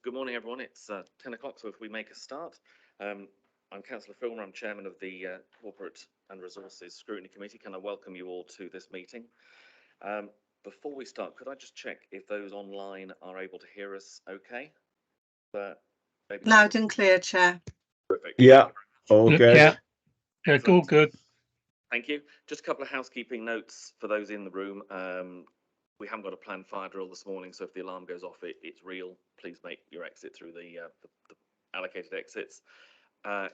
Good morning, everyone. It's 10 o'clock, so if we make a start. I'm Councillor Filmer, I'm Chairman of the Corporate and Resources Scrutiny Committee. Can I welcome you all to this meeting? Before we start, could I just check if those online are able to hear us okay? Loud and clear, Chair. Perfect. Yeah, all good. Yeah, all good. Thank you. Just a couple of housekeeping notes for those in the room. We haven't got a planned fire drill this morning, so if the alarm goes off, it's real. Please make your exit through the allocated exits.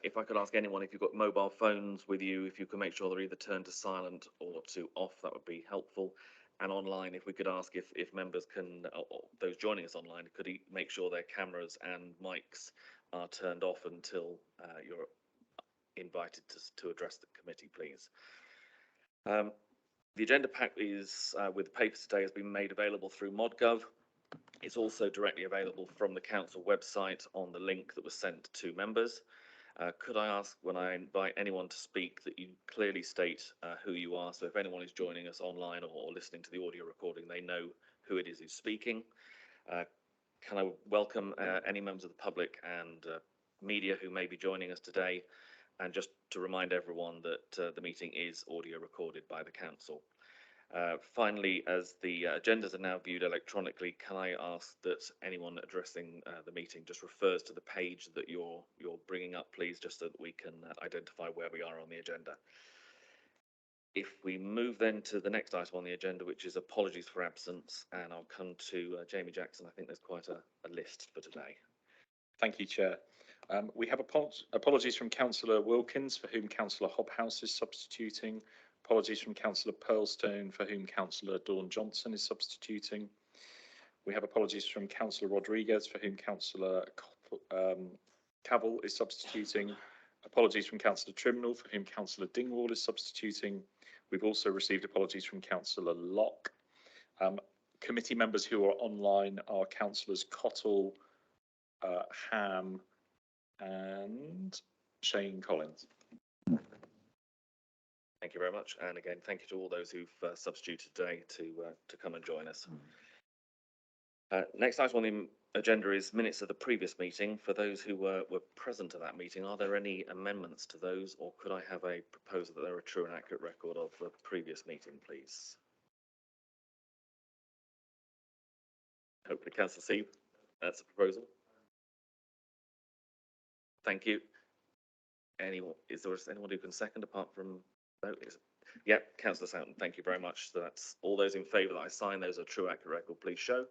If I could ask anyone, if you've got mobile phones with you, if you can make sure they're either turned to silent or to off, that would be helpful. And online, if we could ask if members can, or those joining us online, could make sure their cameras and mics are turned off until you're invited to address the committee, please. The agenda pack is with the papers today has been made available through ModGov. It's also directly available from the council website on the link that was sent to members. Could I ask, when I invite anyone to speak, that you clearly state who you are, so if anyone is joining us online or listening to the audio recording, they know who it is who's speaking. Can I welcome any members of the public and media who may be joining us today? And just to remind everyone that the meeting is audio recorded by the council. Finally, as the agendas are now viewed electronically, can I ask that anyone addressing the meeting just refers to the page that you're bringing up, please, just so that we can identify where we are on the agenda. If we move then to the next item on the agenda, which is apologies for absence, and I'll come to Jamie Jackson. I think there's quite a list for today. Thank you, Chair. We have apologies from Councillor Wilkins, for whom Councillor Hobhouse is substituting. Apologies from Councillor Pearlstone, for whom Councillor Dawn Johnson is substituting. We have apologies from Councillor Rodriguez, for whom Councillor Cavill is substituting. Apologies from Councillor Trimnell, for whom Councillor Dingwall is substituting. We've also received apologies from Councillor Locke. Committee members who are online are Councillors Cottle, Ham and Shane Collins. Thank you very much, and again, thank you to all those who've substituted today to come and join us. Next item on the agenda is minutes of the previous meeting. For those who were present at that meeting, are there any amendments to those, or could I have a proposal that they're a true and accurate record of the previous meeting, please? Hopefully, Councillor Seeb, that's a proposal. Thank you. Is there anyone who can second apart from? No, yeah, Councillor Soutton, thank you very much. So that's all those in favour that I sign those are true, accurate record, please show.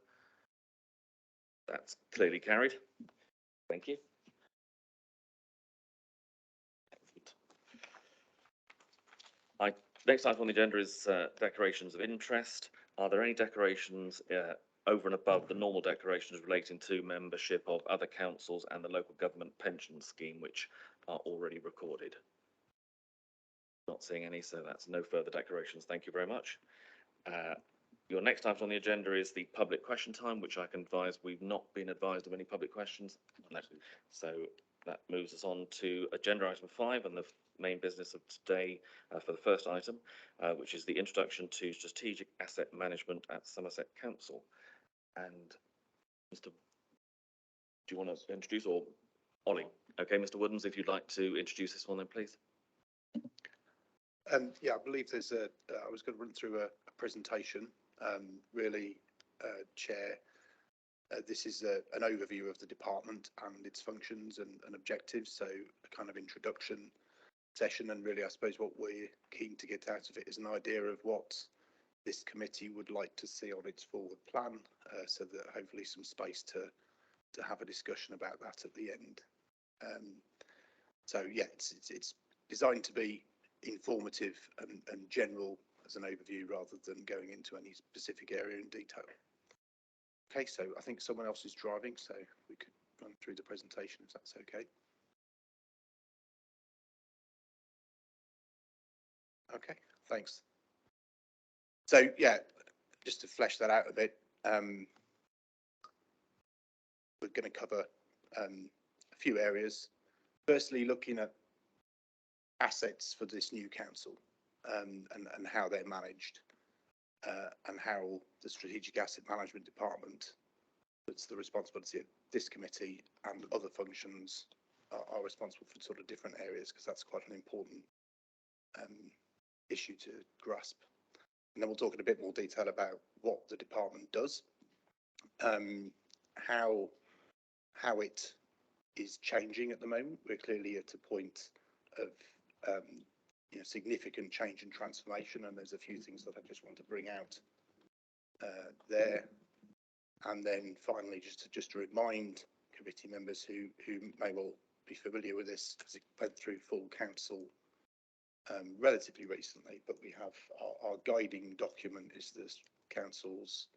That's clearly carried. Thank you. Next item on the agenda is declarations of interest. Are there any declarations over and above the normal declarations relating to membership of other councils and the local government pension scheme, which are already recorded? Not seeing any, so that's no further declarations. Thank you very much. Your next item on the agenda is the public question time, which I can advise we've not been advised of any public questions. No. So that moves us on to agenda item 5 and the main business of today for the first item, which is the introduction to strategic asset management at Somerset Council. And Mr. Do you want to introduce, or Ollie? Okay, Mr. Woodens, if you'd like to introduce this one then, please. Yeah, I believe there's I was going to run through a presentation. Really, Chair, this is an overview of the department and its functions and objectives. So a kind of introduction session, and really, I suppose what we're keen to get out of it is an idea of what this committee would like to see on its forward plan, so that hopefully some space to have a discussion about that at the end. So yeah, it's designed to be informative and general as an overview rather than going into any specific area in detail. Okay, so I think someone else is driving, so we could run through the presentation if that's okay. Okay, thanks. So yeah, just to flesh that out a bit, we're going to cover a few areas. Firstly, looking at assets for this new council and how they're managed, and how the strategic asset management department, that's the responsibility this committee and other functions are responsible for sort of different areas, because that's quite an important issue to grasp. And then we'll talk in a bit more detail about what the department does, how it is changing at the moment. We're clearly at a point of significant change and transformation, and there's a few things that I just want to bring out there. And then finally, just to remind committee members who may well be familiar with this, because it went through full council relatively recently, but we have our guiding document is the council's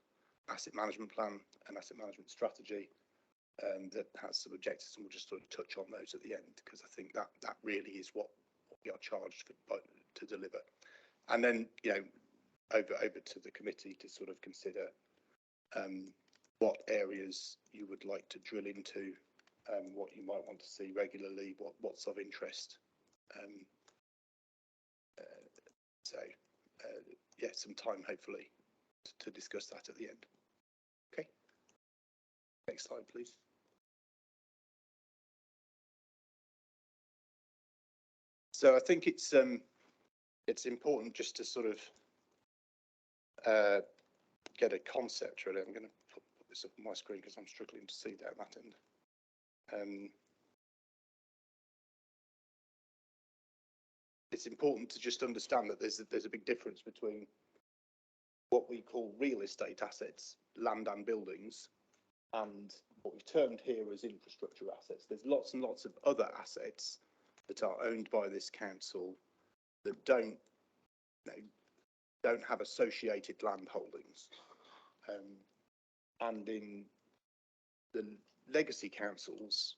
asset management plan and asset management strategy that has some objectives, and we'll just sort of touch on those at the end, because I think that really is what we are charged to deliver. And then over to the committee to sort of consider what areas you would like to drill into, what you might want to see regularly, what's of interest. Yeah, some time hopefully to discuss that at the end. Okay. Next slide, please. So I think it's important just to sort of get a concept really. I'm going to put this up on my screen because I'm struggling to see down that end. It's important to just understand that there's a big difference between what we call real estate assets, land and buildings, and what we've termed here as infrastructure assets. There's lots and lots of other assets that are owned by this council that don't have associated land holdings. And in the legacy councils,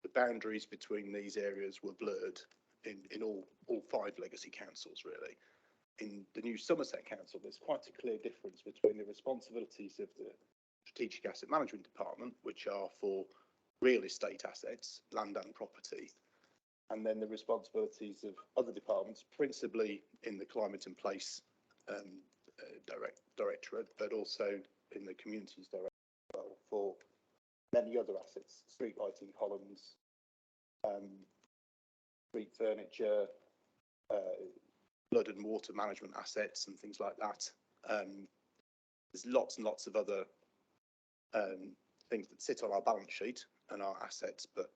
the boundaries between these areas were blurred in all 5 legacy councils, really. In the new Somerset Council, there's quite a clear difference between the responsibilities of the Strategic Asset Management Department, which are for real estate assets, land and property, and then the responsibilities of other departments, principally in the Climate and Place Directorate, but also in the Communities Directorate as well, for many other assets, street lighting columns, street furniture, flood and water management assets and things like that. There's lots and lots of other things that sit on our balance sheet and our assets, but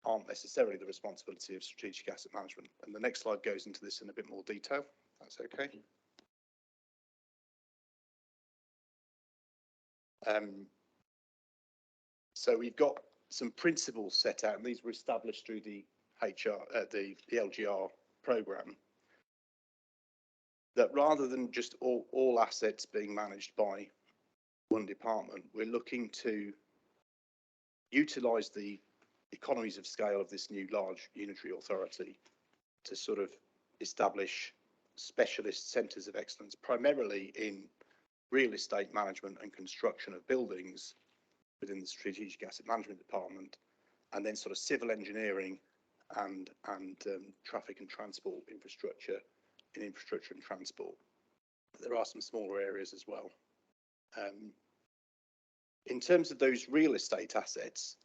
aren't necessarily the responsibility of strategic asset management. And the next slide goes into this in a bit more detail. That's okay. So we've got some principles set out, and these were established through the the LGR programme, that rather than just all assets being managed by one department, we're looking to utilise the economies of scale of this new large unitary authority to sort of establish specialist centres of excellence, primarily in real estate management and construction of buildings within the Strategic Asset Management Department, and then sort of civil engineering and traffic and transport infrastructure in infrastructure and transport. There are some smaller areas as well. In terms of those real estate assets,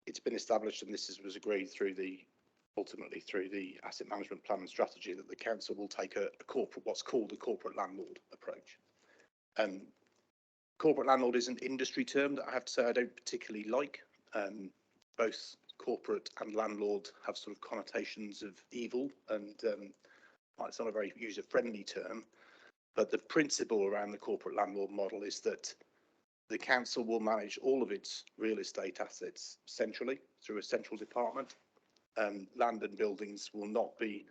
it's been established, and this was agreed ultimately through the asset management plan and strategy, that the council will take what's called a corporate landlord approach. Corporate landlord is an industry term that I have to say I don't particularly like. Both corporate and landlord have sort of connotations of evil, and it's not a very user-friendly term. But the principle around the corporate landlord model is that the council will manage all of its real estate assets centrally through a central department. Land and buildings will not be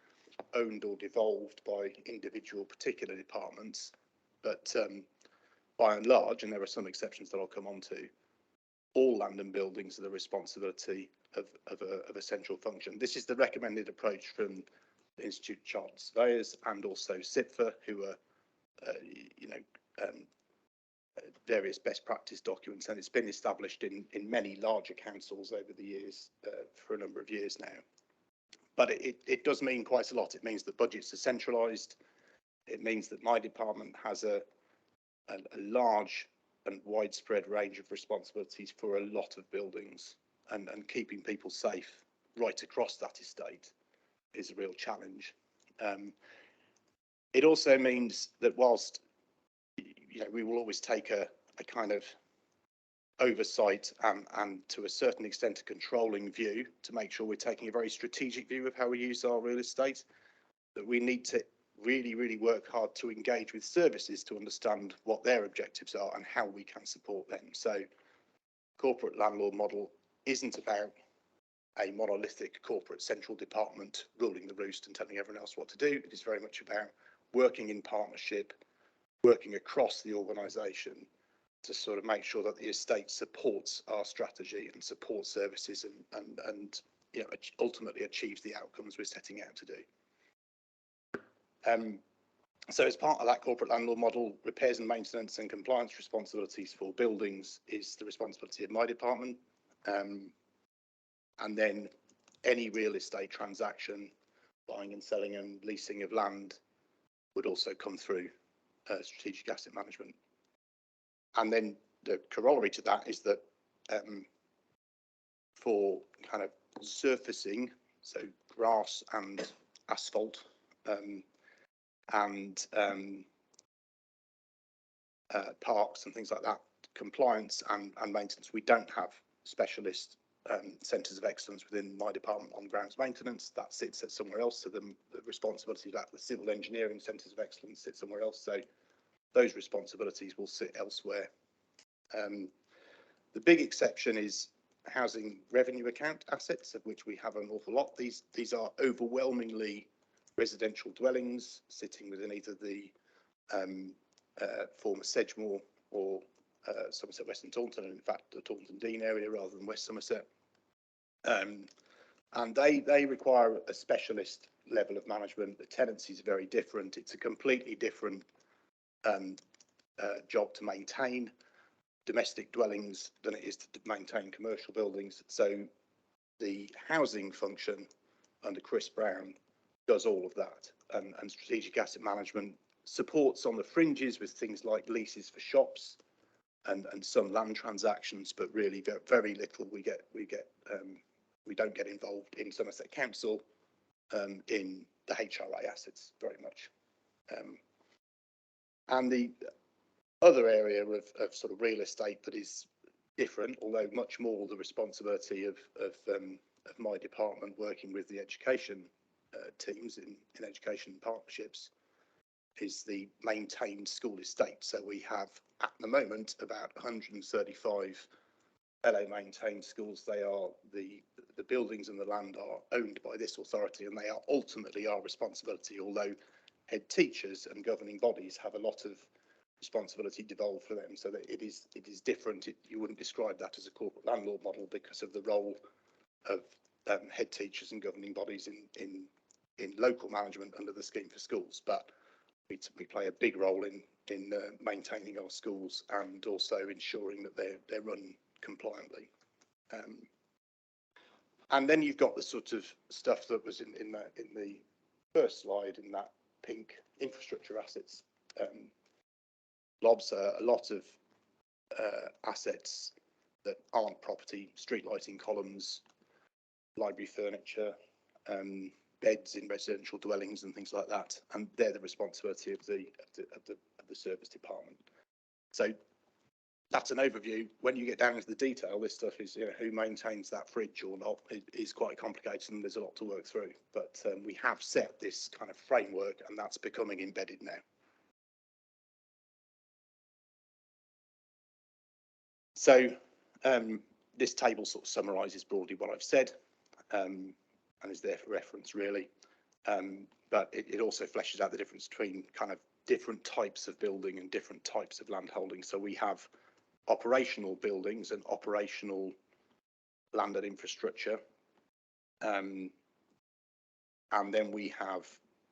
owned or devolved by individual particular departments, but by and large, and there are some exceptions that I'll come on to, all land and buildings are the responsibility of a central function. This is the recommended approach from the Institute of Chartered Surveyors and also SIPFA, who are various best practice documents, and it's been established in many larger councils over the years for a number of years now. But it does mean quite a lot. It means that budgets are centralised. It means that my department has a large and widespread range of responsibilities for a lot of buildings, and keeping people safe right across that estate is a real challenge. It also means that whilst we will always take a kind of oversight and to a certain extent a controlling view to make sure we're taking a very strategic view of how we use our real estate, that we need to really work hard to engage with services to understand what their objectives are and how we can support them. So corporate landlord model isn't about a monolithic corporate central department ruling the roost and telling everyone else what to do. It is very much about working in partnership, working across the organisation to sort of make sure that the estate supports our strategy and supports services and ultimately achieves the outcomes we're setting out to do. So as part of that corporate landlord model, repairs and maintenance and compliance responsibilities for buildings is the responsibility of my department. And then any real estate transaction, buying and selling and leasing of land, would also come through strategic asset management. And then the corollary to that is that for kind of surfacing, so grass and asphalt and parks and things like that, compliance and maintenance, we don't have specialist centres of excellence within my department on grounds maintenance. That sits at somewhere else. So the responsibility of that, the civil engineering centres of excellence, sit somewhere else. So those responsibilities will sit elsewhere. The big exception is housing revenue account assets, of which we have an awful lot. These are overwhelmingly residential dwellings sitting within either the former Sedgemoor or Somerset West and Taunton, and in fact the Taunton Deane area rather than West Somerset. And they require a specialist level of management. The tenancy is very different. It's a completely different job to maintain domestic dwellings than it is to maintain commercial buildings. So the housing function under Chris Brown does all of that, and strategic asset management supports on the fringes with things like leases for shops and some land transactions, but really very little. We don't get involved in Somerset Council in the HRA assets very much. And the other area of sort of real estate that is different, although much more the responsibility of my department, working with the education teams in education partnerships, is the maintained school estate. So we have at the moment about 135 LA maintained schools. They are the buildings and the land are owned by this authority, and they are ultimately our responsibility, although head teachers and governing bodies have a lot of responsibility devolved for them. So that it is different. You wouldn't describe that as a corporate landlord model because of the role of head teachers and governing bodies in local management under the scheme for schools, but we play a big role in maintaining our schools and also ensuring that they're run compliantly. And then you've got the sort of stuff that was in the first slide, in that pink infrastructure assets. LOBs are a lot of assets that aren't property: street lighting, columns, library furniture, beds in residential dwellings and things like that, and they're the responsibility of the service department. So that's an overview. When you get down into the detail, this stuff is, who maintains that fridge or not, is quite complicated, and there's a lot to work through. But we have set this kind of framework, and that's becoming embedded now. So this table sort of summarises broadly what I've said, and is there for reference really. But it also fleshes out the difference between kind of different types of building and different types of land holding. So we have operational buildings and operational land and infrastructure. And then we have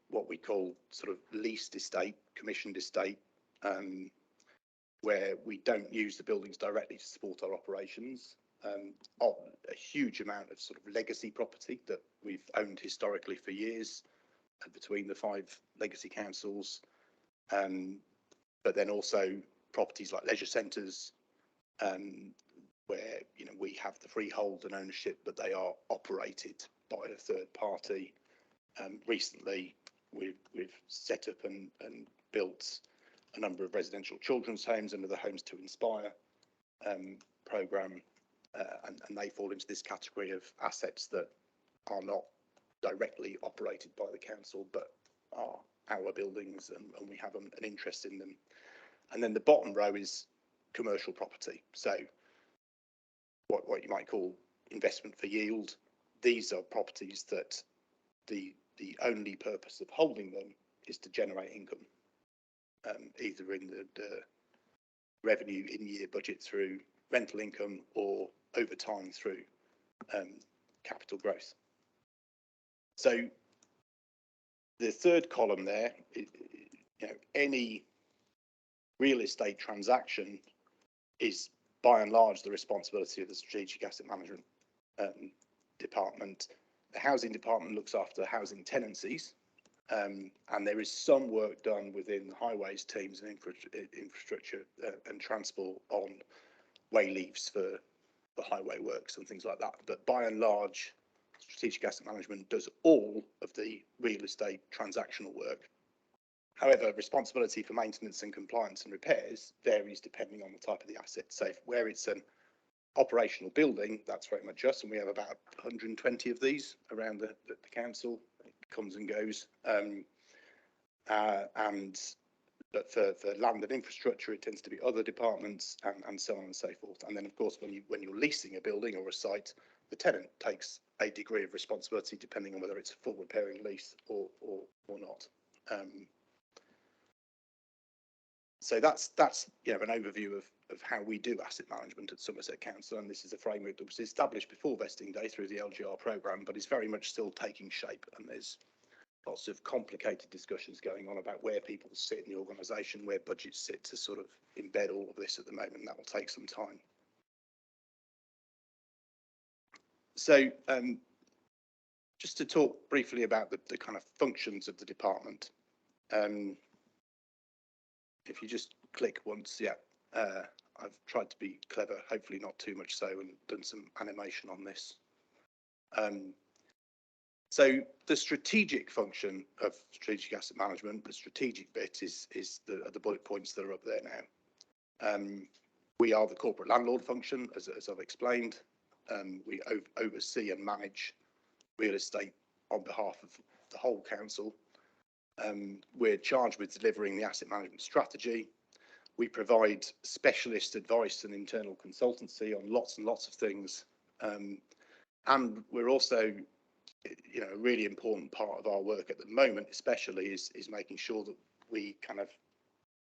what we call sort of leased estate, commissioned estate, where we don't use the buildings directly to support our operations. A huge amount of sort of legacy property that we've owned historically for years between the 5 legacy councils, but then also properties like leisure centres, where we have the freehold and ownership, but they are operated by a third party. Recently, we've set up and built a number of residential children's homes under the Homes to Inspire programme, and they fall into this category of assets that are not directly operated by the council, but are our buildings, and we have an interest in them. And then the bottom row is commercial property. So what you might call investment for yield. These are properties that the only purpose of holding them is to generate income, either in the revenue in year budget through rental income or over time through capital growth. So the third column there, any real estate transaction is by and large the responsibility of the Strategic Asset Management department. The housing department looks after housing tenancies, and there is some work done within the highways teams and infrastructure and transport on way leaves for the highway works and things like that. But by and large, Strategic Asset Management does all of the real estate transactional work. However, responsibility for maintenance and compliance and repairs varies depending on the type of the asset. So where it's an operational building, that's very much us, and we have about 120 of these around the council. It comes and goes. But for land and infrastructure, it tends to be other departments and so on and so forth. And then, of course, when you're leasing a building or a site, the tenant takes a degree of responsibility depending on whether it's a full repairing lease or not. So that's an overview of how we do asset management at Somerset Council, and this is a framework that was established before vesting day through the LGR programme, but is very much still taking shape, and there's lots of complicated discussions going on about where people sit in the organisation, where budgets sit to sort of embed all of this at the moment. That will take some time. So just to talk briefly about the kind of functions of the department. If you just click once, yeah, I've tried to be clever, hopefully not too much so, and done some animation on this. So the strategic function of Strategic Asset Management, the strategic bit is the bullet points that are up there now. We are the corporate landlord function, as I've explained. We oversee and manage real estate on behalf of the whole council. We're charged with delivering the asset management strategy. We provide specialist advice and internal consultancy on lots and lots of things. And we're also, a really important part of our work at the moment, especially, is making sure that we kind of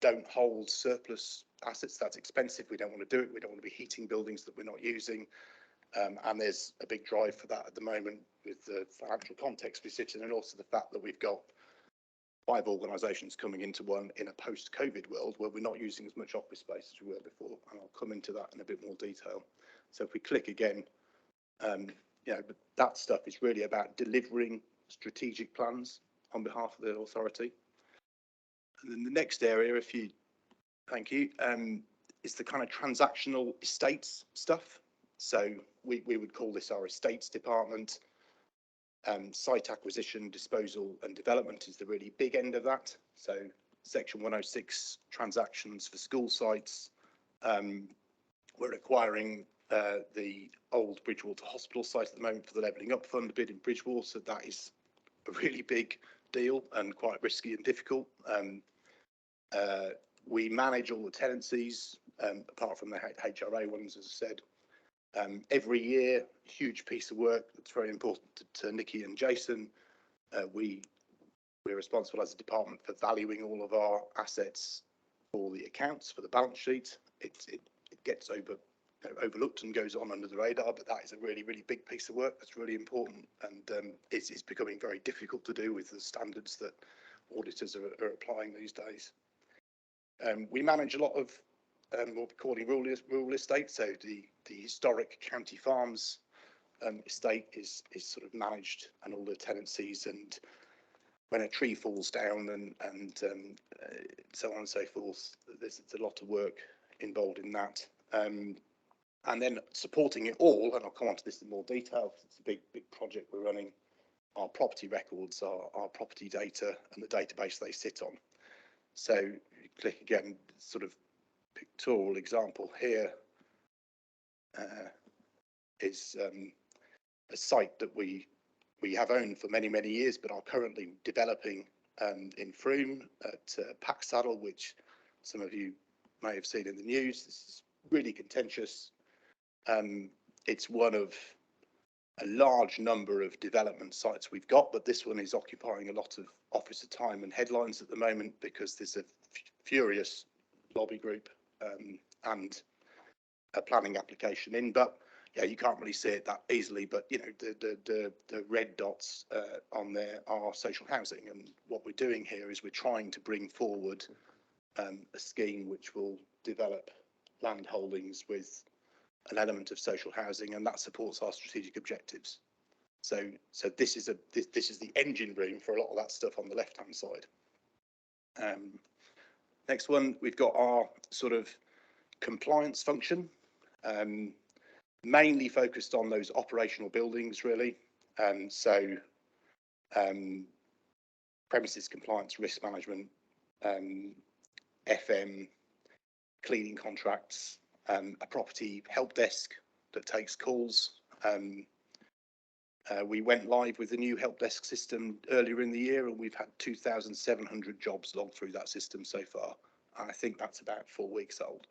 don't hold surplus assets. That's expensive. We don't want to do it. We don't want to be heating buildings that we're not using. And there's a big drive for that at the moment with the financial context we sit in, and also the fact that we've got 5 organisations coming into one in a post-COVID world where we're not using as much office space as we were before, and I'll come into that in a bit more detail. So if we click again, that stuff is really about delivering strategic plans on behalf of the authority. And then the next area, thank you, is the kind of transactional estates stuff. So we would call this our estates department. Site acquisition, disposal and development is the really big end of that. So Section 106 transactions for school sites. We're acquiring the old Bridgewater Hospital site at the moment for the Levelling Up Fund bid in Bridgewater. That is a really big deal and quite risky and difficult. We manage all the tenancies, apart from the HRA ones, as I said. Every year, huge piece of work that's very important to Nikki and Jason. We're responsible as a department for valuing all of our assets for the accounts, for the balance sheet. It gets overlooked and goes on under the radar, but that is a really, really big piece of work that's really important, and it's becoming very difficult to do with the standards that auditors are applying these days. We manage a lot of what we're calling rural estate. So the historic county farms estate is sort of managed, and all the tenancies, and when a tree falls down and so on and so forth, there's a lot of work involved in that. And then supporting it all, and I'll come on to this in more detail, because it's a big project we're running, our property records, our property data and the database they sit on. So you click again, sort of pictorial example here is a site that we have owned for many, many years, but are currently developing in Frome at Packsaddle, which some of you may have seen in the news. This is really contentious. It's one of a large number of development sites we've got, but this one is occupying a lot of officer time and headlines at the moment because there's a furious lobby group and a planning application in. But yeah, you can't really see it that easily, but you know, the red dots on there are social housing, and what we're doing here is we're trying to bring forward a scheme which will develop land holdings with an element of social housing, and that supports our strategic objectives. So this is the engine room for a lot of that stuff on the left hand side. Next one, we've got our sort of compliance function, mainly focused on those operational buildings really. Premises compliance, risk management, FM, cleaning contracts, a property help desk that takes calls. We went live with the new help desk system earlier in the year, and we've had 2,700 jobs logged through that system so far. And I think that's about 4 weeks old.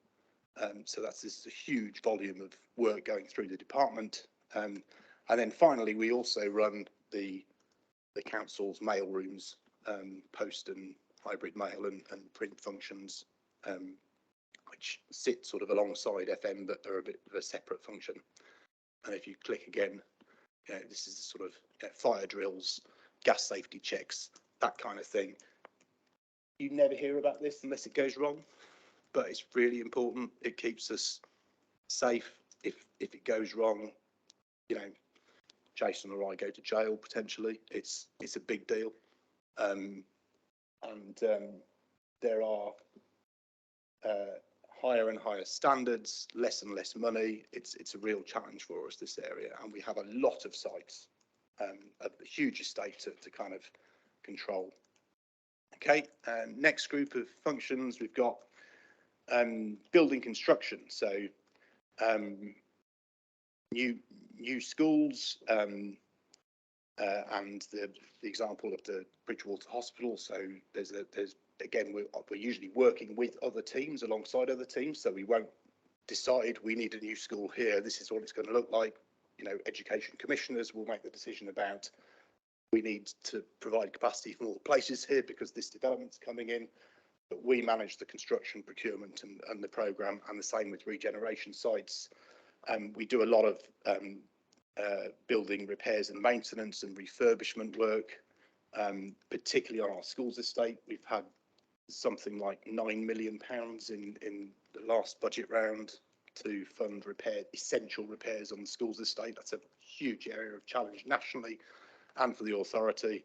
So that's just a huge volume of work going through the department. And then finally, we also run the council's mail rooms, post and hybrid mail and print functions, which sit sort of alongside FM, but they're a bit of a separate function. And if you click again, you know, this is sort of fire drills, gas safety checks, that kind of thing. You never hear about this unless it goes wrong, but it's really important. It keeps us safe. If it goes wrong, you know, Jason or I go to jail potentially. It's a big deal, and there are higher and higher standards, less and less money. It's a real challenge for us, this area, and we have a lot of sites, a huge estate to kind of control. Okay, next group of functions, we've got building construction. So new schools, and the example of the Bridgewater Hospital. So there's again, we're usually working with other teams, alongside other teams, so we won't decide we need a new school here, this is what it's going to look like. You know, education commissioners will make the decision about we need to provide capacity for more places here because this development's coming in, but we manage the construction, procurement and the programme, and the same with regeneration sites. We do a lot of building repairs and maintenance and refurbishment work, particularly on our schools estate. We've had something like £9 million in the last budget round to fund essential repairs on the schools estate. That's a huge area of challenge nationally and for the authority.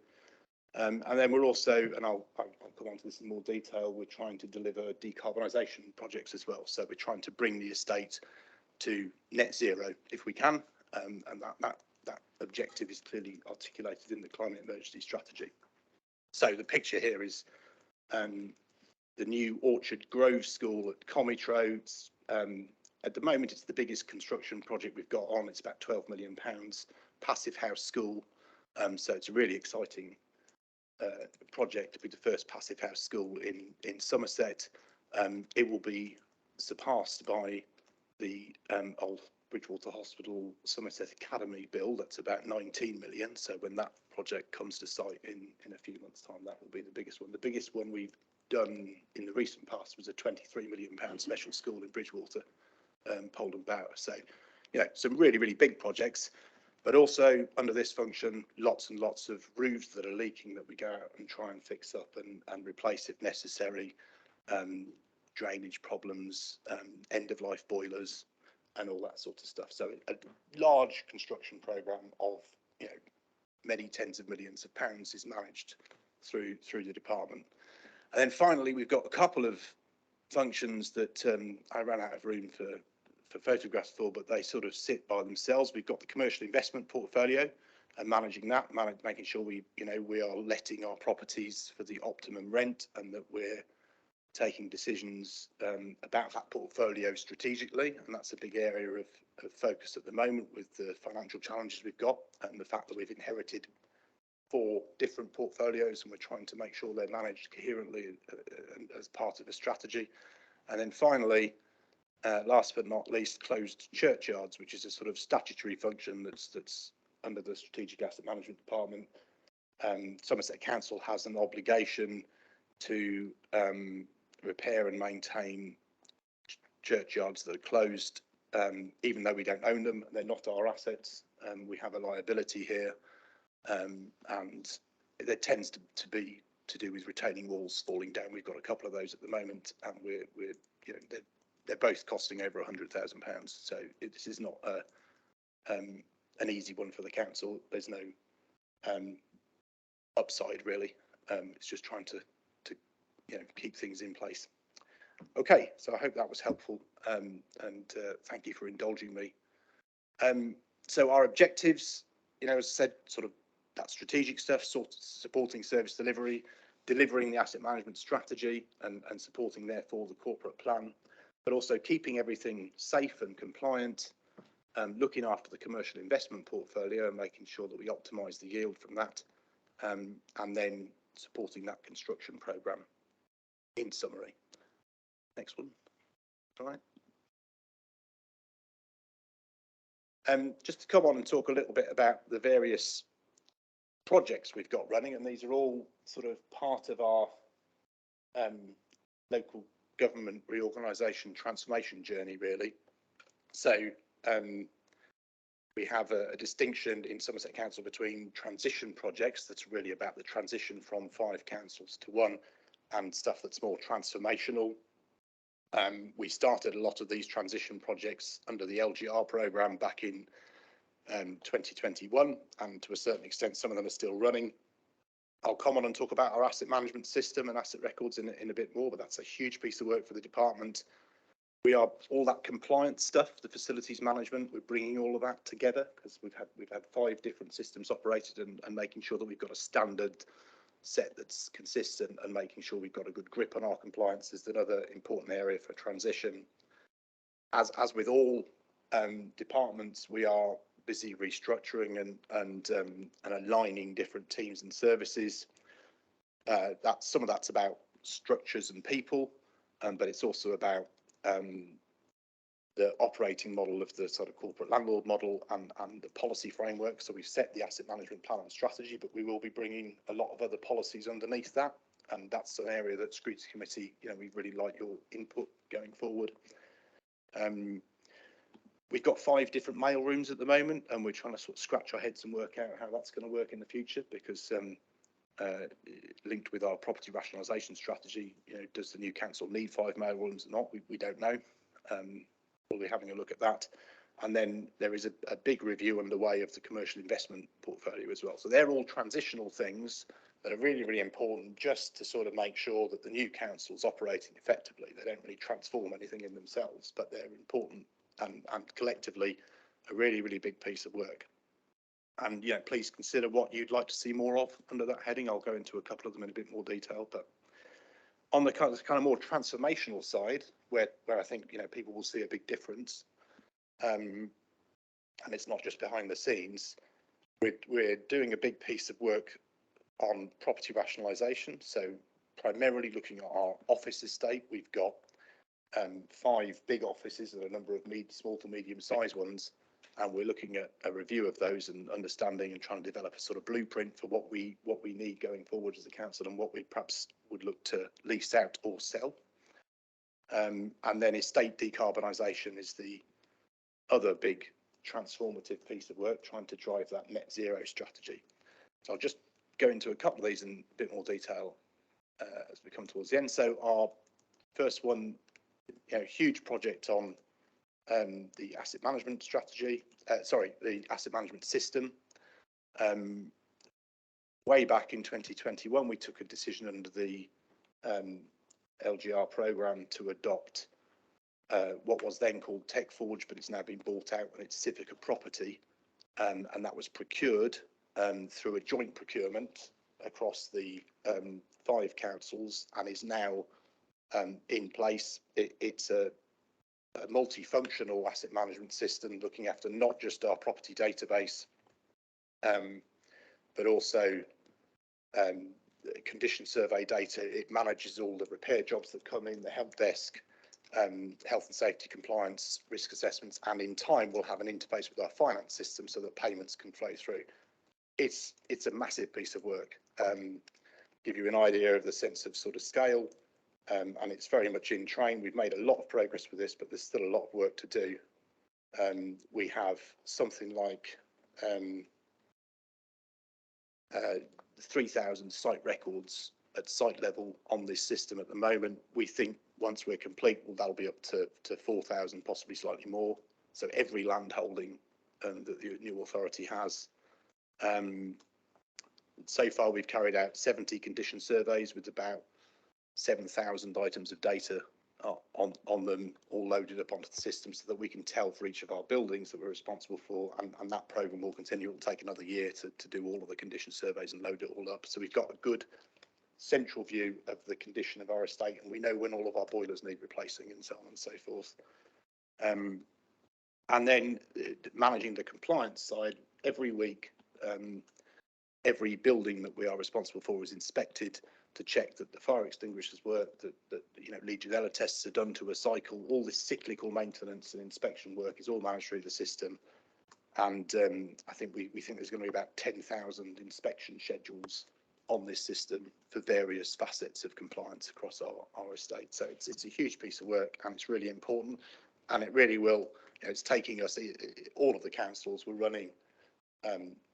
And then we're also, and I'll come on to this in more detail, we're trying to deliver decarbonisation projects as well. So we're trying to bring the estate to net zero if we can, and that objective is clearly articulated in the climate emergency strategy. So the picture here is the new Orchard Grove School at Comitro. At the moment, it's the biggest construction project we've got on. It's about £12 million, passive house school. So it's a really exciting project to be the first passive house school in Somerset. It will be surpassed by the old Bridgewater Hospital Somerset Academy build. That's about 19 million. So when that project comes to site in a few months' time, that will be the biggest one. The biggest one we've done in the recent past was a £23 million special school in Bridgewater, Poldham Bower. So, you know, some really, really big projects. But also under this function, lots and lots of roofs that are leaking that we go out and try and fix up and replace if necessary, drainage problems, end-of-life boilers, and all that sort of stuff. So a large construction programme of, you know, many tens of millions of pounds is managed through the department. And then finally, we've got a couple of functions that I ran out of room for photographs for, but they sort of sit by themselves. We've got the commercial investment portfolio and managing that, making sure we are letting our properties for the optimum rent, and that we're taking decisions about that portfolio strategically. And that's a big area of focus at the moment with the financial challenges we've got and the fact that we've inherited 4 different portfolios, and we're trying to make sure they're managed coherently as part of a strategy. And then finally, last but not least, closed churchyards, which is a sort of statutory function that's under the Strategic Asset Management Department. Somerset Council has an obligation to repair and maintain churchyards that are closed, even though we don't own them. They're not our assets. We have a liability here, and there tends to be to do with retaining walls falling down. We've got a couple of those at the moment, and we're they're both costing over £100,000. So this is not an easy one for the council. There's no upside really. It's just trying to keep things in place. Okay, so I hope that was helpful, and thank you for indulging me. So our objectives, as I said, sort of that strategic stuff, supporting service delivery, delivering the asset management strategy, and supporting therefore the corporate plan, but also keeping everything safe and compliant, looking after the commercial investment portfolio and making sure that we optimise the yield from that, and then supporting that construction programme. In summary, next one. All right. Just to come on and talk a little bit about the various projects we've got running, and these are all sort of part of our local government reorganisation transformation journey, really. So we have a distinction in Somerset Council between transition projects, that's really about the transition from 5 councils to 1, and stuff that's more transformational. We started a lot of these transition projects under the LGR programme back in 2021, and to a certain extent some of them are still running. I'll come on and talk about our asset management system and asset records in a bit more, but that's a huge piece of work for the department. We are all that compliance stuff, the facilities management, we're bringing all of that together because we've had 5 different systems operated, and making sure that we've got a standard set that's consistent, and making sure we've got a good grip on our compliance is another important area for transition. As with all departments, we are busy restructuring and aligning different teams and services. Some of that's about structures and people, but it's also about the operating model of the sort of corporate landlord model and the policy framework. So we've set the asset management plan and strategy, but we will be bringing a lot of other policies underneath that, and that's an area that Scrutiny Committee, we really like your input going forward. We've got 5 different mail rooms at the moment, and we're trying to sort of scratch our heads and work out how that's going to work in the future, because linked with our property rationalisation strategy, does the new council need 5 mail rooms or not? We don't know. We'll be having a look at that. And then there is a big review underway of the commercial investment portfolio as well. So they're all transitional things that are really, really important, just to sort of make sure that the new council's operating effectively. They don't really transform anything in themselves, but they're important and collectively a really, really big piece of work. And please consider what you'd like to see more of under that heading. I'll go into a couple of them in a bit more detail, but on the kind of more transformational side, where I think people will see a big difference, and it's not just behind the scenes. We're doing a big piece of work on property rationalisation. So primarily looking at our office estate. We've got 5 big offices and a number of small to medium sized ones, and we're looking at a review of those and understanding and trying to develop a sort of blueprint for what we need going forward as a council, and what we perhaps would look to lease out or sell. And then estate decarbonisation is the other big transformative piece of work, trying to drive that net zero strategy. So I'll just go into a couple of these in a bit more detail as we come towards the end. So our first one, huge project on the asset management strategy, the asset management system. Way back in 2021, we took a decision under the LGR programme to adopt what was then called TechForge, but it's now been bought out and it's Civica Property, and that was procured through a joint procurement across the 5 councils and is now in place. It's a multifunctional asset management system looking after not just our property database, but also condition survey data. It manages all the repair jobs that come in, the help desk, health and safety compliance, risk assessments, and in time we'll have an interface with our finance system so that payments can flow through. It's a massive piece of work. Give you an idea of the sense of sort of scale, and it's very much in train. We've made a lot of progress with this, but there's still a lot of work to do. We have something like 3,000 site records at site level on this system at the moment. We think once we're complete, well, that'll be up to 4,000, possibly slightly more. So every land holding that the new authority has. So far, we've carried out 70 condition surveys with about 7,000 items of data on them, all loaded up onto the system so that we can tell for each of our buildings that we're responsible for, and that programme will continue. It will take another year to do all of the condition surveys and load it all up. So we've got a good central view of the condition of our estate, and we know when all of our boilers need replacing and so on and so forth. And then managing the compliance side, every week, every building that we are responsible for is inspected to check that the fire extinguishers work, that Legionella tests are done to a cycle. All this cyclical maintenance and inspection work is all managed through the system. And I think we think there's going to be about 10,000 inspection schedules on this system for various facets of compliance across our estate. So it's a huge piece of work, and it's really important, and it really will, it's taking us, all of the councils were running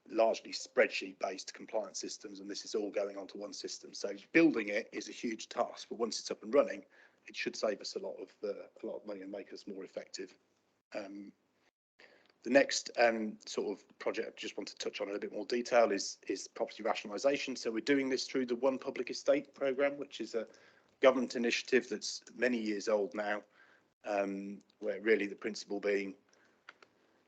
largely spreadsheet-based compliance systems, and this is all going onto one system. So building it is a huge task, but once it's up and running, it should save us a lot of money and make us more effective. The next sort of project I just want to touch on in a bit more detail is property rationalisation. So we're doing this through the One Public Estate programme, which is a government initiative that's many years old now, where really the principle being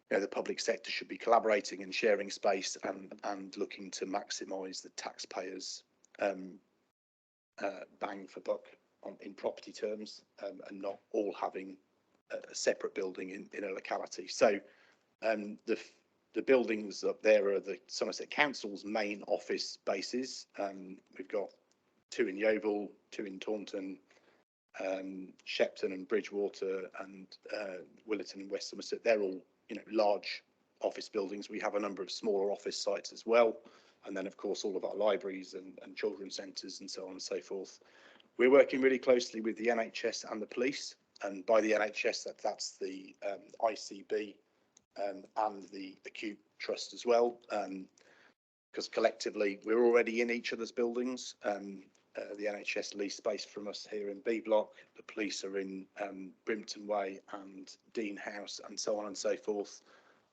the public sector should be collaborating and sharing space and looking to maximise the taxpayers' bang for buck in property terms, and not all having a separate building in a locality. So the buildings up there are the Somerset Council's main office bases. We've got 2 in Yeovil, 2 in Taunton, Shepton and Bridgewater, and Willerton and West Somerset. They're all large office buildings. We have a number of smaller office sites as well, and then of course all of our libraries and children's centres and so on and so forth. We're working really closely with the NHS and the police, and by the NHS that's the ICB and the Acute Trust as well, because collectively we're already in each other's buildings. The NHS lease space from us here in B Block, the police are in Brimpton Way and Dean House and so on and so forth,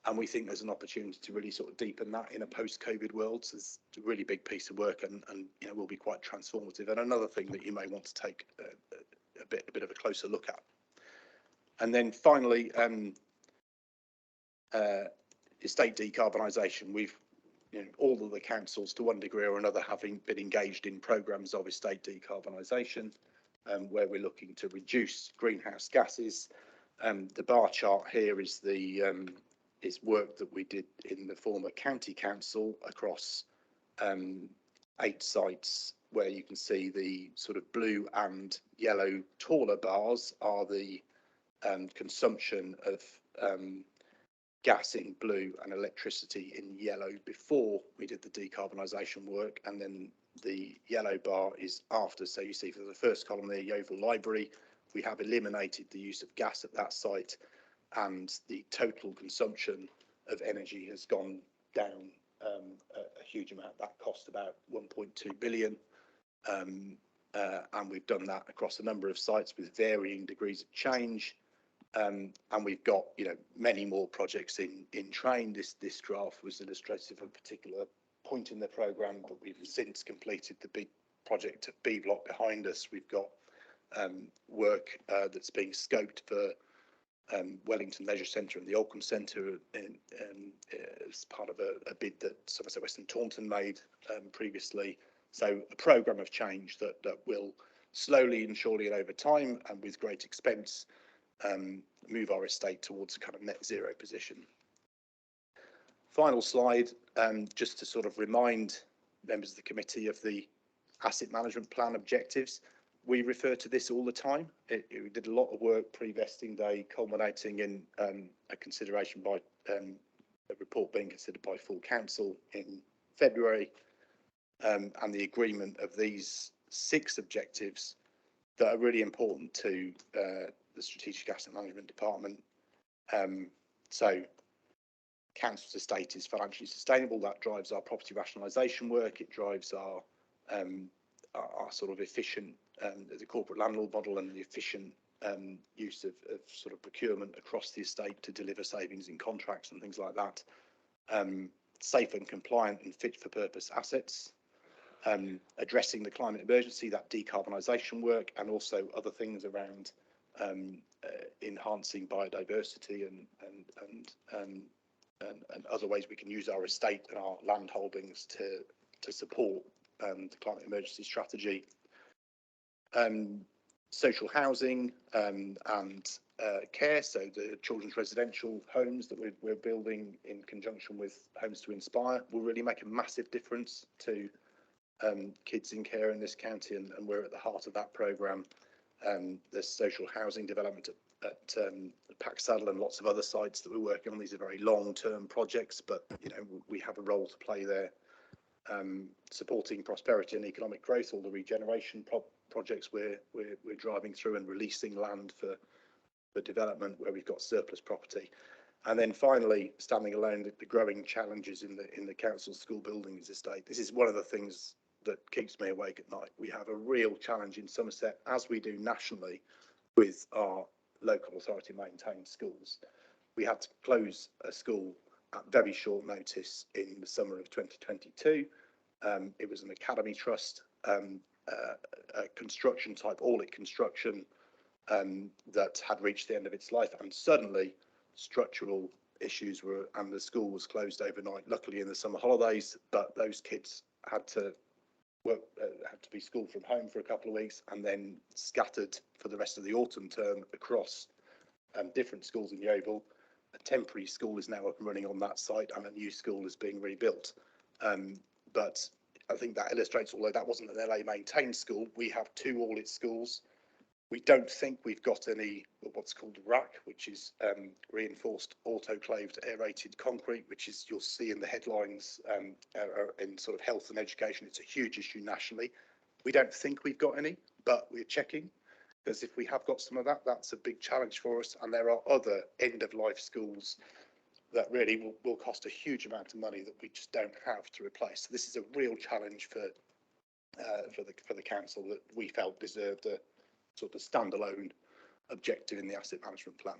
and we think there's an opportunity to really sort of deepen that in a post-COVID world. So it's a really big piece of work, and will be quite transformative, and another thing that you may want to take a bit of a closer look at. And then finally, estate decarbonisation. We've all of the councils, to one degree or another, having been engaged in programmes of estate decarbonisation, where we're looking to reduce greenhouse gases. The bar chart here is is work that we did in the former county council across 8 sites, where you can see the sort of blue and yellow taller bars are the consumption of gas in blue and electricity in yellow before we did the decarbonisation work, and then the yellow bar is after. So you see for the first column there, Yeovil Library, we have eliminated the use of gas at that site, and the total consumption of energy has gone down a huge amount. That cost about 1.2 billion, and we've done that across a number of sites with varying degrees of change. And we've got many more projects in train. This graph was illustrative of a particular point in the programme, but we've since completed the big project at B Block behind us. We've got work that's being scoped for Wellington Leisure Centre and the Oldcombe Centre as part of a bid that Somerset West and Taunton made previously. So a programme of change that will slowly and surely and over time and with great expense move our estate towards a kind of net zero position. Final slide, just to sort of remind members of the committee of the asset management plan objectives. We refer to this all the time. We did a lot of work pre-vesting day, culminating in a consideration by a report being considered by full council in February, and the agreement of these 6 objectives that are really important to the Strategic Asset Management Department. So council's estate is financially sustainable. That drives our property rationalisation work. It drives our sort of efficient, the corporate landlord model and the efficient use of sort of procurement across the estate to deliver savings in contracts and things like that. Safe and compliant and fit for purpose assets. Addressing the climate emergency, that decarbonisation work, and also other things around enhancing biodiversity and other ways we can use our estate and our land holdings to support the climate emergency strategy. Social housing and care, so the children's residential homes that we're building in conjunction with Homes to Inspire will really make a massive difference to kids in care in this county, and we're at the heart of that programme. There's social housing development at Packsaddle and lots of other sites that we're working on. These are very long-term projects, but you know, we have a role to play there. Supporting prosperity and economic growth, all the regeneration projects we're driving through, and releasing land for development where we've got surplus property. And then finally, standing alone, the growing challenges in the council's school buildings estate. This is one of the things that keeps me awake at night. We have a real challenge in Somerset, as we do nationally, with our local authority maintained schools. We had to close a school at very short notice in the summer of 2022. It was an academy trust, a construction type, all-it construction that had reached the end of its life, and suddenly structural issues were, and the school was closed overnight, luckily in the summer holidays, but those kids had to work, had to be schooled from home for a couple of weeks and then scattered for the rest of the autumn term across different schools in Yeovil. A temporary school is now up and running on that site, and a new school is being rebuilt. But I think that illustrates, although that wasn't an LA maintained school, we have 2 all-it schools. We don't think we've got any what's called RAC, which is reinforced autoclaved aerated concrete, which is, you'll see in the headlines in sort of health and education. It's a huge issue nationally. We don't think we've got any, but we're checking, because if we have got some of that, that's a big challenge for us. And there are other end-of-life schools that really will cost a huge amount of money that we just don't have to replace. So this is a real challenge for the council that we felt deserved a sort of standalone objective in the asset management plan.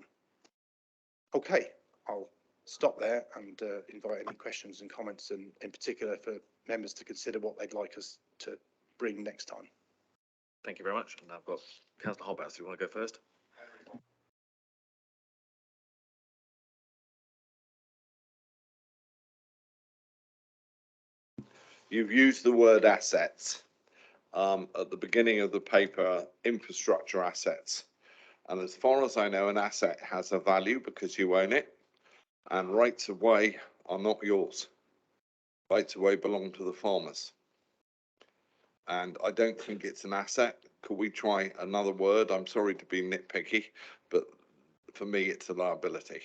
Okay, I'll stop there and invite any questions and comments, and in particular for members to consider what they'd like us to bring next time. Thank you very much. And I've got Councillor Hobhouse. Do you want to go first? You've used the word assets at the beginning of the paper, infrastructure assets. And as far as I know, an asset has a value because you own it, and rights of way are not yours. Rights of way belong to the farmers. And I don't think it's an asset. Could we try another word? I'm sorry to be nitpicky, but for me, it's a liability.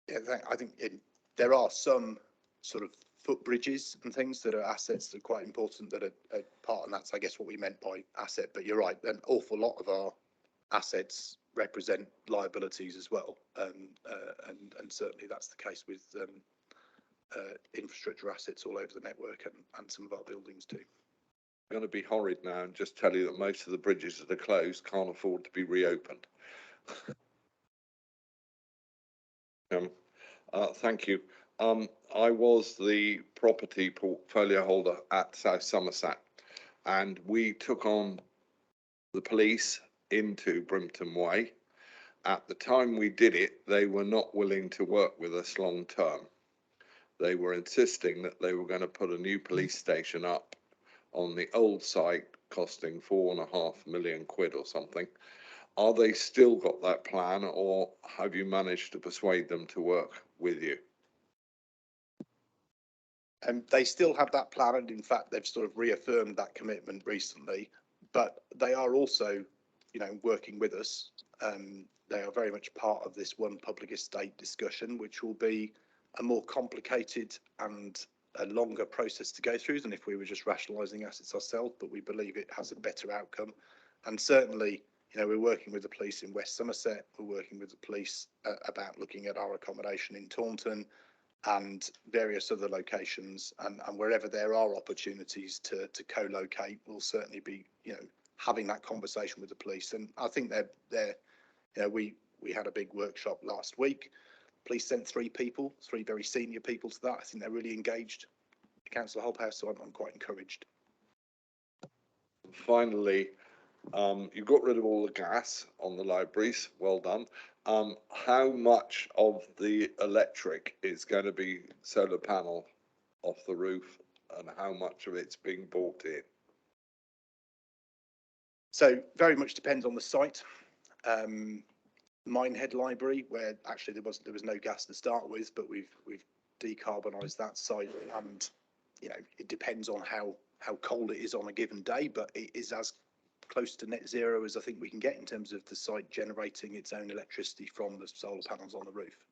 Yeah, I think there are some sort of footbridges and things that are assets that are quite important that are part, and that's, I guess, what we meant by asset. But you're right, an awful lot of our assets represent liabilities as well, and certainly that's the case with infrastructure assets all over the network, and some of our buildings too. I'm going to be horrid now and just tell you that most of the bridges that are closed can't afford to be reopened. Thank you. I was the property portfolio holder at South Somerset, and we took on the police into Brimpton Way. At the time we did it, they were not willing to work with us long term. They were insisting that they were going to put a new police station up on the old site, costing £4.5 million or something. Are they still got that plan, or have you managed to persuade them to work with you? They still have that plan, and in fact, they've sort of reaffirmed that commitment recently. But they are also, working with us. They are very much part of this one public estate discussion, which will be a more complicated and a longer process to go through than if we were just rationalising assets ourselves. But we believe it has a better outcome, and certainly, we're working with the police in West Somerset. We're working with the police about looking at our accommodation in Taunton and various other locations, and wherever there are opportunities to co-locate, we'll certainly be having that conversation with the police. And I think we had a big workshop last week. Police sent three very senior people to that. I think they're really engaged. Councillor Hobhouse, so I'm quite encouraged. Finally, you got rid of all the gas on the libraries. Well done. How much of the electric is going to be solar panel off the roof, and how much of it's being bought in? So very much depends on the site. Minehead Library, where actually there was no gas to start with, but we've decarbonised that site, and it depends on how cold it is on a given day, but it is as close to net zero as I think we can get in terms of the site generating its own electricity from the solar panels on the roof.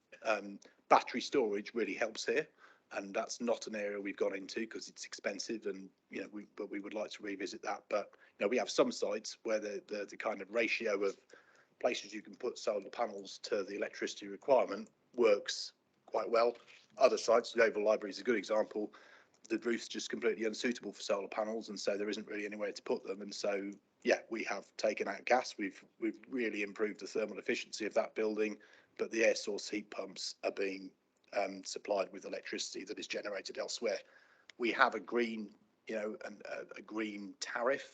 Battery storage really helps here, and that's not an area we've gone into because it's expensive, and but we would like to revisit that. But we have some sites where the kind of ratio of places you can put solar panels to the electricity requirement works quite well. Other sites, the Oval Library is a good example. The roof's just completely unsuitable for solar panels, and so there isn't really anywhere to put them. And so, yeah, we have taken out gas. We've really improved the thermal efficiency of that building, but the air source heat pumps are being supplied with electricity that is generated elsewhere. We have a green, a green tariff,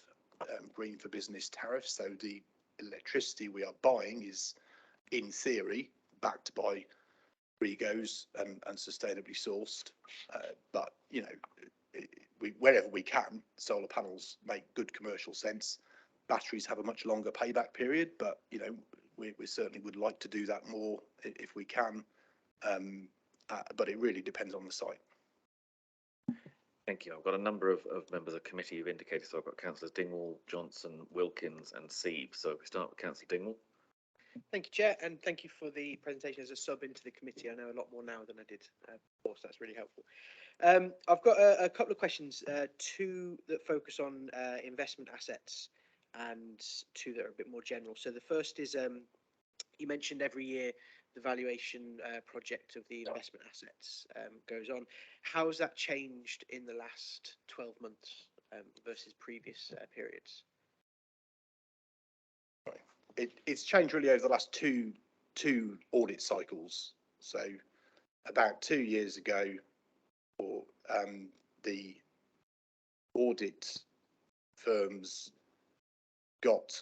green for business tariff. So the electricity we are buying is, in theory, backed by REGOs and sustainably sourced, but wherever we can, solar panels make good commercial sense. Batteries have a much longer payback period, but we certainly would like to do that more if we can, but it really depends on the site. Thank you. I've got a number of members of committee who've indicated, so I've got councillors Dingwall, Johnson, Wilkins and Sieve. So if we start with councillor Dingwall. Thank you, Chair, and thank you for the presentation as a sub into the committee. I know a lot more now than I did before, so that's really helpful. I've got a couple of questions, two that focus on investment assets and two that are a bit more general. So the first is, you mentioned every year the valuation project of the investment assets goes on. How has that changed in the last 12 months versus previous periods? It's changed really over the last two audit cycles. So about 2 years ago, the audit firms got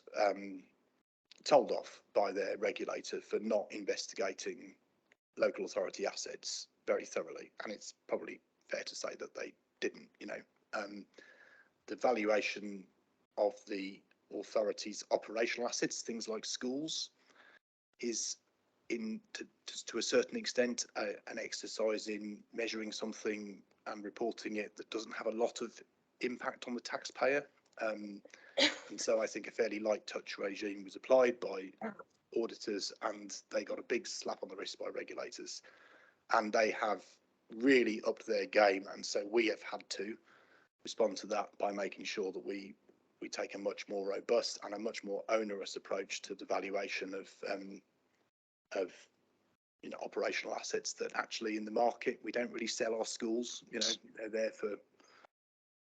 told off by their regulator for not investigating local authority assets very thoroughly, and it's probably fair to say that they didn't. The valuation of the authorities' operational assets, things like schools, is to a certain extent an exercise in measuring something and reporting it that doesn't have a lot of impact on the taxpayer. And so I think a fairly light touch regime was applied by auditors, and they got a big slap on the wrist by regulators, and they have really upped their game. And so we have had to respond to that by making sure that we take a much more robust and a much more onerous approach to the valuation of operational assets that actually in the market we don't really sell our schools. They're there for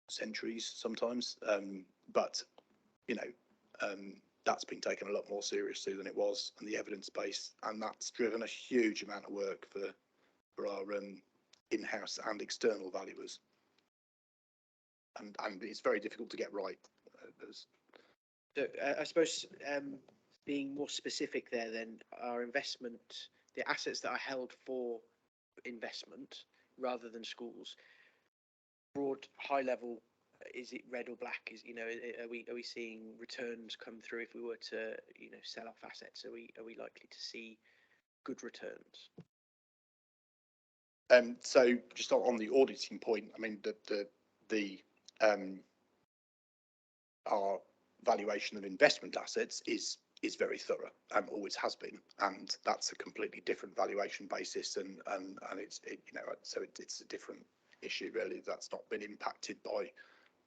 centuries sometimes, but that's been taken a lot more seriously than it was, and the evidence base, and that's driven a huge amount of work for our in-house and external valuers. and it's very difficult to get right. So I suppose being more specific there, then our investment, the assets that are held for investment rather than schools, broad, high level, is it red or black? Is, you know, are we seeing returns come through if we were to, you know, sell off assets? Are we likely to see good returns? So just on the auditing point, I mean, our valuation of investment assets is very thorough and always has been, and that's a completely different valuation basis, and it's you know, so it's a different issue really. That's not been impacted by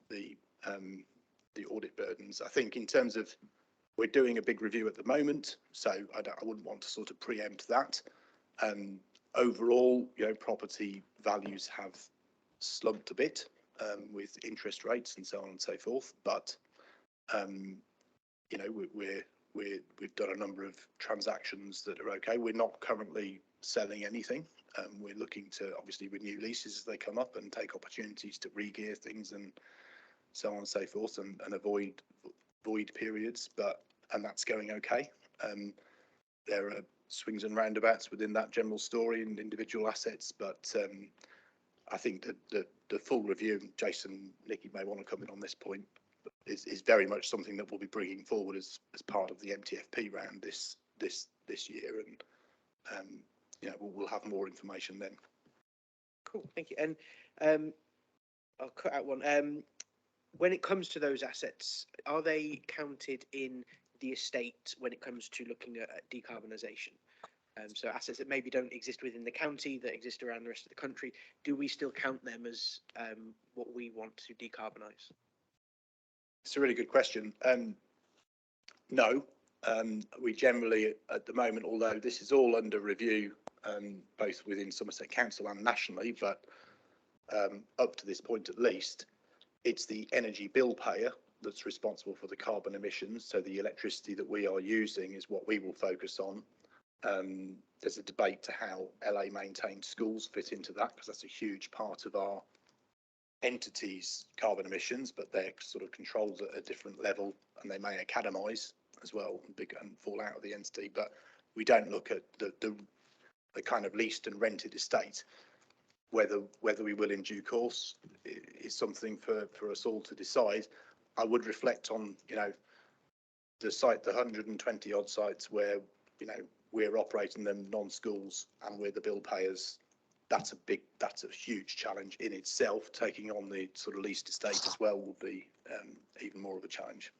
the audit burdens. I think in terms of, we're doing a big review at the moment, so I wouldn't want to sort of preempt that. Overall, you know, property values have slumped a bit with interest rates and so on and so forth, but you know, we've done a number of transactions that are okay. We're not currently selling anything. We're looking to obviously renew leases as they come up and take opportunities to re-gear things and so on and so forth, and avoid void periods, and that's going okay. There are swings and roundabouts within that general story and individual assets, but I think that the full review, Jason, Nikki may want to come in on this point, is very much something that we'll be bringing forward as part of the MTFP round this year, and you know, we'll have more information then. Cool, thank you. And I'll cut out one. When it comes to those assets, are they counted in the estate when it comes to looking at decarbonisation? So assets that maybe don't exist within the county, that exist around the rest of the country, do we still count them as what we want to decarbonise? It's a really good question. No, we generally at the moment, although this is all under review, both within Somerset Council and nationally, but up to this point at least, it's the energy bill payer that's responsible for the carbon emissions. So the electricity that we are using is what we will focus on. There's a debate to how LA maintained schools fit into that, because that's a huge part of our entities' carbon emissions, but they're sort of controlled at a different level, and they may academise as well and fall out of the entity. But we don't look at the kind of leased and rented estate. Whether we will in due course is something for us all to decide. I would reflect on, you know, the 120 odd sites where, you know, we're operating them non-schools and we're the bill payers. That's a huge challenge in itself. Taking on the sort of leased estate as well will be even more of a challenge.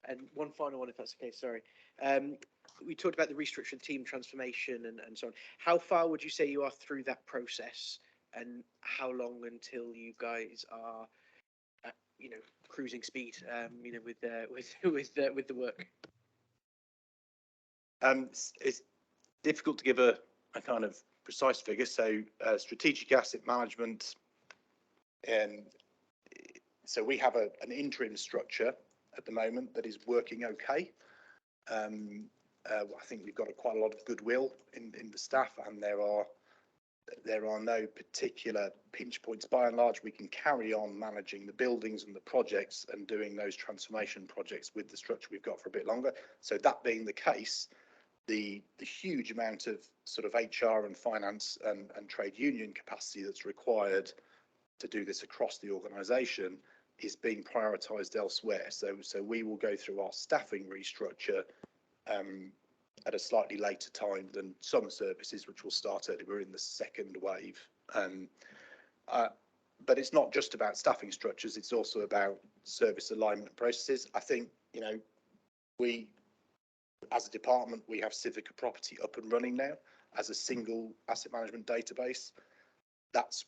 And one final one, if that's okay, sorry. We talked about the restructured team transformation and so on. How far would you say you are through that process, and how long until you guys are, you know, cruising speed, you know, with the work? It's difficult to give a kind of precise figure. So strategic asset management, and so we have an interim structure at the moment that is working okay. I think we've got quite a lot of goodwill in the staff, and there are no particular pinch points. By and large, we can carry on managing the buildings and the projects and doing those transformation projects with the structure we've got for a bit longer. So that being the case, the huge amount of sort of HR and finance and trade union capacity that's required to do this across the organisation is being prioritised elsewhere. So we will go through our staffing restructure at a slightly later time than some services, which will start early. We're in the second wave. But it's not just about staffing structures, it's also about service alignment processes. I think, you know, we, as a department, we have Civica Property up and running now as a single asset management database. That's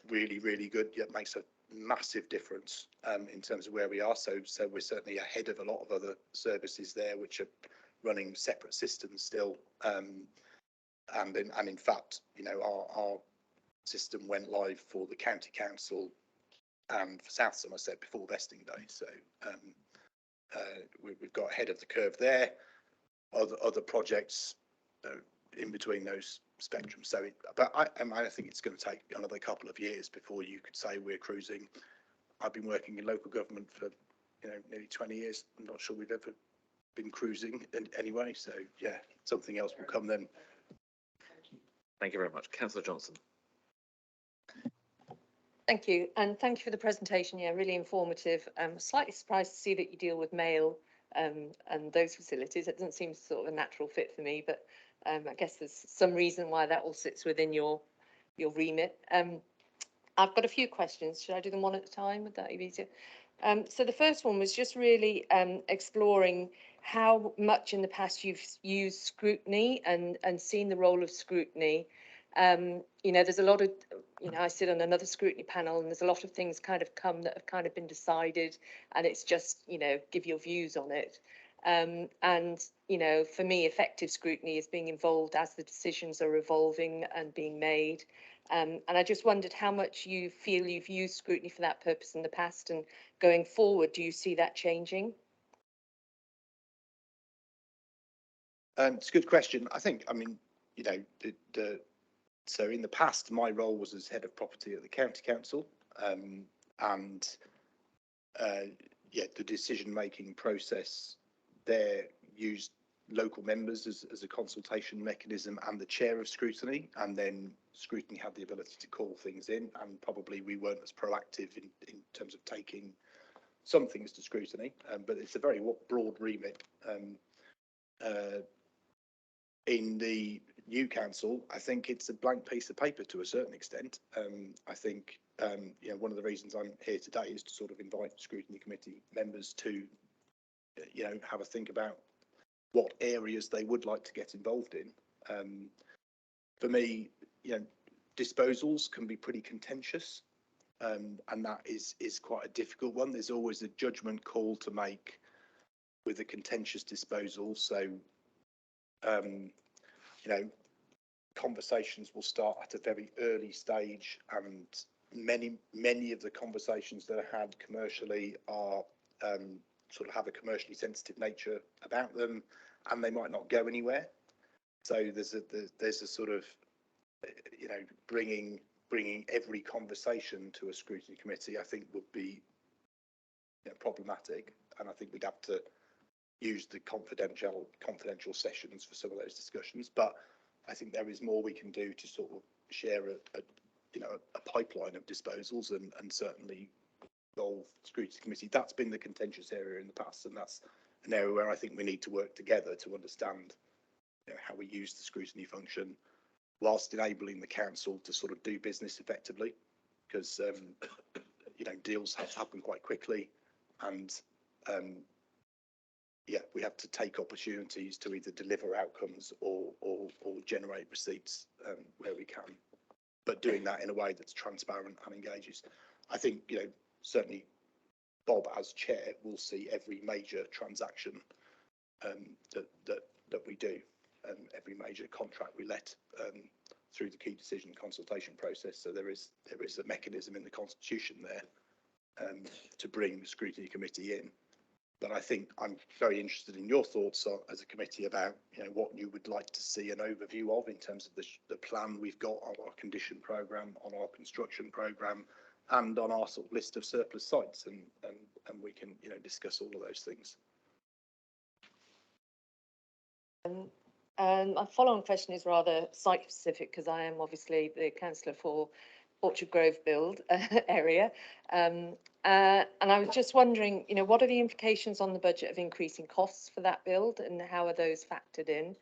really, really good. It makes a massive difference in terms of where we are. So we're certainly ahead of a lot of other services there, which are running separate systems still. And in fact, you know, our system went live for the county council and for South Somerset before vesting day. So we've got ahead of the curve there. Other projects in between those spectrums. So, but I think it's going to take another couple of years before you could say we're cruising I've been working in local government for, nearly 20 years. I'm not sure we've ever been cruising anyway. So yeah, something else will come then. Thank you very much. Councillor Johnson. Thank you, and thank you for the presentation. Yeah, really informative. Slightly surprised to see that you deal with mail and those facilities. It doesn't seem sort of a natural fit for me, but I guess there's some reason why that all sits within your remit. I've got a few questions. Should I do them one at a time? Would that be easier? So the first one was just really exploring how much in the past you've used scrutiny and seen the role of scrutiny. There's a lot of, I sit on another scrutiny panel, and there's a lot of things kind of come that have kind of been decided, and it's just, give your views on it. For me, effective scrutiny is being involved as the decisions are evolving and being made. And I just wondered how much you feel you've used scrutiny for that purpose in the past, and going forward, do you see that changing? It's a good question. I think, so in the past, my role was as head of property at the county council, the decision-making process there used local members as a consultation mechanism and the chair of scrutiny, and then scrutiny had the ability to call things in, and probably we weren't as proactive in terms of taking some things to scrutiny, but it's a very broad remit. In the new council, I think it's a blank piece of paper to a certain extent. I think one of the reasons I'm here today is to sort of invite scrutiny committee members to have a think about what areas they would like to get involved in. For me, disposals can be pretty contentious, and that is quite a difficult one. There's always a judgment call to make with a contentious disposal. So conversations will start at a very early stage, and many of the conversations that are had commercially are sort of have a commercially sensitive nature about them, and they might not go anywhere. So there's a sort of bringing every conversation to a scrutiny committee, I think would be problematic, and I think we'd have to use the confidential sessions for some of those discussions. But I think there is more we can do to sort of share a pipeline of disposals, and certainly involve scrutiny committee. That's been the contentious area in the past, and that's an area where I think we need to work together to understand how we use the scrutiny function whilst enabling the council to sort of do business effectively, because deals have to happen quite quickly, and we have to take opportunities to either deliver outcomes or generate receipts where we can, but doing that in a way that's transparent and engages. I think certainly Bob as chair will see every major transaction that we do, every major contract we let through the key decision consultation process. So there is a mechanism in the constitution there to bring the scrutiny committee in. But I think I'm very interested in your thoughts as a committee about what you would like to see an overview of in terms of the plan we've got on our condition programme, on our construction programme, and on our sort of list of surplus sites, and we can discuss all of those things. My following question is rather site specific, because I am obviously the councillor for Orchard Grove build area, and I was just wondering, what are the implications on the budget of increasing costs for that build, and how are those factored in?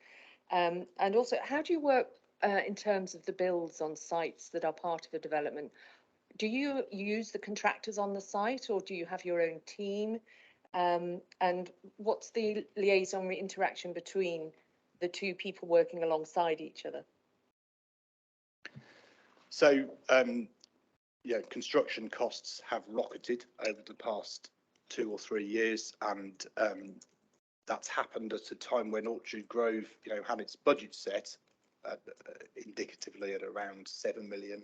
And also, how do you work in terms of the builds on sites that are part of a development? Do you use the contractors on the site, or do you have your own team? And what's the liaison interaction between the two people working alongside each other? So, construction costs have rocketed over the past 2 or 3 years, and that's happened at a time when Orchard Grove, had its budget set indicatively at around 7 million,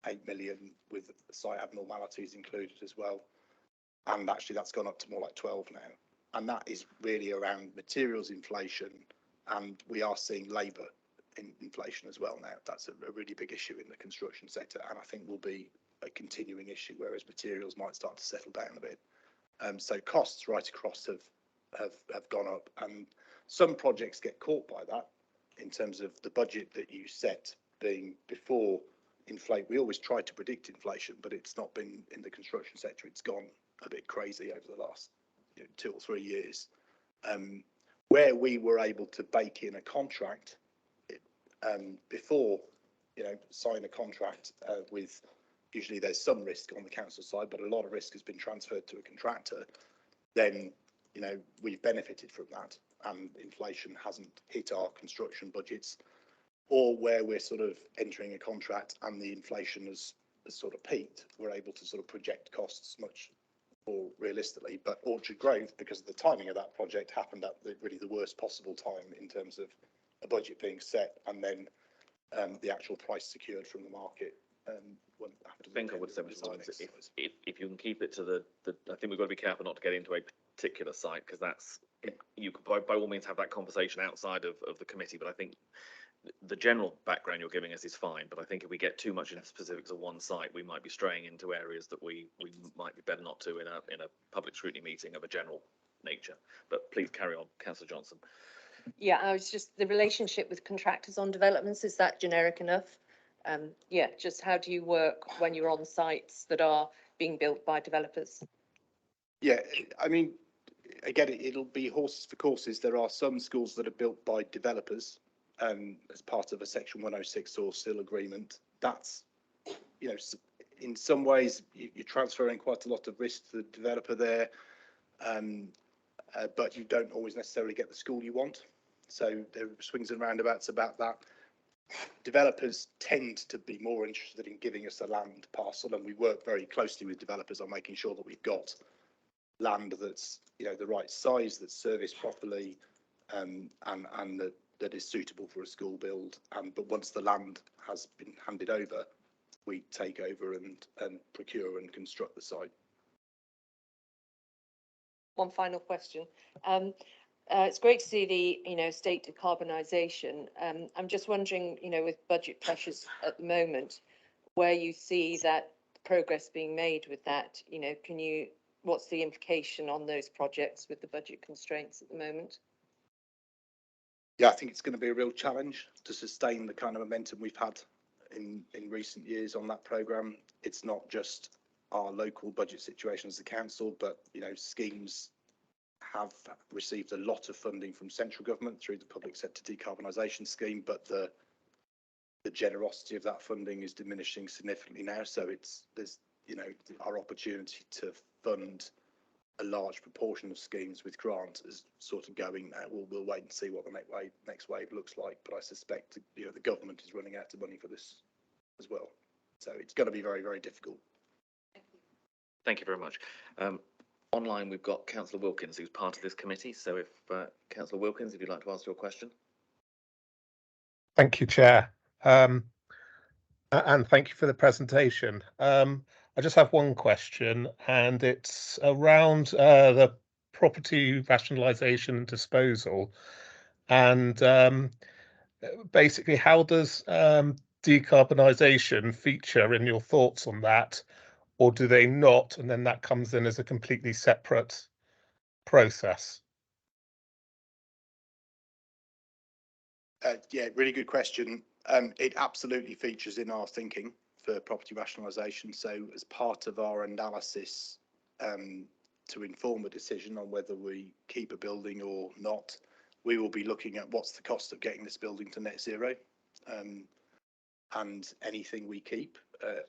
8 million, with site abnormalities included as well. And actually that's gone up to more like 12 now. And that is really around materials inflation, and we are seeing labour inflation as well now. That's a really big issue in the construction sector, and I think will be a continuing issue, whereas materials might start to settle down a bit. So costs right across have gone up, and some projects get caught by that in terms of the budget that you set being before inflate. We always try to predict inflation, but it's not been in the construction sector. It's gone a bit crazy over the last 2 or 3 years. Where we were able to bake in a contract before, sign a contract with, usually there's some risk on the council side, but a lot of risk has been transferred to a contractor, then, we've benefited from that, and inflation hasn't hit our construction budgets. Or where we're sort of entering a contract and the inflation has sort of peaked, we're able to sort of project costs much more realistically. But Orchard Grove, because of the timing of that project, happened at really the worst possible time in terms of a budget being set and then the actual price secured from the market. I think I would say, if you can keep it to the, I think we've got to be careful not to get into a particular site, because that's, you could by all means have that conversation outside of the committee, but I think the general background you're giving us is fine, but I think if we get too much into specifics of one site, we might be straying into areas that we might be better not to in a public scrutiny meeting of a general nature. But please carry on, Councillor Johnson. Yeah, I was just, the relationship with contractors on developments, is that generic enough? Yeah, just how do you work when you're on sites that are being built by developers? Yeah, I mean, again, it'll be horses for courses. There are some schools that are built by developers as part of a Section 106 or SIL agreement. That's, in some ways you're transferring quite a lot of risk to the developer there, but you don't always necessarily get the school you want. So there are swings and roundabouts about that. Developers tend to be more interested in giving us a land parcel, and we work very closely with developers on making sure that we've got land that's the right size, that's serviced properly, and that is suitable for a school build. But once the land has been handed over, we take over and procure and construct the site. One final question. It's great to see the state decarbonisation. I'm just wondering, with budget pressures at the moment, where you see that progress being made with that. What's the implication on those projects with the budget constraints at the moment? Yeah, I think it's going to be a real challenge to sustain the kind of momentum we've had in recent years on that programme. It's not just our local budget situation as a council, but schemes have received a lot of funding from central government through the public sector decarbonisation scheme, but the generosity of that funding is diminishing significantly now. So there's our opportunity to fund a large proportion of schemes with grants is sort of going now. We'll wait and see what the next wave looks like, but I suspect the government is running out of money for this as well. So it's going to be very, very difficult. Thank you very much. Online we've got Councillor Wilkins, who's part of this committee. So if Councillor Wilkins, if you'd like to ask your question. Thank you, Chair. And thank you for the presentation. I just have one question, and it's around the property rationalisation and disposal. And basically, how does decarbonisation feature in your thoughts on that, or do they not? And then that comes in as a completely separate process. Yeah, really good question. It absolutely features in our thinking for property rationalisation. So as part of our analysis to inform a decision on whether we keep a building or not, we will be looking at what's the cost of getting this building to net zero, and anything we keep,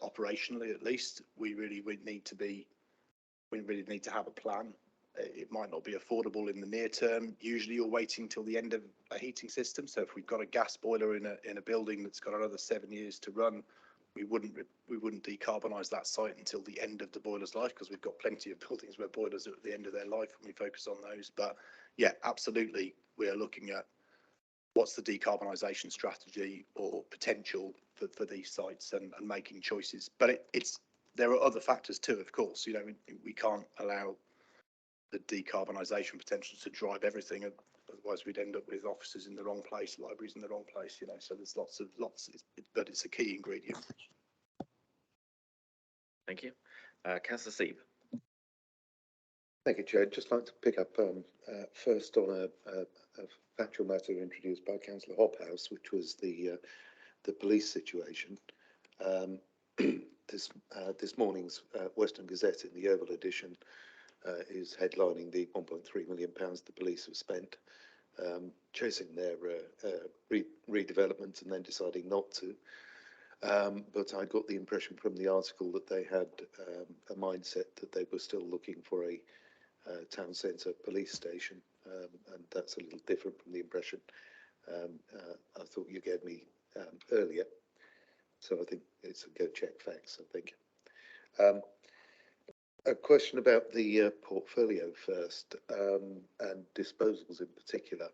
operationally at least, we really need to have a plan. It might not be affordable in the near term. Usually you're waiting till the end of a heating system. So if we've got a gas boiler in a building that's got another 7 years to run, we wouldn't decarbonise that site until the end of the boiler's life, because we've got plenty of buildings where boilers are at the end of their life and we focus on those. But yeah, absolutely, we are looking at what's the decarbonisation strategy or potential for these sites and making choices. But there are other factors too, of course. We can't allow the decarbonisation potential to drive everything, otherwise we'd end up with offices in the wrong place, libraries in the wrong place. So there's lots, but it's a key ingredient. Thank you. Councillor Seeb. Thank you, Chair. I'd just like to pick up first on a factual matter introduced by Councillor Hobhouse, which was the police situation. This morning's Western Gazette in the Oval edition is headlining the £1.3 million the police have spent chasing their redevelopment and then deciding not to. But I got the impression from the article that they had a mindset that they were still looking for a town centre police station, and that's a little different from the impression I thought you gave me earlier. So I think it's a go check facts, I think. A question about the portfolio first, and disposals in particular.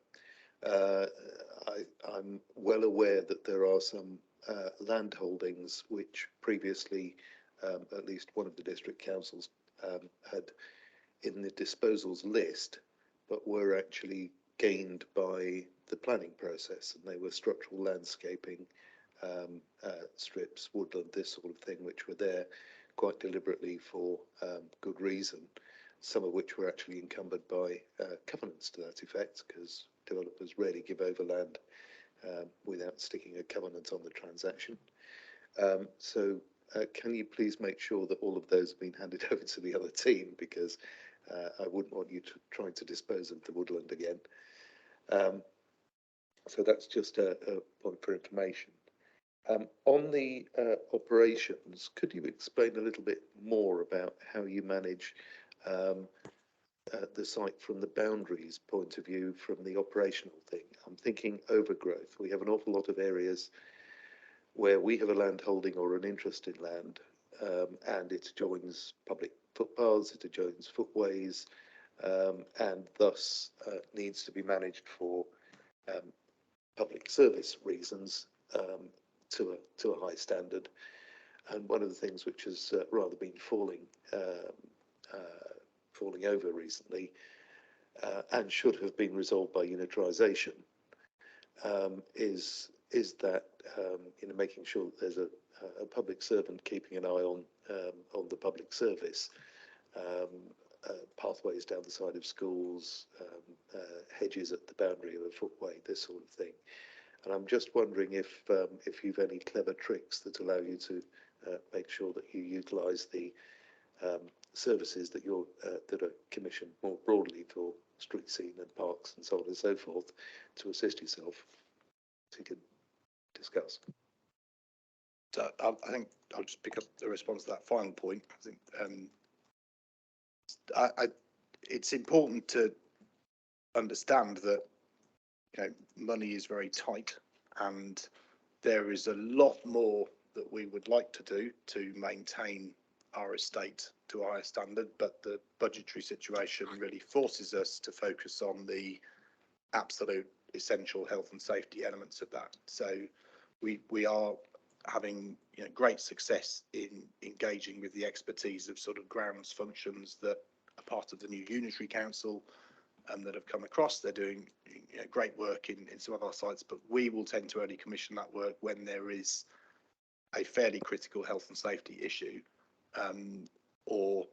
I'm well aware that there are some land holdings which previously, at least one of the district councils had in the disposals list, but were actually gained by the planning process, and they were structural landscaping strips, woodland, this sort of thing, which were there quite deliberately for good reason, some of which were actually encumbered by covenants to that effect, because developers rarely give over land without sticking a covenant on the transaction. So can you please make sure that all of those have been handed over to the other team, because I wouldn't want you trying to dispose of the woodland again. So that's just a point for information. On the operations, could you explain a little bit more about how you manage the site from the boundaries point of view, from the operational thing? I'm thinking overgrowth. We have an awful lot of areas where we have a land holding or an interest in land, and it adjoins public footpaths, it adjoins footways, and thus needs to be managed for public service reasons to a high standard. And one of the things which has rather been falling over recently, and should have been resolved by unitarisation, is that making sure that there's a public servant keeping an eye on the public service, pathways down the side of schools, hedges at the boundary of a footway, this sort of thing. And I'm just wondering if you've any clever tricks that allow you to make sure that you utilise the services that are commissioned more broadly for street scene and parks and so on and so forth, to assist yourself. So you could discuss. So I think I'll just pick up the response to that final point. I think it's important to understand that money is very tight, and there is a lot more that we would like to do to maintain our estate to a higher standard, but the budgetary situation really forces us to focus on the absolute essential health and safety elements of that. So we are having great success in engaging with the expertise of sort of grounds functions that are part of the new unitary council that have come across. They're doing great work in some of our sites, but we will tend to only commission that work when there is a fairly critical health and safety issue, or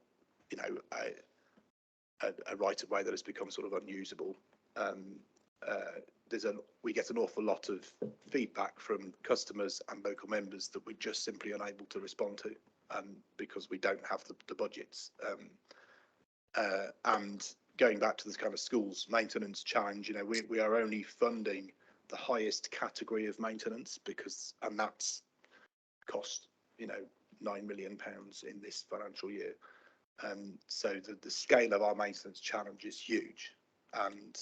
a right of way that has become sort of unusable. We get an awful lot of feedback from customers and local members that we're just simply unable to respond to, because we don't have the budgets. And going back to this kind of schools maintenance challenge, we are only funding the highest category of maintenance, and that's cost £9 million in this financial year. So the scale of our maintenance challenge is huge, and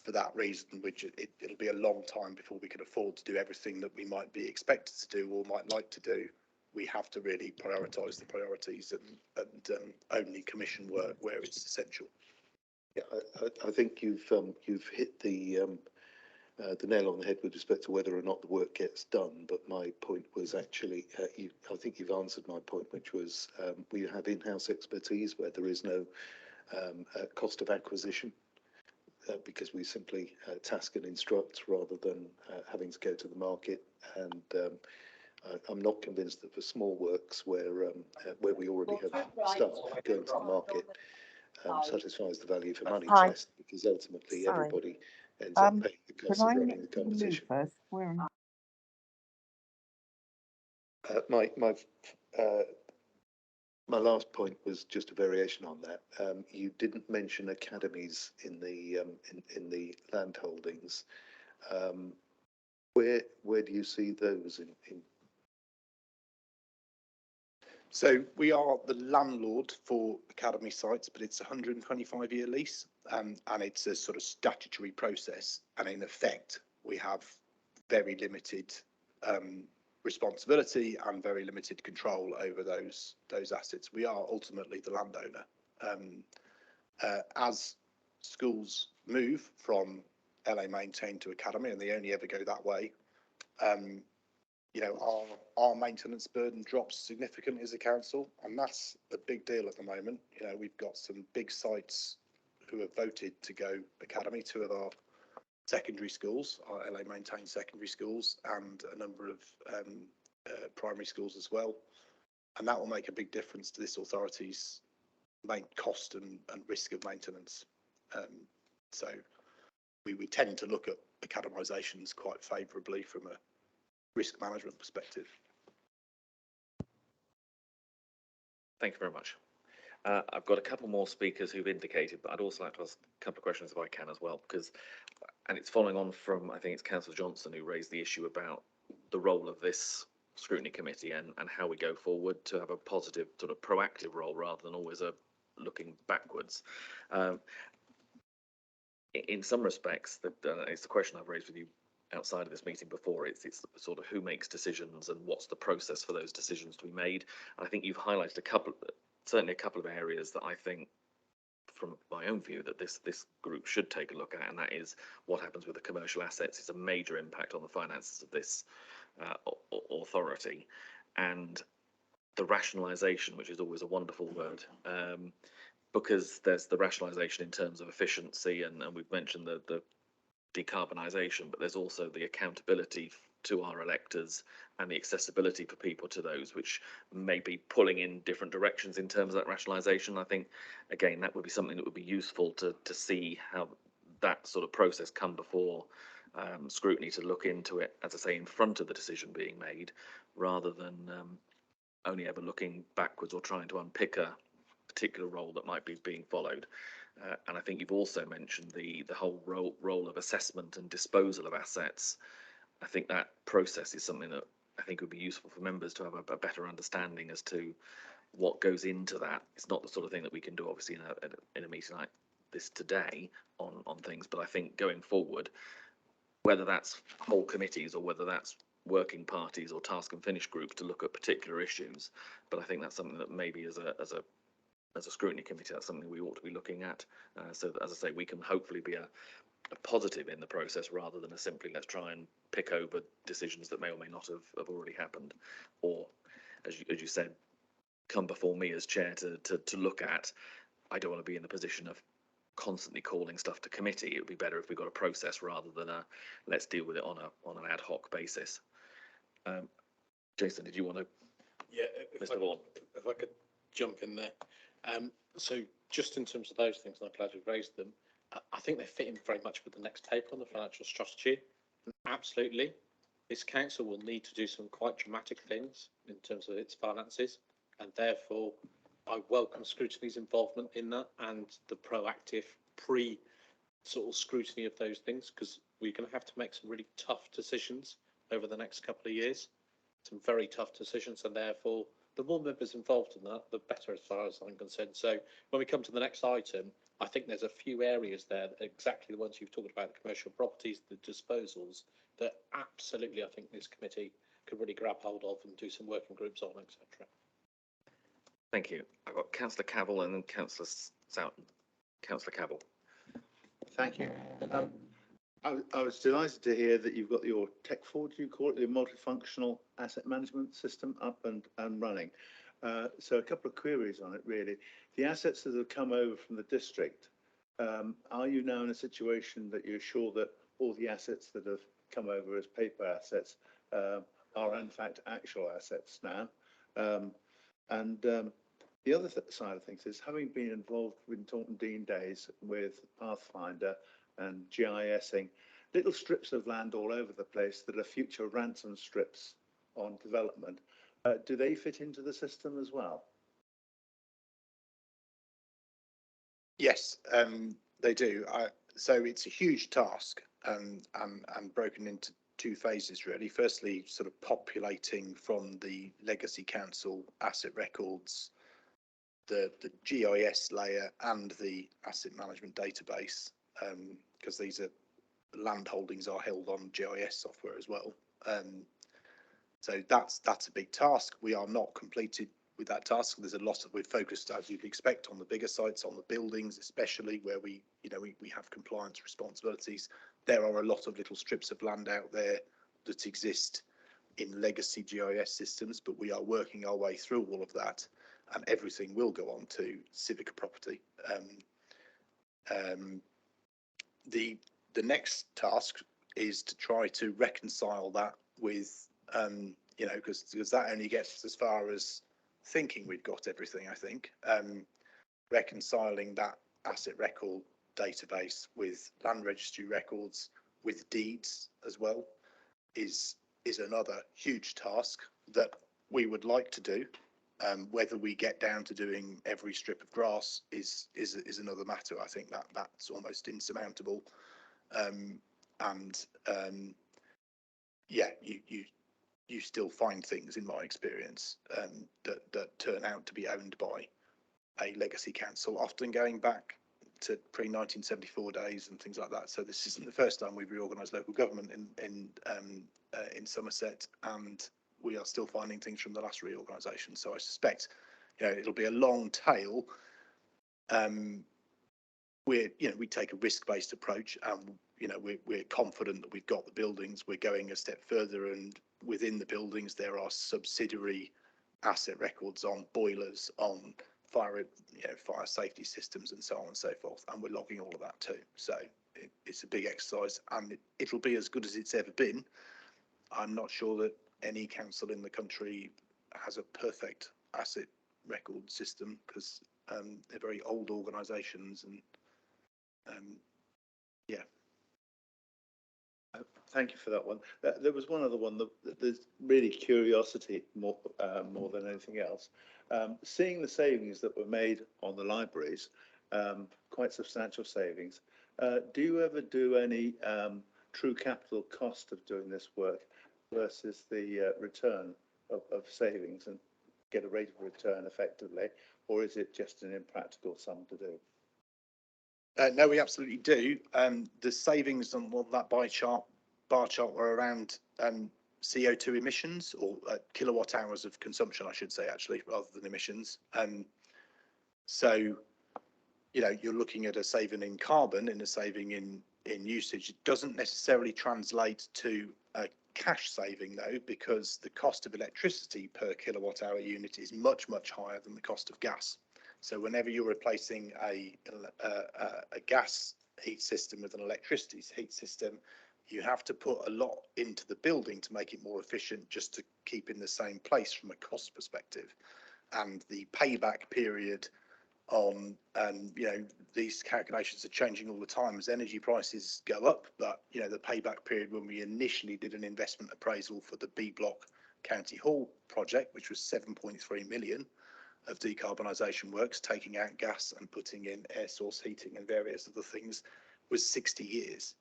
for that reason, it'll be a long time before we can afford to do everything that we might be expected to do or might like to do. We have to really prioritise the priorities and only commission work where it's essential. Yeah, I think you've hit the nail on the head with respect to whether or not the work gets done. But my point was actually, I think you've answered my point, which was we have in-house expertise where there is no cost of acquisition, because we simply task and instruct rather than having to go to the market. And I'm not convinced that for small works where we already have staff going to the market satisfies the value for money Hi. test, because ultimately Sorry. everybody ends up paying the Can cost of I running the move competition. first? Where am My last point was just a variation on that. You didn't mention academies in the land holdings. Where do you see those in? So we are the landlord for academy sites, but it's a 125-year lease, and it's a sort of statutory process. And in effect, we have very limited responsibility and very limited control over those assets. We are ultimately the landowner. As schools move from LA maintained to academy, and they only ever go that way, you know, our maintenance burden drops significantly as a council, and that's a big deal at the moment. You know, we've got some big sites who have voted to go academy, 2 of our secondary schools, our LA maintained secondary schools, and a number of primary schools as well. And that will make a big difference to this authority's main cost and risk of maintenance. So we would tend to look at academisations quite favourably from a risk management perspective. Thank you very much. I've got a couple more speakers who've indicated, but I'd also like to ask a couple of questions if I can as well, because, and it's following on from, I think it's Councillor Johnson who raised the issue about the role of this scrutiny committee and how we go forward to have a positive sort of proactive role rather than always a looking backwards. In some respects, it's the question I've raised with you outside of this meeting before. It's sort of who makes decisions and what's the process for those decisions to be made. And I think you've highlighted certainly a couple of areas that I think, from my own view, that this group should take a look at, and that is what happens with the commercial assets. It's a major impact on the finances of this authority, and the rationalisation, which is always a wonderful word, because there's the rationalisation in terms of efficiency, and we've mentioned the decarbonisation, but there's also the accountability to our electors and the accessibility for people to those, which may be pulling in different directions in terms of that rationalisation. I think, again, that would be something that would be useful to see how that sort of process come before scrutiny, to look into it, as I say, in front of the decision being made, rather than only ever looking backwards or trying to unpick a particular role that might be being followed. And I think you've also mentioned the whole role of assessment and disposal of assets. I think that process is something that I think would be useful for members to have a better understanding as to what goes into that. It's not the sort of thing that we can do, obviously, in a meeting like this today on things, but I think going forward, whether that's whole committees or whether that's working parties or task and finish groups to look at particular issues, but I think that's something that maybe as a scrutiny committee, that's something we ought to be looking at, so that, as I say, we can hopefully be a positive in the process rather than a simply let's try and pick over decisions that may or may not have already happened, or as you said, come before me as chair to look at. I don't want to be in the position of constantly calling stuff to committee. It would be better if we got a process rather than a let's deal with it on an ad hoc basis. Jason, did you want to? Yeah, Mr. Vaughan. If I could jump in there. So just in terms of those things, and I'm glad you've raised them, I think they fit in very much with the next paper on the financial strategy. Absolutely. This council will need to do some quite dramatic things in terms of its finances, and therefore I welcome Scrutiny's involvement in that and the proactive sort of scrutiny of those things, because we're going to have to make some really tough decisions over the next couple of years, some very tough decisions, and therefore the more members involved in that, the better as far as I'm concerned. So when we come to the next item, I think there's a few areas there, exactly the ones you've talked about, the commercial properties, the disposals, that absolutely I think this committee could really grab hold of and do some working groups on, etc. Thank you. I've got Councillor Cavill and then Councillor Soughton. Councillor Cavill. Thank you. I was delighted to hear that you've got your tech forward, you call it, the multifunctional asset management system up and running. So a couple of queries on it, really. The assets that have come over from the district, are you now in a situation that you're sure that all the assets that have come over as paper assets are in fact actual assets now. The other side of things is, having been involved in Taunton Dean days with Pathfinder and GISing, little strips of land all over the place that are future ransom strips on development. Do they fit into the system as well? Yes, they do. So it's a huge task, and broken into two phases really. Firstly, sort of populating from the legacy council asset records, the GIS layer and the asset management database, because these are land holdings are held on GIS software as well. So that's a big task. We are not completed with that task. There's a lot of, we're focused, as you'd expect, on the bigger sites, on the buildings, especially where we have compliance responsibilities. There are a lot of little strips of land out there that exist in legacy GIS systems, but we are working our way through all of that, and everything will go on to Civica property. The next task is to try to reconcile that with, because that only gets us as far as thinking we've got everything, I think. Reconciling that asset record database with land registry records, with deeds as well, is another huge task that we would like to do. Whether we get down to doing every strip of grass is another matter. I think that's almost insurmountable. Yeah, you still find things, in my experience, that turn out to be owned by a legacy council, often going back to pre-1974 days and things like that. So this isn't the first time we've reorganised local government in Somerset, and we are still finding things from the last reorganisation. So I suspect, it'll be a long tail. We take a risk-based approach, and we're confident that we've got the buildings. We're going a step further, and within the buildings there are subsidiary asset records on boilers, on fire safety systems, and so on and so forth, and we're logging all of that too. So it's a big exercise, and it'll be as good as it's ever been. I'm not sure that any council in the country has a perfect asset record system, because they're very old organisations, and yeah. Thank you for that one. There was one other one that there's really curiosity more than anything else. Seeing the savings that were made on the libraries, quite substantial savings. Do you ever do any true capital cost of doing this work versus the return of savings, and get a rate of return effectively, or is it just an impractical sum to do? No, we absolutely do. The savings on that bar chart were around CO2 emissions, or kilowatt hours of consumption, I should say, actually, rather than emissions. So, you're looking at a saving in carbon and a saving in usage. It doesn't necessarily translate to a cash saving, though, because the cost of electricity per kilowatt hour unit is much, much higher than the cost of gas. So whenever you're replacing a gas heat system with an electricity heat system, you have to put a lot into the building to make it more efficient, just to keep in the same place from a cost perspective. And the payback period on, these calculations are changing all the time as energy prices go up, but the payback period when we initially did an investment appraisal for the B Block County Hall project, which was 7.3 million of decarbonisation works, taking out gas and putting in air source heating and various other things, was 60 years.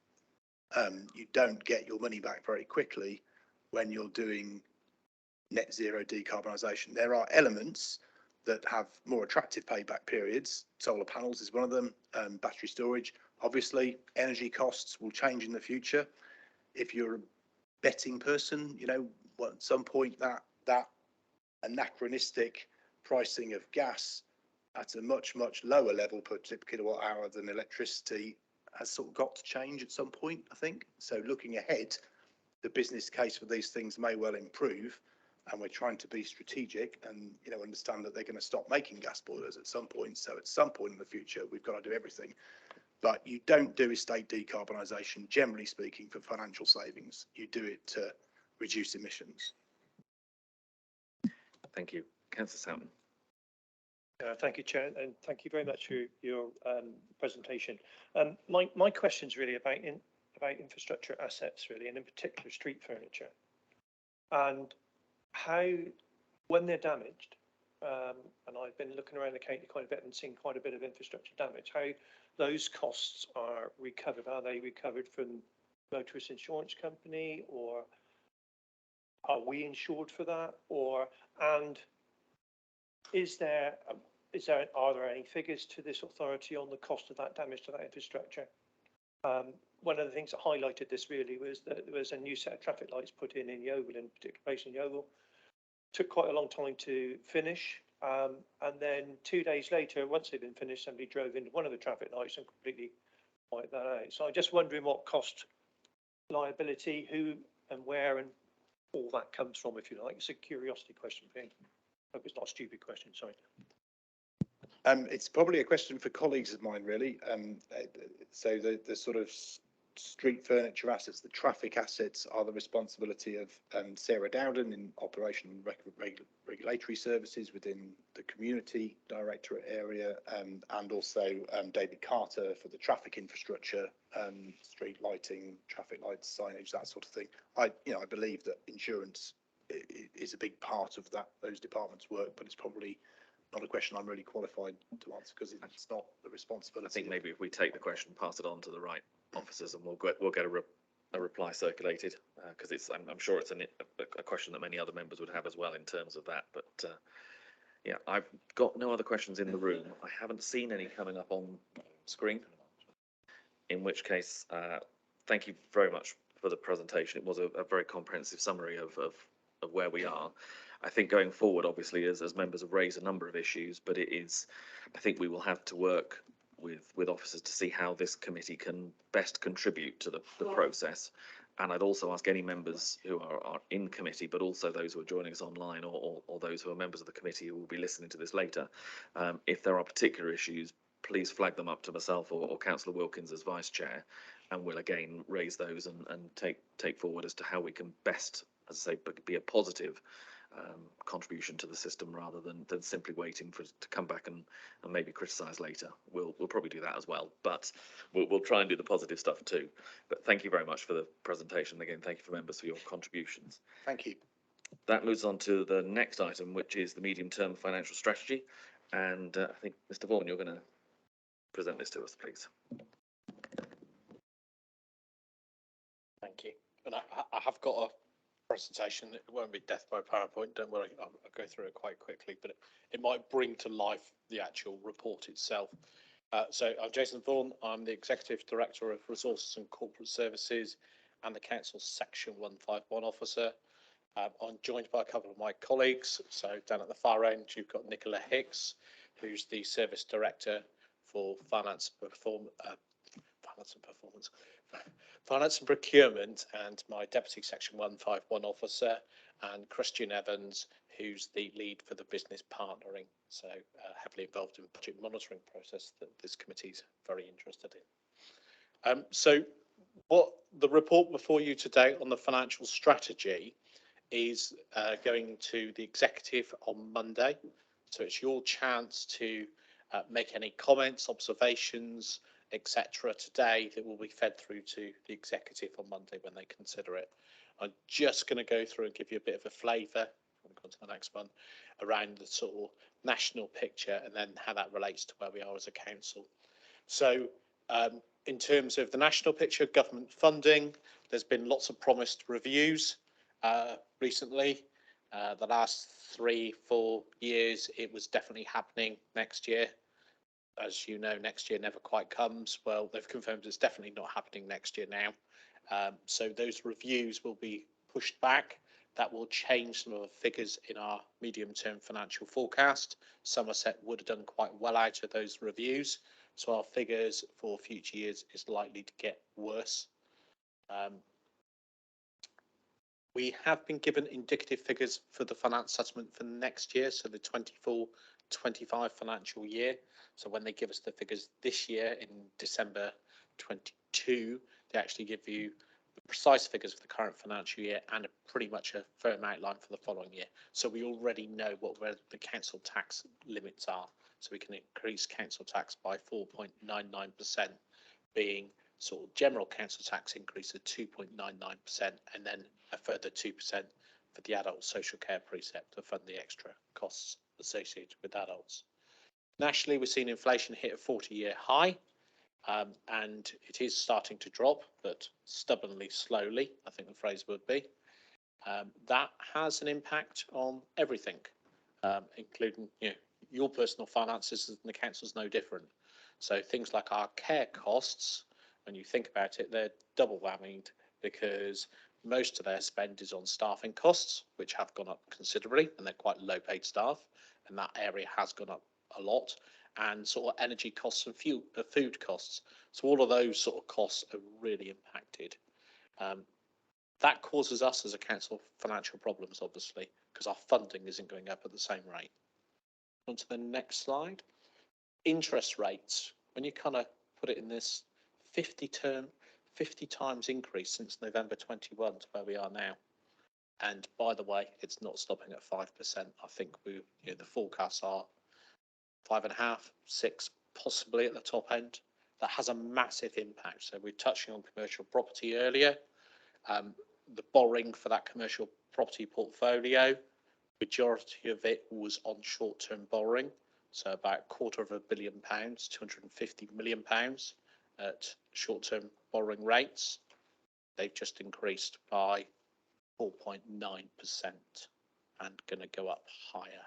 You don't get your money back very quickly when you're doing net zero decarbonisation. There are elements that have more attractive payback periods. Solar panels is one of them, battery storage. Obviously, energy costs will change in the future. If you're a betting person, at some point that anachronistic pricing of gas at a much, much lower level per kilowatt hour than electricity has sort of got to change at some point, I think. So looking ahead, the business case for these things may well improve, and we're trying to be strategic and understand that they're going to stop making gas boilers at some point. So at some point in the future, we've got to do everything. But you don't do estate decarbonisation, generally speaking, for financial savings. You do it to reduce emissions. Thank you. Councillor Soughton. Thank you, Chair, and thank you very much for your presentation. My question's really about infrastructure assets, really, and in particular street furniture, and how, when they're damaged, and I've been looking around the county quite a bit and seen quite a bit of infrastructure damage, how those costs are recovered. Are they recovered from motorist insurance company, or are we insured for that, and are there any figures to this authority on the cost of that damage to that infrastructure? One of the things that highlighted this really was that there was a new set of traffic lights put in Yeovil, in particular place in Yeovil. Took quite a long time to finish, and then 2 days later, once they'd been finished, somebody drove into one of the traffic lights and completely wiped that out. So I'm just wondering what cost, liability, who and where and all that comes from, if you like. It's a curiosity question for me. Hope it's not a stupid question, sorry. It's probably a question for colleagues of mine, really. So the sort of street furniture assets, the traffic assets, are the responsibility of Sarah Dowden in Operation Regulatory Services within the Community Directorate area, and also David Carter for the traffic infrastructure, street lighting, traffic lights, signage, that sort of thing. I believe that insurance is a big part of those departments' work, but it's probably not a question I'm really qualified to answer because it's not the responsibility. I think maybe if we take the question, pass it on to the right officers, and we'll get a reply circulated, because I'm sure it's a question that many other members would have as well in terms of that. But yeah, I've got no other questions in the room. I haven't seen any coming up on screen. In which case, thank you very much for the presentation. It was a very comprehensive summary of where we are. I think going forward, obviously, as members have raised a number of issues, but I think we will have to work with officers to see how this committee can best contribute to the process. And I'd also ask any members who are in committee, but also those who are joining us online, or those who are members of the committee who will be listening to this later, if there are particular issues, please flag them up to myself or Councillor Wilkins as Vice Chair, and we'll again raise those and take forward as to how we can best, as I say, be a positive contribution to the system, rather than simply waiting for it to come back and maybe criticise later. We'll probably do that as well, but we'll try and do the positive stuff too. But thank you very much for the presentation. Again, thank you for members for your contributions. Thank you. That moves on to the next item, which is the medium-term financial strategy. And I think, Mr. Vaughan, you're going to present this to us, please. Thank you. And I have got a presentation. It won't be death by PowerPoint, don't worry. I'll go through it quite quickly, but it might bring to life the actual report itself. So I'm Jason Vaughan. I'm the Executive Director of Resources and Corporate Services and the Council's Section 151 Officer. I'm joined by a couple of my colleagues. So down at the far end, you've got Nicola Hicks, who's the Service Director for Finance and Procurement, and my Deputy Section 151 Officer, and Christian Evans, who's the lead for the business partnering, so heavily involved in the budget monitoring process that this committee is very interested in. So what the report before you today on the financial strategy is going to the executive on Monday, so it's your chance to make any comments, observations, etc. today that will be fed through to the executive on Monday when they consider it. I'm just going to go through and give you a bit of a flavour, we'll go to the next one, around the sort of national picture and then how that relates to where we are as a council. So in terms of the national picture, government funding, there's been lots of promised reviews recently. The last 3-4 years, it was definitely happening next year. As you know, next year never quite comes. Well, they've confirmed it's definitely not happening next year now. So those reviews will be pushed back. That will change some of the figures in our medium-term financial forecast. Somerset would have done quite well out of those reviews. So our figures for future years is likely to get worse. We have been given indicative figures for the finance settlement for next year, so the 24-25 financial year. So when they give us the figures this year in December 22, they actually give you the precise figures for the current financial year and pretty much a firm outline for the following year. So we already know where the council tax limits are. So we can increase council tax by 4.99%, being sort of general council tax increase of 2.99%, and then a further 2% for the adult social care precept to fund the extra costs associated with adults. Nationally, we're seeing inflation hit a 40-year high, and it is starting to drop, but stubbornly slowly, I think the phrase would be. That has an impact on everything, including your personal finances, and the council's no different. So things like our care costs, when you think about it, they're double whammied because most of their spend is on staffing costs, which have gone up considerably, and they're quite low paid staff, and that area has gone up a lot, and sort of energy costs and food costs. So all of those sort of costs are really impacted. That causes us as a council financial problems, obviously, because our funding isn't going up at the same rate. On to the next slide. Interest rates, when you kind of put it in this 50 times increase since November 21 to where we are now. And by the way, it's not stopping at 5%. I think the forecasts are 5.5%, 6%, possibly at the top end. That has a massive impact. So we're touching on commercial property earlier. The borrowing for that commercial property portfolio, majority of it was on short-term borrowing. So about £250 million, £250 million at short-term borrowing rates. They've just increased by 4.9% and going to go up higher.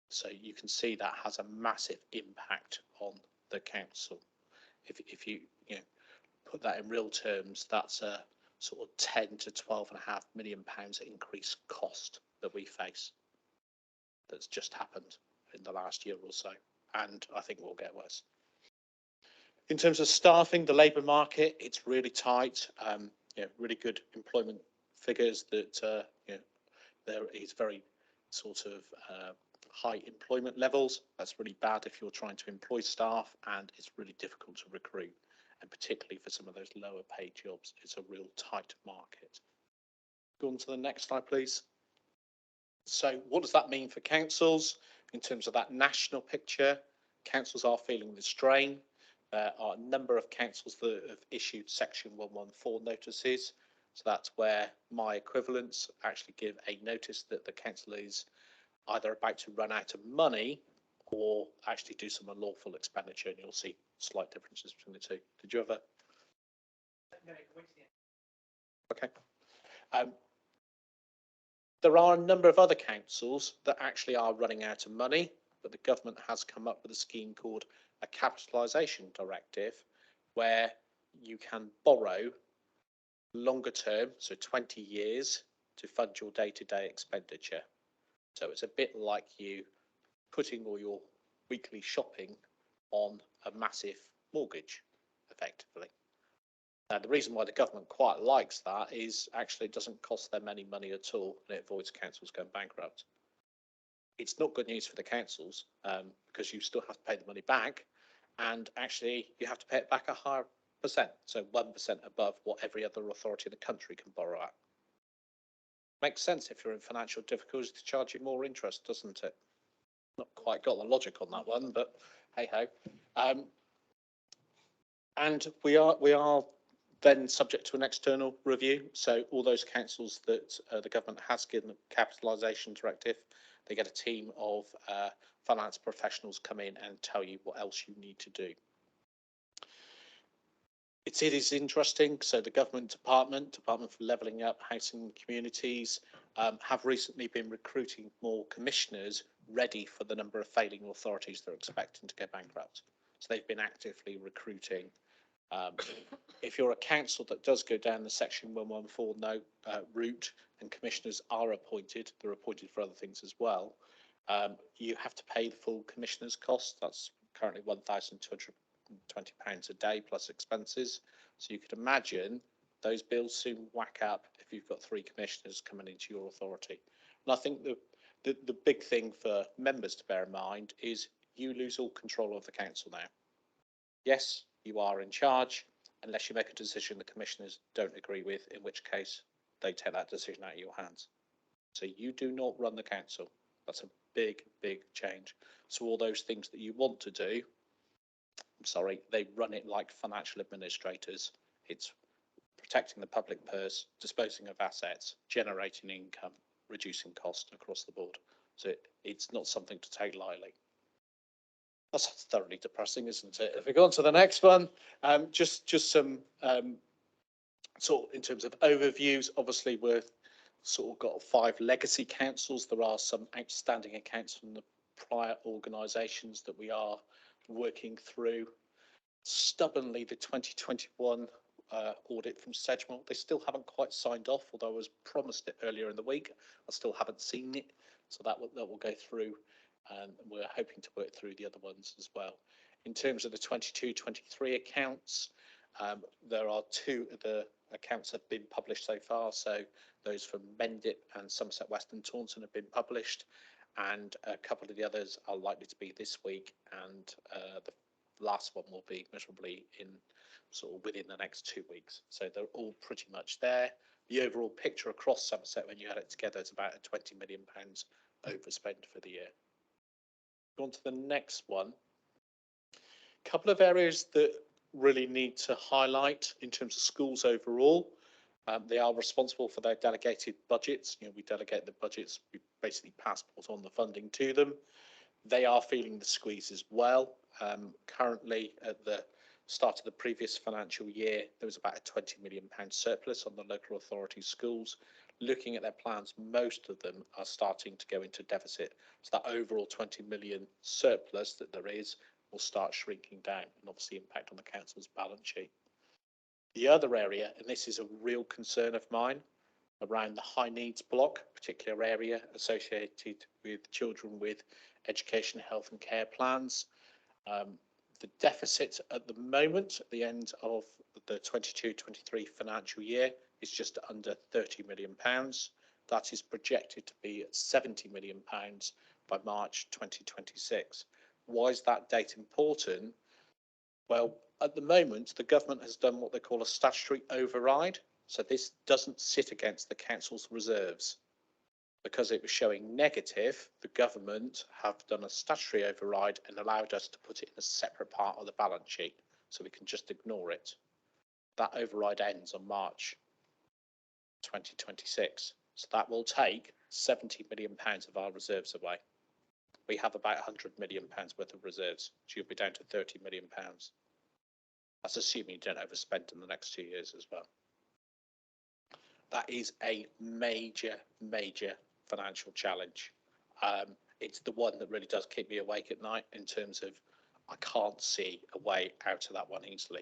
So you can see that has a massive impact on the council. If you put that in real terms, that's a sort of 10 to 12.5 million pounds increased cost that we face. That's just happened in the last year or so, and I think it will get worse. In terms of staffing, the labour market, it's really tight. Really good employment figures that there is very sort of high employment levels. That's really bad if you're trying to employ staff, and it's really difficult to recruit, and particularly for some of those lower paid jobs, it's a real tight market. Go on to the next slide, please. So what does that mean for councils in terms of that national picture? Councils are feeling the strain. There are a number of councils that have issued Section 114 notices. So that's where my equivalents actually give a notice that the council is either about to run out of money or actually do some unlawful expenditure, and you'll see slight differences between the two. Did you have a? No, okay. There are a number of other councils that actually are running out of money, but the government has come up with a scheme called a capitalisation directive, where you can borrow longer term, so 20 years, to fund your day-to-day expenditure. So it's a bit like you putting all your weekly shopping on a massive mortgage, effectively. Now, the reason why the government quite likes that is actually it doesn't cost them any money at all, and it avoids councils going bankrupt. It's not good news for the councils because you still have to pay the money back, and actually you have to pay it back a higher percent, so 1% above what every other authority in the country can borrow at. Makes sense if you're in financial difficulties to charge you more interest, doesn't it? Not quite got the logic on that one, but hey ho. And we are then subject to an external review. So all those councils that the government has given a capitalisation directive, they get a team of finance professionals come in and tell you what else you need to do. It is interesting. So the Department for Levelling Up, Housing and Communities, have recently been recruiting more commissioners ready for the number of failing authorities they're expecting to go bankrupt. So they've been actively recruiting. If you're a council that does go down the Section 114 route and commissioners are appointed, they're appointed for other things as well, you have to pay the full commissioner's cost. That's currently £1,220 a day plus expenses. So you could imagine those bills soon whack up if you've got 3 commissioners coming into your authority. And I think the big thing for members to bear in mind is you lose all control of the council now. Yes, you are in charge, unless you make a decision the commissioners don't agree with, in which case they take that decision out of your hands. So you do not run the council. That's a big, big change. So all those things that you want to do, I'm sorry, they run it like financial administrators. It's protecting the public purse, disposing of assets, generating income, reducing cost across the board. So it's not something to take lightly. That's thoroughly depressing, isn't it? If we go on to the next one, just some sort of in terms of overviews, obviously we're sort of got 5 legacy councils. There are some outstanding accounts from the prior organisations that we are working through. Stubbornly, the 2021 audit from Sedgemoor, they still haven't quite signed off, although I was promised it earlier in the week. I still haven't seen it, so that will go through, and we're hoping to work through the other ones as well. In terms of the 22-23 accounts, there are 2 of the accounts that have been published so far. So those from Mendip and Somerset West and Taunton have been published, and a couple of the others are likely to be this week, and the last one will be miserably in sort of within the next 2 weeks. So they're all pretty much there. The overall picture across Somerset, when you add it together, is about a £20 million overspend for the year. Go on to the next one. A couple of areas that really need to highlight in terms of schools overall. They are responsible for their delegated budgets. You know, we delegate the budgets, we basically passport on the funding to them. They are feeling the squeeze as well. Currently, at the start of the previous financial year, there was about a £20 million surplus on the local authority schools. Looking at their plans, most of them are starting to go into deficit. So that overall 20 million surplus that there is will start shrinking down and obviously impact on the council's balance sheet. The other area, and this is a real concern of mine, around the high needs block, particular area associated with children with education, health and care plans. The deficit at the moment, at the end of the 22-23 financial year, is just under £30 million. That is projected to be at £70 million by March 2026. Why is that date important? Well, at the moment, the government has done what they call a statutory override. So this doesn't sit against the council's reserves. Because it was showing negative, the government have done a statutory override and allowed us to put it in a separate part of the balance sheet, so we can just ignore it. That override ends on March 2026. So that will take £70 million of our reserves away. We have about £100 million worth of reserves, so you'll be down to £30 million. That's assuming you don't overspend in the next 2 years as well. That is a major, major financial challenge. It's the one that really does keep me awake at night in terms of I can't see a way out of that one easily.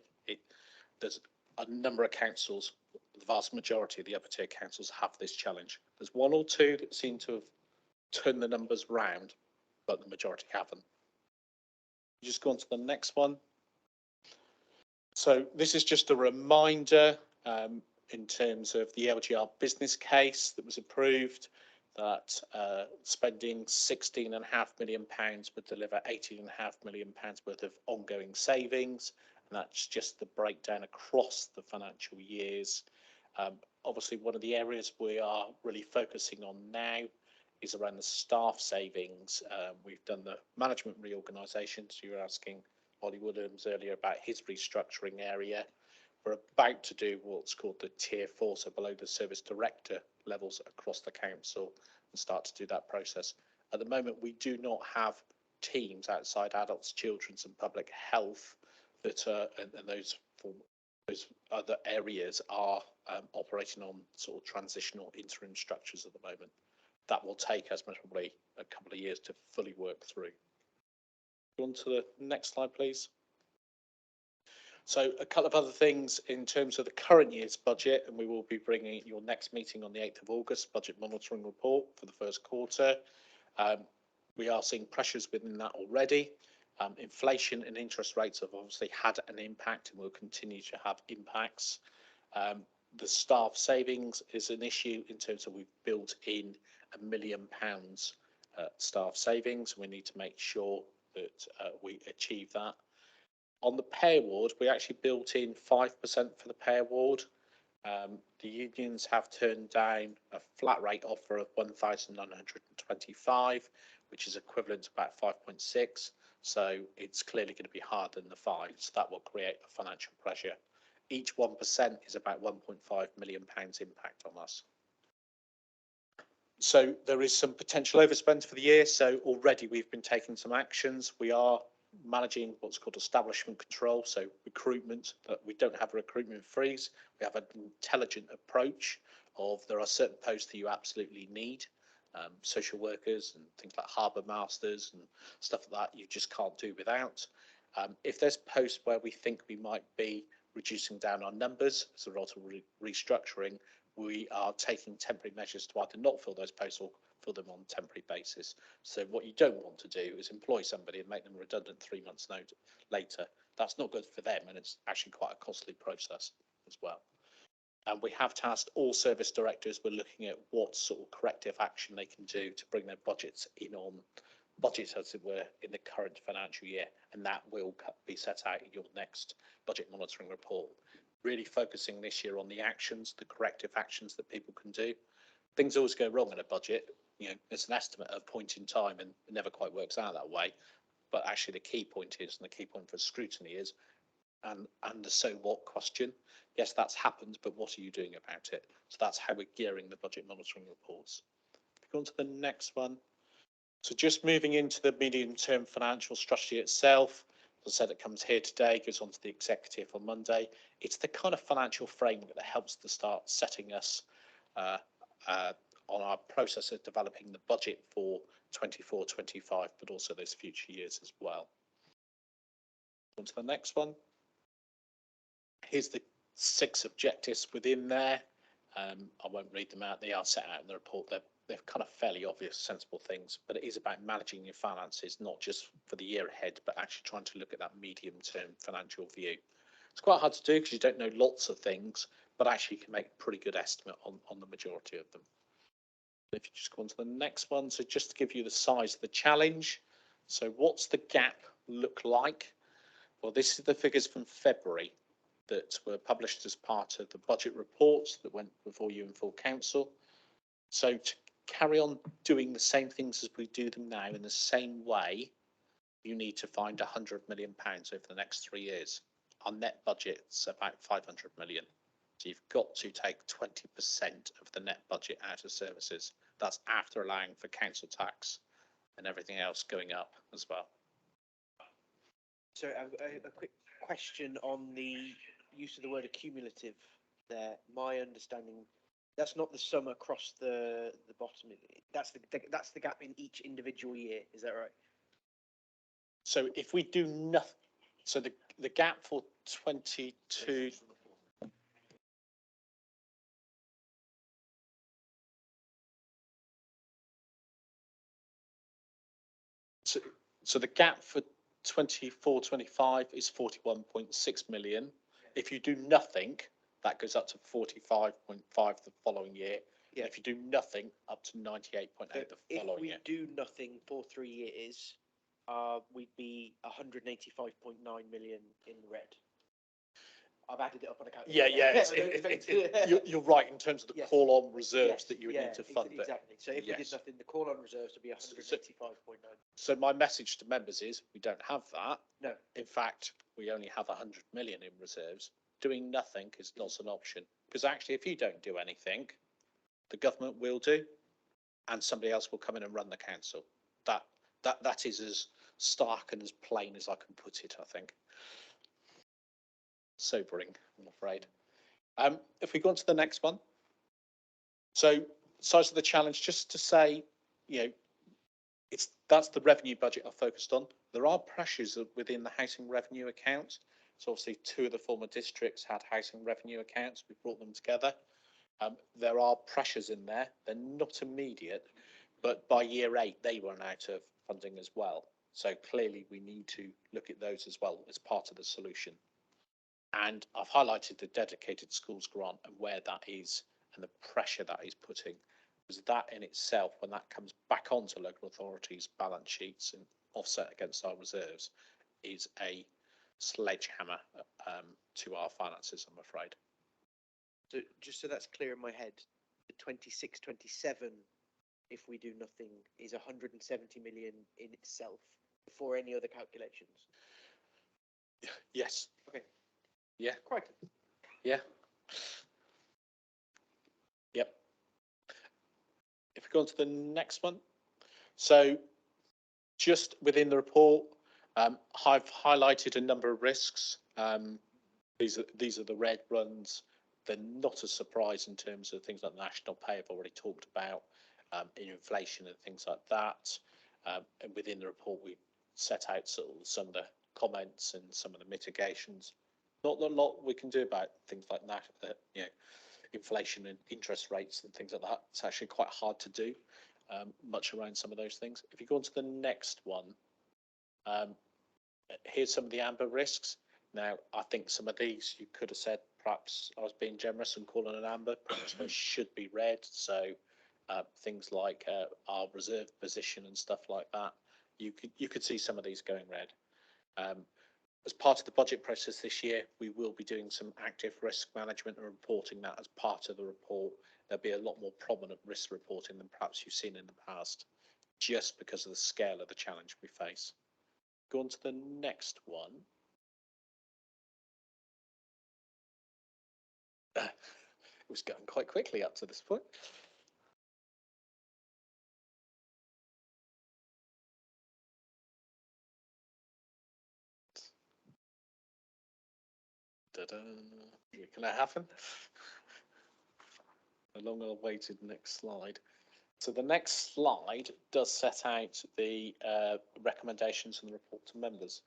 There's a number of councils, the vast majority of the upper tier councils have this challenge. There's 1 or 2 that seem to have turned the numbers round, but the majority haven't. Just go on to the next one. So this is just a reminder in terms of the LGR business case that was approved, that spending £16.5 million would deliver £18.5 million worth of ongoing savings. And that's just the breakdown across the financial years. Obviously, one of the areas we are really focusing on now is around the staff savings. We've done the management reorganisation. So you were asking Ollie Williams earlier about his restructuring area. We're about to do what's called the tier 4, so below the service director levels across the council, and start to do that process. At the moment, we do not have teams outside adults, children's and public health that are, and those other areas are operating on sort of transitional interim structures at the moment. That will take us probably a couple of years to fully work through. Go on to the next slide, please. So a couple of other things in terms of the current year's budget, and we will be bringing your next meeting on the 8th of August, budget monitoring report for the first quarter. We are seeing pressures within that already. Inflation and interest rates have obviously had an impact and will continue to have impacts. The staff savings is an issue in terms of we've built in £1 million staff savings. We need to make sure that we achieve that. On the pay award, we actually built in 5% for the pay award. The unions have turned down a flat rate offer of 1,925, which is equivalent to about 5.6. So it's clearly going to be harder than the 5. So that will create a financial pressure. Each 1% is about £1.5 million impact on us. So there is some potential overspend for the year. So already we've been taking some actions. We are managing what's called establishment control, so recruitment, that we don't have a recruitment freeze. We have an intelligent approach of there are certain posts that you absolutely need, social workers and things like harbour masters and stuff like that you just can't do without. If there's posts where we think we might be reducing down our numbers as a result of restructuring, we are taking temporary measures to either not fill those posts or fill them on a temporary basis. So what you don't want to do is employ somebody and make them redundant 3 months later. That's not good for them, and it's actually quite a costly process as well. And we have tasked all service directors. We're looking at what sort of corrective action they can do to bring their budgets in on budget, as it were, in the current financial year, and that will be set out in your next budget monitoring report. Really focusing this year on the actions, the corrective actions that people can do. Things always go wrong in a budget. You know, it's an estimate at a point in time, and it never quite works out that way. But actually, the key point is, and the key point for scrutiny is, and the so what question. Yes, that's happened, but what are you doing about it? So that's how we're gearing the budget monitoring reports. If we go on to the next one. So just moving into the medium-term financial strategy itself, as I said, it comes here today, goes on to the executive on Monday. It's the kind of financial framework that helps to start setting us on our process of developing the budget for 24-25, but also those future years as well. On to the next one. Here's the 6 objectives within there. I won't read them out. They are set out in the report. They're kind of fairly obvious, sensible things, but it is about managing your finances, not just for the year ahead, but actually trying to look at that medium-term financial view. It's quite hard to do because you don't know lots of things, but actually you can make a pretty good estimate on the majority of them. If you just go on to the next one, so just to give you the size of the challenge. So what's the gap look like? Well, this is the figures from February that were published as part of the budget reports that went before you in full council. So to carry on doing the same things as we do them now in the same way, you need to find £100 million over the next 3 years. Our net budget's about 500 million. So you've got to take 20% of the net budget out of services. That's after allowing for council tax and everything else going up as well. So a quick question on the use of the word accumulative there. My understanding, that's not the sum across the bottom. That's the gap in each individual year. Is that right? So if we do nothing, so the gap for 22. So the gap for 24-25 is 41.6 million. If you do nothing, that goes up to 45.5 the following year. Yeah. If you do nothing, up to 98.8 the following year. If we do nothing for 3 years, we'd be 185.9 million in red. I've added it up on a calculator. You're right in terms of the call-on reserves that you would need to fund it. Exactly. So if we did nothing, the call-on reserves would be 185.9. So my message to members is we don't have that. No. In fact, we only have 100 million in reserves. Doing nothing is not an option, because actually, if you don't do anything, the government will do, and somebody else will come in and run the council. That is as stark and as plain as I can put it, I think. Sobering, I'm afraid. If we go on to the next one. So size of the challenge, just to say, you know, that's the revenue budget I've focused on. There are pressures within the housing revenue account. So obviously 2 of the former districts had housing revenue accounts. We brought them together. There are pressures in there. They're not immediate, but by year 8, they run out of funding as well. So clearly we need to look at those as well as part of the solution. And I've highlighted the dedicated schools grant and where that is and the pressure that is putting, because that in itself, when that comes back onto local authorities' balance sheets and offset against our reserves, is a sledgehammer to our finances, I'm afraid. So just so that's clear in my head, the 26-27, if we do nothing, is 170 million in itself before any other calculations. Yes. Okay. Yeah. Quite. Yeah. Yep. If we go on to the next one. So just within the report, I've highlighted a number of risks. These are the red ones. They're not a surprise in terms of things like national pay I've already talked about, inflation and things like that. And within the report, we set out sort of some of the comments and some of the mitigations. Not a lot we can do about things like that, inflation and interest rates and things like that. It's actually quite hard to do much around some of those things. If you go on to the next one, here's some of the amber risks. Now, I think some of these you could have said perhaps I was being generous and calling an amber. Perhaps they should be red. So things like our reserve position and stuff like that, you could see some of these going red. As part of the budget process this year, we will be doing some active risk management and reporting that as part of the report. There'll be a lot more prominent risk reporting than perhaps you've seen in the past, just because of the scale of the challenge we face. Go on to the next one. It was going quite quickly up to this point. Can that happen? A long awaited next slide. So the next slide does set out the recommendations and the report to members.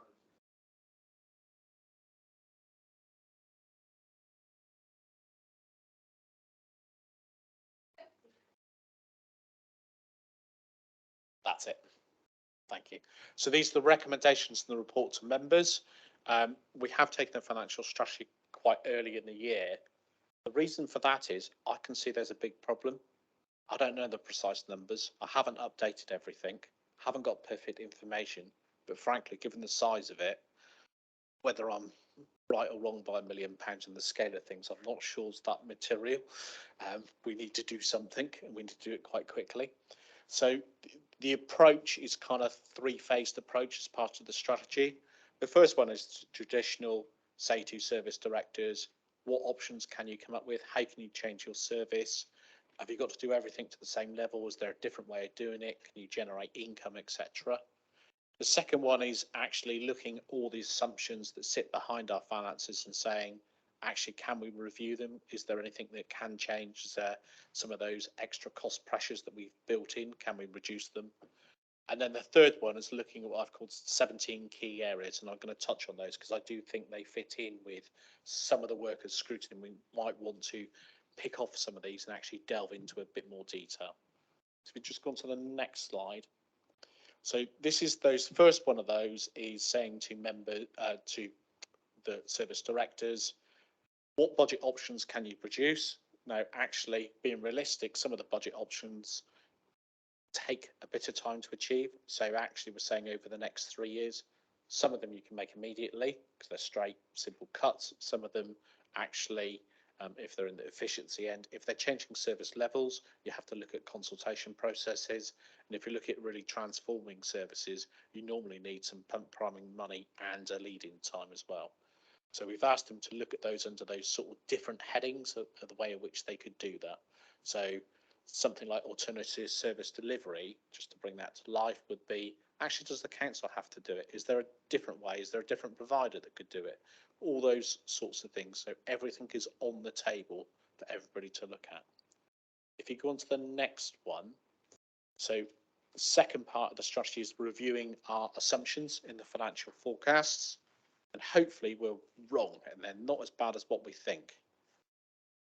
That's it. Thank you. So these are the recommendations in the report to members. We have taken a financial strategy quite early in the year. The reason for that is I can see there's a big problem. I don't know the precise numbers. I haven't updated everything. Haven't got perfect information. But frankly, given the size of it, whether I'm right or wrong by £1 million in the scale of things, I'm not sure it's that material. We need to do something, and we need to do it quite quickly. So the approach is kind of three-phased approach as part of the strategy. The first one is traditional, say to service directors, what options can you come up with? How can you change your service? Have you got to do everything to the same level? Is there a different way of doing it? Can you generate income, etc.? The second one is actually looking at all the assumptions that sit behind our finances and saying, actually, can we review them? Is there anything that can change? Is there some of those extra cost pressures that we've built in? Can we reduce them? And then the third one is looking at what I've called 17 key areas, and I'm going to touch on those because I do think they fit in with some of the work of scrutiny. We might want to pick off some of these and actually delve into a bit more detail. So we've just gone to the next slide. So this is those first one of those is saying to to the service directors, what budget options can you produce? Now, actually, being realistic, some of the budget options take a bit of time to achieve. So actually, we're saying over the next 3 years, some of them you can make immediately because they're straight, simple cuts. Some of them actually, if they're in the efficiency end, if they're changing service levels, you have to look at consultation processes. And if you look at really transforming services, you normally need some pump priming money and a lead-in time as well. So we've asked them to look at those under those sort of different headings of the way in which they could do that. So something like alternative service delivery, just to bring that to life, would be, actually, does the council have to do it? Is there a different way? Is there a different provider that could do it? All those sorts of things. So everything is on the table for everybody to look at. If you go on to the next one, so the second part of the strategy is reviewing our assumptions in the financial forecasts, and hopefully we're wrong and they're not as bad as what we think.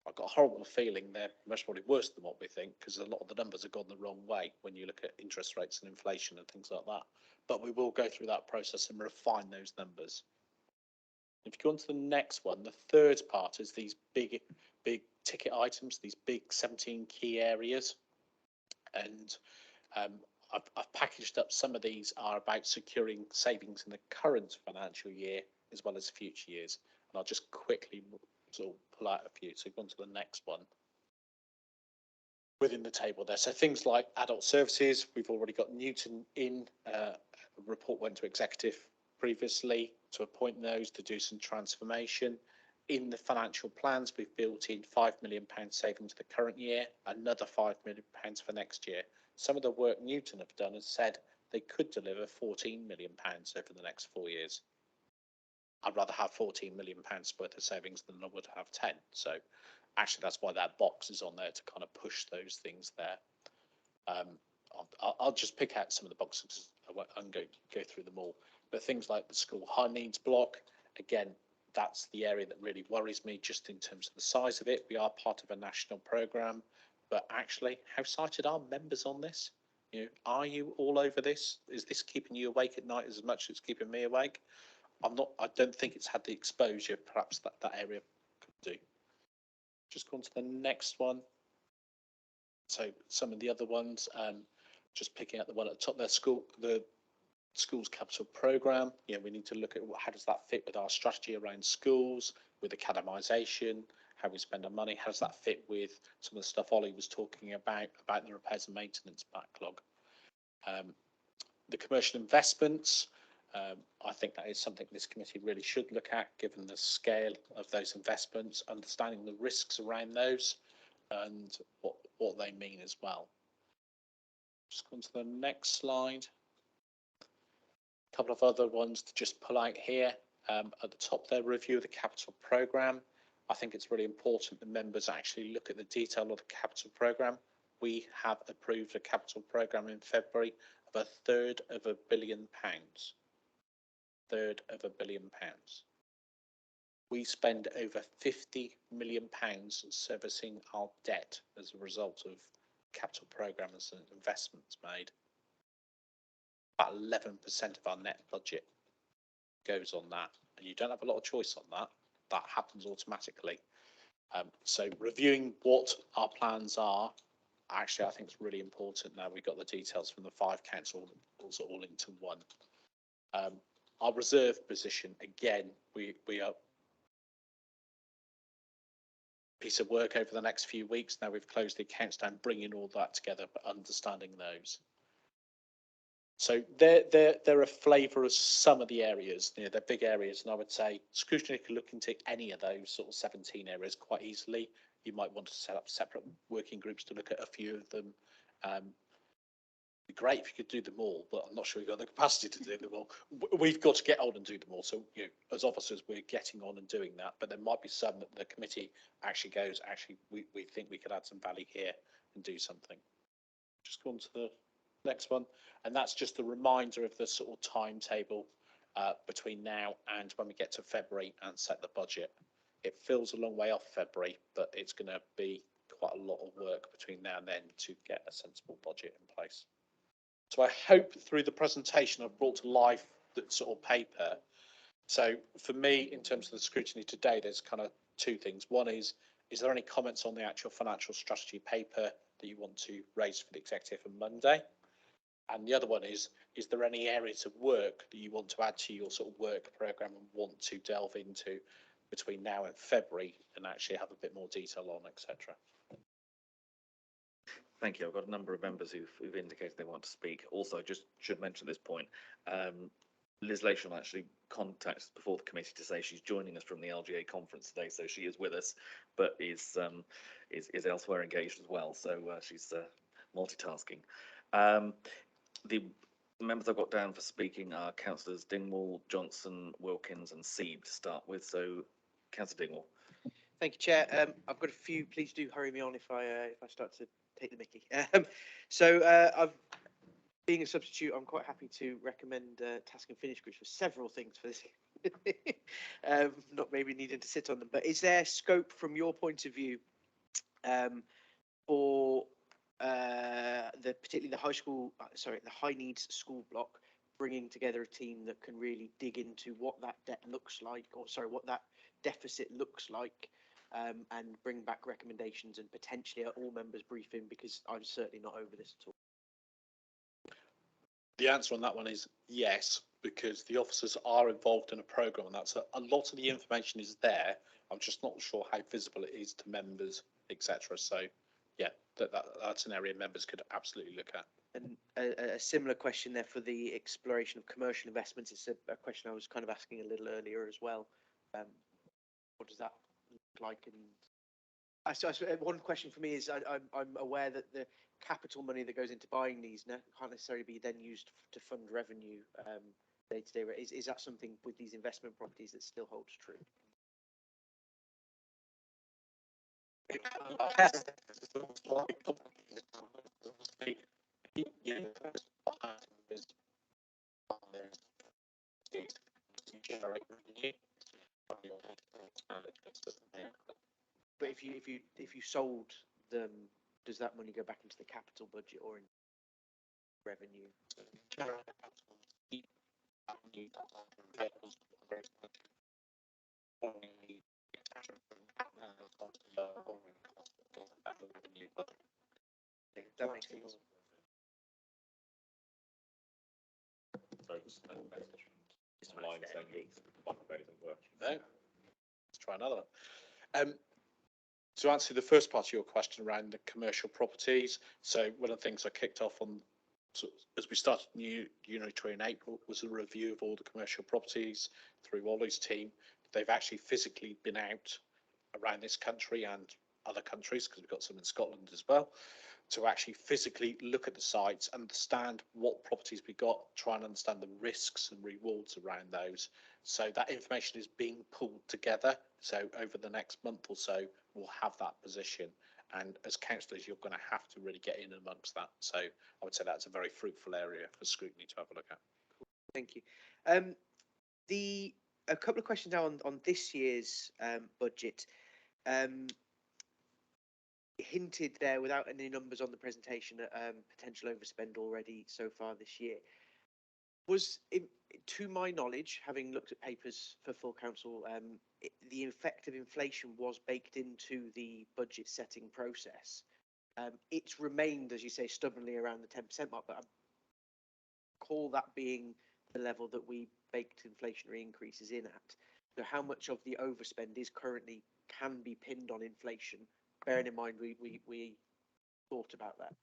I've got a horrible feeling they're most probably worse than what we think because a lot of the numbers have gone the wrong way when you look at interest rates and inflation and things like that. But we will go through that process and refine those numbers. If you go on to the next one, the third part is these big ticket items, these big 17 key areas. And I've packaged up some of these are about securing savings in the current financial year as well as future years. And I'll just quickly sort of pull out a few. So go on to the next one. Within the table there. So things like adult services, we've already got Newton in. A report went to executive previously to appoint those to do some transformation. In the financial plans, we've built in £5 million savings for the current year, another £5 million for next year. Some of the work Newton have done has said they could deliver £14 million over the next 4 years. I'd rather have £14 million worth of savings than I would have 10. So actually, that's why that box is on there, to kind of push those things there. I'll just pick out some of the boxes. I won't go through them all. But things like the school high needs block, again, that's the area that really worries me, just in terms of the size of it. We are part of a national programme, but actually, how cited are members on this? You know, are you all over this? Is this keeping you awake at night as much as it's keeping me awake? I'm not. I don't think it's had the exposure perhaps that area could do. Just go on to the next one. So some of the other ones, just picking up the one at the top there, the schools capital programme. Yeah, we need to look at how does that fit with our strategy around schools, with academisation, how we spend our money. How does that fit with some of the stuff Ollie was talking about the repairs and maintenance backlog? The commercial investments. I think that is something this committee really should look at, given the scale of those investments, understanding the risks around those, and what they mean as well. Just go on to the next slide. A couple of other ones to just pull out here. At the top there, review of the capital programme. I think it's really important that members actually look at the detail of the capital programme. We have approved a capital programme in February of £1/3 of £1 billion. £1/3 of £1 billion. We spend over £50 million servicing our debt as a result of capital programmes and investments made. About 11% of our net budget goes on that, and you don't have a lot of choice on that. That happens automatically. So reviewing what our plans are, actually, I think it's really important. Now we've got the details from the 5 councils all into one. Our reserve position, again, we are piece of work over the next few weeks. Now we've closed the accounts down, bringing all that together, but understanding those. So they're a flavour of some of the areas. You know, they're big areas, and I would say Scrutiny could look into any of those sort of 17 areas quite easily. You might want to set up separate working groups to look at a few of them. It'd be great if you could do them all, but I'm not sure you've got the capacity to do them all. We've got to get on and do them all. So, you know, as officers, we're getting on and doing that. But there might be some that the committee actually goes, actually, we think we could add some value here and do something. Just go on to the next one, and that's just a reminder of the sort of timetable between now and when we get to February and set the budget. It feels a long way off February, but it's going to be quite a lot of work between now and then to get a sensible budget in place. So I hope through the presentation I've brought to life that sort of paper. So for me, in terms of the scrutiny today, there's kind of 2 things. One is there any comments on the actual financial strategy paper that you want to raise for the executive on Monday? And the other one is there any areas of work that you want to add to your sort of work programme and want to delve into between now and February and actually have a bit more detail on, etc. Thank you. I've got a number of members who've indicated they want to speak. Also, I just should mention at this point, Liz Lachel actually contacted us before the committee to say she's joining us from the LGA conference today, so she is with us, but is elsewhere engaged as well. So she's multitasking. The members I've got down for speaking are Councillors Dingwall, Johnson, Wilkins, and Seed to start with. So, Councillor Dingwall. Thank you, Chair. I've got a few. Please do hurry me on if I start to take the mickey. Being a substitute, I'm quite happy to recommend task and finish groups for several things for this. Not maybe needing to sit on them, but is there scope from your point of view for particularly the high needs school block, bringing together a team that can really dig into what that debt looks like, what that deficit looks like, and bring back recommendations and potentially at all members briefing, because I'm certainly not over this at all. The answer on that one is yes. because the officers are involved in a programme, and that's a lot of the information is there. I'm just not sure how visible it is to members, etc. So, yeah, that's an area members could absolutely look at. And a similar question there for the exploration of commercial investments. It's a question I was kind of asking a little earlier as well. What does that look like? And one question for me is I'm aware that the capital money that goes into buying these can't necessarily be then used to fund revenue day to day. Is that something with these investment properties that still holds true? But if you sold them, does that money go back into the capital budget or in revenue? That makes sense. No, let's try another one. To answer the first part of your question around the commercial properties, so one of the things I kicked off on as we started new unitary in April was a review of all the commercial properties through Ollie's team. They've actually physically been out around this country and other countries, because we've got some in Scotland as well, to actually physically look at the sites, understand what properties we got, try and understand the risks and rewards around those. So that information is being pulled together. So over the next month or so, we'll have that position. And as councillors, you're going to have to really get in amongst that. So I would say that's a very fruitful area for Scrutiny to have a look at. Thank you. A couple of questions now on this year's budget. Hinted there without any numbers on the presentation at potential overspend already so far this year. Was, to my knowledge, having looked at papers for full council, the effect of inflation was baked into the budget setting process. It's remained, as you say, stubbornly around the 10% mark, but I call that being the level that we baked inflationary increases in at. So how much of the overspend is currently can be pinned on inflation? Bearing in mind we thought about that.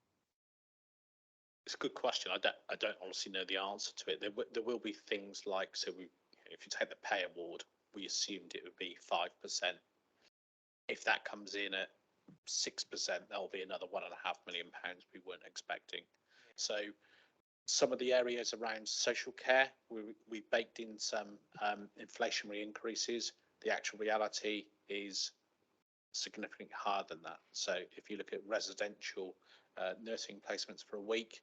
It's a good question. I don't honestly know the answer to it. There will be things like, so if you take the pay award, we assumed it would be 5%. If that comes in at 6%, there'll be another £1.5 million we weren't expecting. So some of the areas around social care, we baked in some inflationary increases. The actual reality is significantly higher than that. So if you look at residential nursing placements for a week,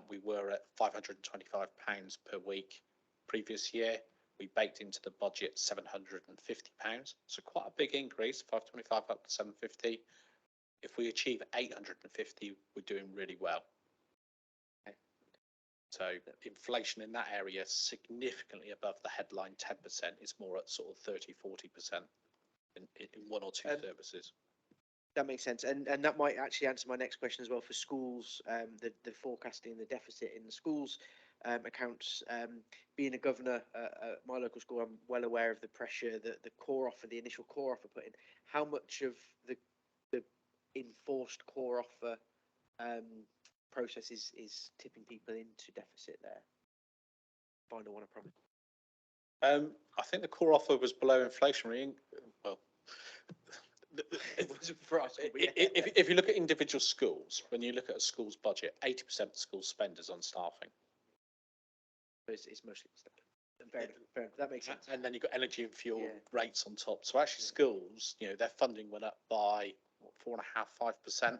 we were at £525 per week previous year. We baked into the budget £750, so quite a big increase, 525 up to 750. If we achieve 850, we're doing really well. Okay. So inflation in that area is significantly above the headline 10%. It's more at sort of 30–40% in one or two services. That makes sense, and that might actually answer my next question as well for schools. The forecasting the deficit in the schools accounts. Being a governor at my local school, I'm well aware of the pressure that the core offer, the initial core offer, put in. How much of the enforced core offer process is tipping people into deficit there? Final one, I promise. I think the core offer was below inflationary. Well, if you look at individual schools, when you look at a school's budget, 80% of the school's spend is on staffing. It's mostly stuff. Fair enough. That makes sense. And then you've got energy and fuel rates on top. So actually, schools, their funding went up by 4.5–5%.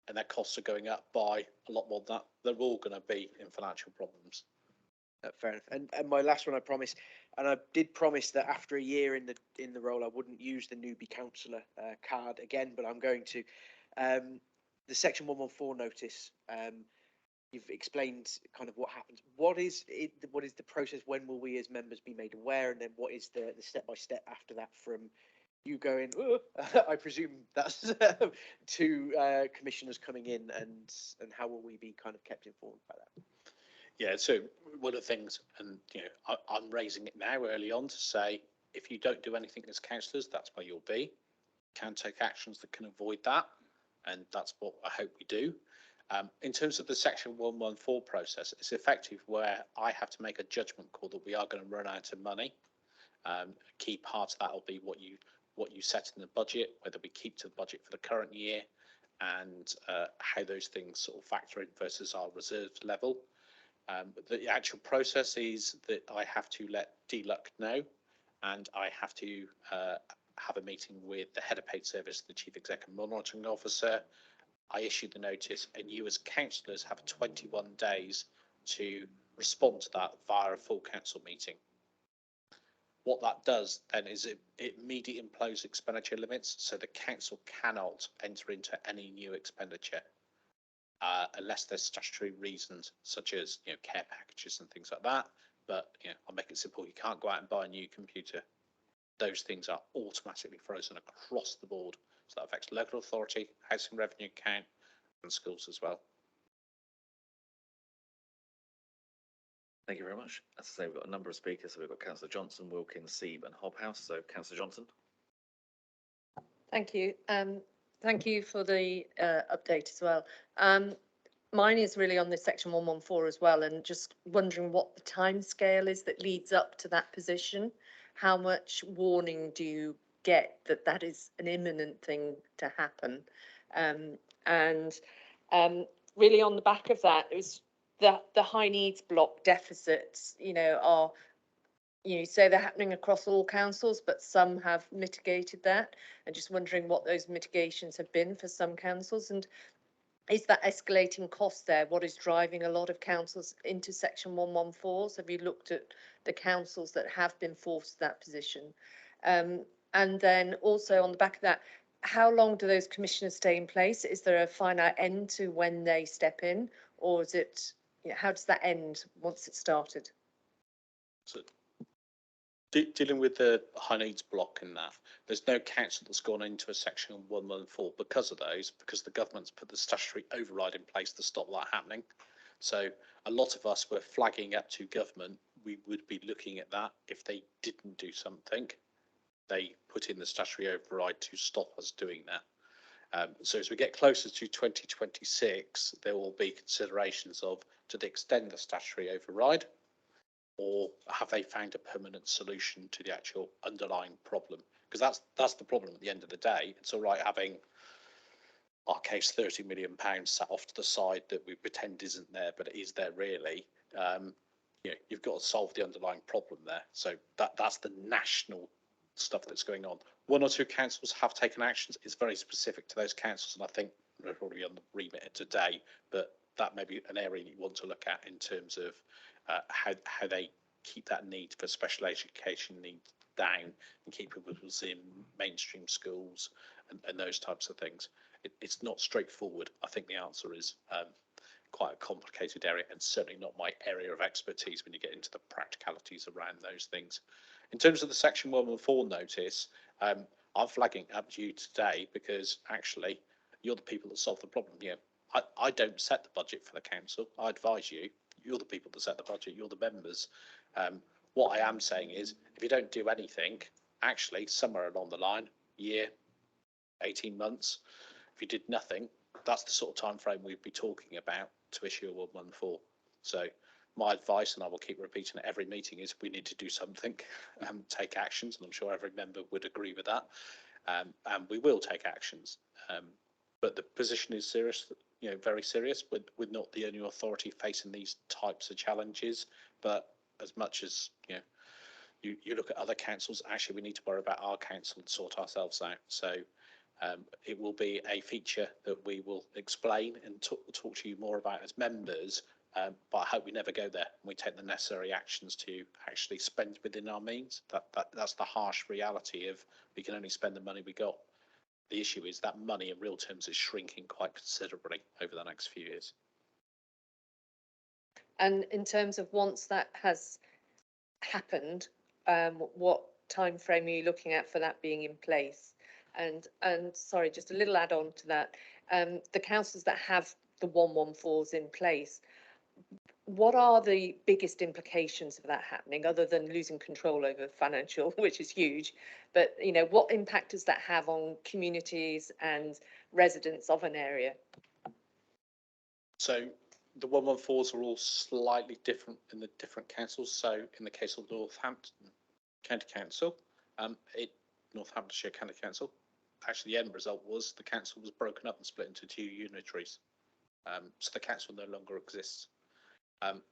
And their costs are going up by a lot more than that. They're all going to be in financial problems. Fair enough. And my last one, I promise, and I did promise that after a year in the role, I wouldn't use the newbie councillor card again, but I'm going to. The Section 114 notice. You've explained kind of what happens. What is it? What is the process? When will we as members be made aware? And then what is the step by step after that from you going? I presume that's to commissioners coming in, and how will we be kind of kept informed by that? Yeah, so one of the things, and I'm raising it now early on to say, if you don't do anything as councillors, that's where you'll be. Can take actions that can avoid that, and that's what I hope we do. In terms of the Section 114 process, it's effective where I have to make a judgment call that we are going to run out of money. A key part of that will be what you set in the budget, whether we keep to the budget for the current year, and how those things sort of factor in versus our reserves level. The actual process is that I have to let DLUC know, and I have to have a meeting with the head of paid service, the chief executive monitoring officer. I issue the notice, and you as councillors have 21 days to respond to that via a full council meeting. What that does then is it immediately imposes expenditure limits, so the council cannot enter into any new expenditure unless there's statutory reasons, such as care packages and things like that. But I'll make it simple: you can't go out and buy a new computer. Those things are automatically frozen across the board. So that affects local authority, housing revenue account, and schools as well. Thank you very much. As I say, we've got a number of speakers. So we've got Councillor Johnson, Wilkins, Seeb and Hobhouse. So Councillor Johnson. Thank you. Thank you for the update as well. Mine is really on this Section 114 as well, and just wondering what the timescale is that leads up to that position. How much warning do you get that that is an imminent thing to happen? Really on the back of that, it was the high needs block deficits, are, say they're happening across all councils, but some have mitigated that. And just wondering what those mitigations have been for some councils, and is that escalating cost there? What is driving a lot of councils into Section 114s? Have you looked at the councils that have been forced to that position? And then also on the back of that, how long do those commissioners stay in place? Is there a finite end to when they step in, or is it, how does that end once it's started? So dealing with the high needs block in that, there's no council that's gone into a Section 114 because of those, because the government's put the statutory override in place to stop that happening. So a lot of us were flagging up to government, we would be looking at that if they didn't do something. They put in the statutory override to stop us doing that. So as we get closer to 2026, there will be considerations of, do they extend the statutory override, or have they found a permanent solution to the actual underlying problem? Because that's the problem at the end of the day. It's all right having our case £30 million sat off to the side that we pretend isn't there, but it is there really. You've got to solve the underlying problem there. So that's the national stuff that's going on. One or two councils have taken actions. It's very specific to those councils, and I think we're probably on the remit today, but that may be an area you want to look at in terms of how they keep that need for special education needs down and keep people in mainstream schools and those types of things. It's not straightforward. I think the answer is quite a complicated area, and certainly not my area of expertise when you get into the practicalities around those things. In terms of the Section 114 notice, I'm flagging up to you today because actually you're the people that solve the problem. I don't set the budget for the council. I advise you. You're the people that set the budget. You're the members. What I am saying is, if you don't do anything, actually somewhere along the line, year, 18 months, if you did nothing, that's the sort of time frame we'd be talking about to issue a 114. So my advice, and I will keep repeating at every meeting, is we need to do something and take actions, and I'm sure every member would agree with that. And we will take actions. But the position is serious, very serious. We're not the only authority facing these types of challenges, but as much as you look at other councils, actually we need to worry about our council and sort ourselves out. So it will be a feature that we will explain and talk to you more about as members, but I hope we never go there and we take the necessary actions to actually spend within our means. That's the harsh reality of, we can only spend the money we got. The issue is that money in real terms is shrinking quite considerably over the next few years. And in terms of once that has happened, what time frame are you looking at for that being in place? And sorry, just a little add on to that. The councils that have the 114s in place, what are the biggest implications of that happening, other than losing control over financial, which is huge? But, you know, what impact does that have on communities and residents of an area? So the 114s are all slightly different in the different councils. So in the case of Northampton County Council, Northamptonshire County Council, actually the end result was the council was broken up and split into 2 unitaries. So the council no longer exists.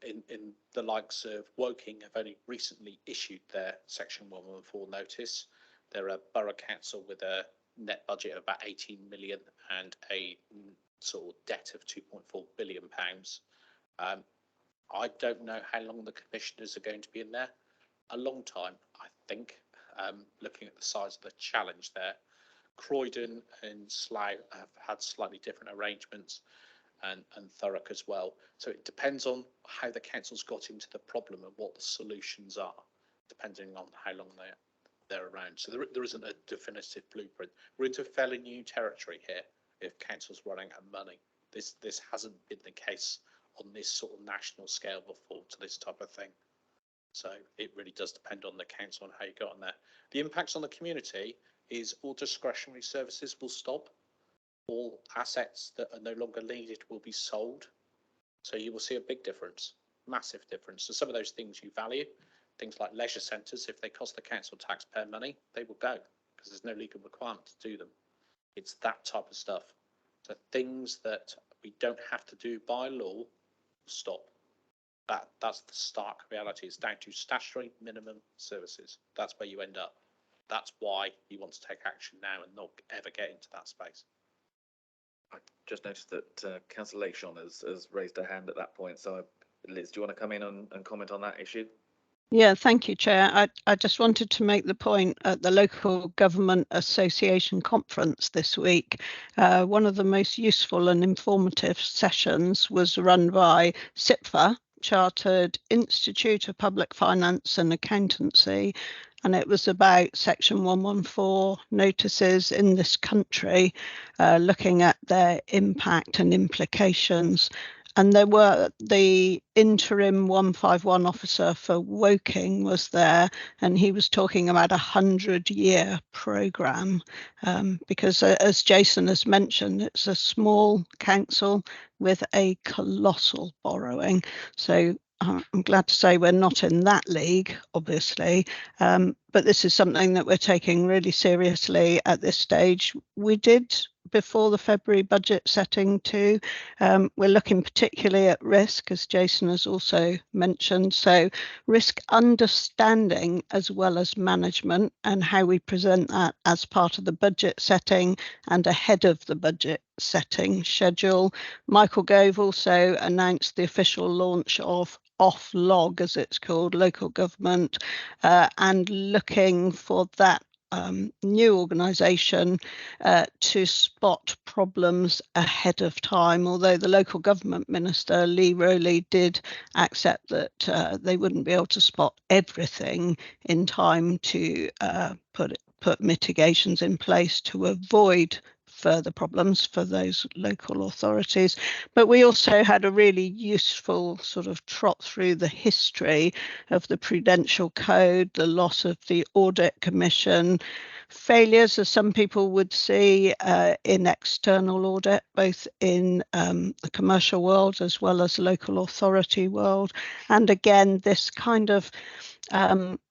In the likes of Woking have only recently issued their Section 114 notice. They're a borough council with a net budget of about 18 million and a sort of debt of 2.4 billion pounds. I don't know how long the commissioners are going to be in there. A long time, I think, looking at the size of the challenge there. Croydon and Slough have had slightly different arrangements, and Thurrock as well. So it depends on how the council's got into the problem and what the solutions are, depending on how long they're around. So there isn't a definitive blueprint. We're into fairly new territory here if council's running out of money. This hasn't been the case on this sort of national scale before to this type of thing. So it really does depend on the council and how you got on there. The impacts on the community is all discretionary services will stop. All assets that are no longer needed will be sold. So you will see a big difference, massive difference. So some of those things you value, things like leisure centres, if they cost the council taxpayer money, they will go because there's no legal requirement to do them. It's that type of stuff. So things that we don't have to do by law will stop. That's the stark reality. It's down to statutory minimum services. That's where you end up. That's why you want to take action now and not ever get into that space. I just noticed that Councillor Lakeshon has raised her hand at that point. So, Liz, do you want to come in and comment on that issue? Yeah, thank you, Chair. I just wanted to make the point at the Local Government Association conference this week. One of the most useful and informative sessions was run by CIPFA, Chartered Institute of Public Finance and Accountancy, and it was about Section 114 notices in this country, looking at their impact and implications. And there were the interim 151 officer for Woking was there, and he was talking about 100-year programme, because as Jason has mentioned, it's a small council with a colossal borrowing. So I'm glad to say we're not in that league, obviously, but this is something that we're taking really seriously at this stage. We did before the February budget setting too. We're looking particularly at risk, as Jason has also mentioned. So risk understanding as well as management, and how we present that as part of the budget setting and ahead of the budget setting schedule. Michael Gove also announced the official launch of off-log, as it's called, local government, and looking for that new organisation to spot problems ahead of time, although the local government minister, Lee Rowley, did accept that they wouldn't be able to spot everything in time to put mitigations in place to avoid further problems for those local authorities. But we also had a really useful sort of trot through the history of the Prudential Code, the loss of the Audit Commission, failures, as some people would see, in external audit, both in the commercial world as well as local authority world. And again, this kind of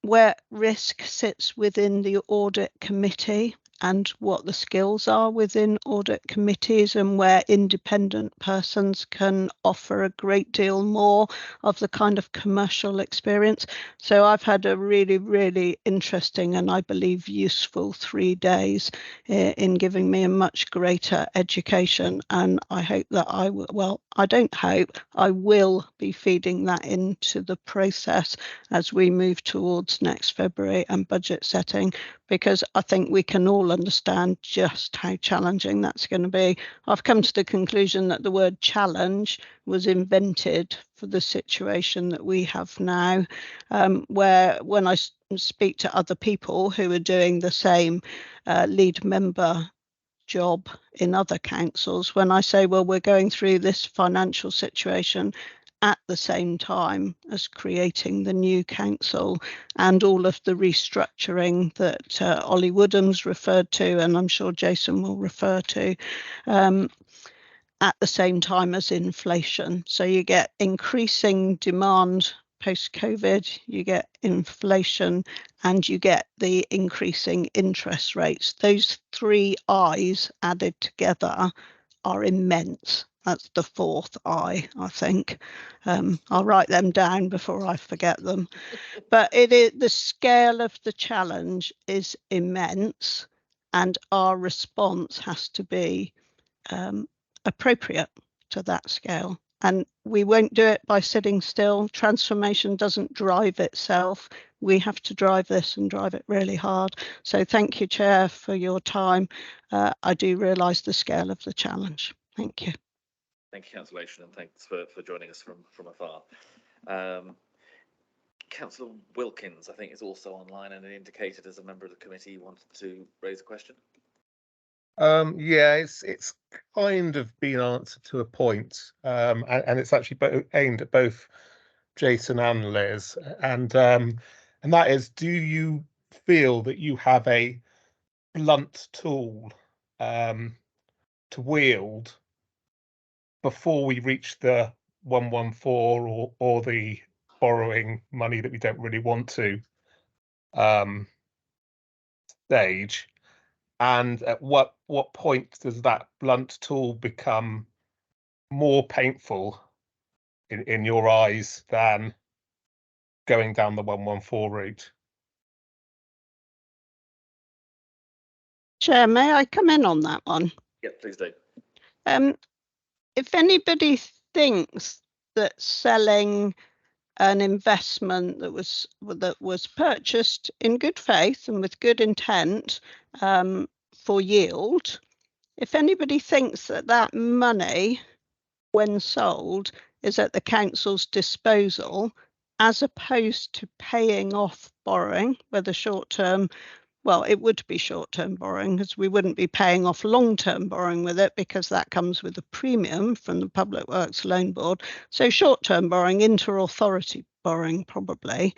where risk sits within the audit committee and what the skills are within audit committees, and where independent persons can offer a great deal more of the kind of commercial experience. So I've had a really, really interesting and I believe useful 3 days in giving me a much greater education, and I hope that I will, well, I don't hope, I will be feeding that into the process as we move towards next February and budget setting, because I think we can all understand just how challenging that's going to be. I've come to the conclusion that the word challenge was invented for the situation that we have now, where when I speak to other people who are doing the same lead member job in other councils, when I say, well, we're going through this financial situation at the same time as creating the new council and all of the restructuring that Ollie Woodham's referred to, and I'm sure Jason will refer to, at the same time as inflation. So you get increasing demand post-COVID, you get inflation, and you get the increasing interest rates. Those three I's added together are immense. That's the fourth I think. I'll write them down before I forget them. But the scale of the challenge is immense, and our response has to be appropriate to that scale. And we won't do it by sitting still. Transformation doesn't drive itself. We have to drive this and drive it really hard. So thank you, Chair, for your time. I do realise the scale of the challenge. Thank you. Thank you, Councillor Lation, and thanks for joining us from afar. Councillor Wilkins, I think, is also online and indicated as a member of the committee he wanted to raise a question. Yeah, it's kind of been answered to a point, and it's actually aimed at both Jason and Liz, and that is, do you feel that you have a blunt tool to wield before we reach the 114 or the borrowing money that we don't really want to stage? And at what point does that blunt tool become more painful in your eyes than going down the 114 route? Chair, may I come in on that one? Yeah, please do. If anybody thinks that selling an investment that was purchased in good faith and with good intent for yield, if anybody thinks that that money, when sold, is at the council's disposal, as opposed to paying off borrowing, whether short-term, well, it would be short-term borrowing, because we wouldn't be paying off long-term borrowing with it, because that comes with a premium from the Public Works Loan Board. So short-term borrowing, inter-authority borrowing probably,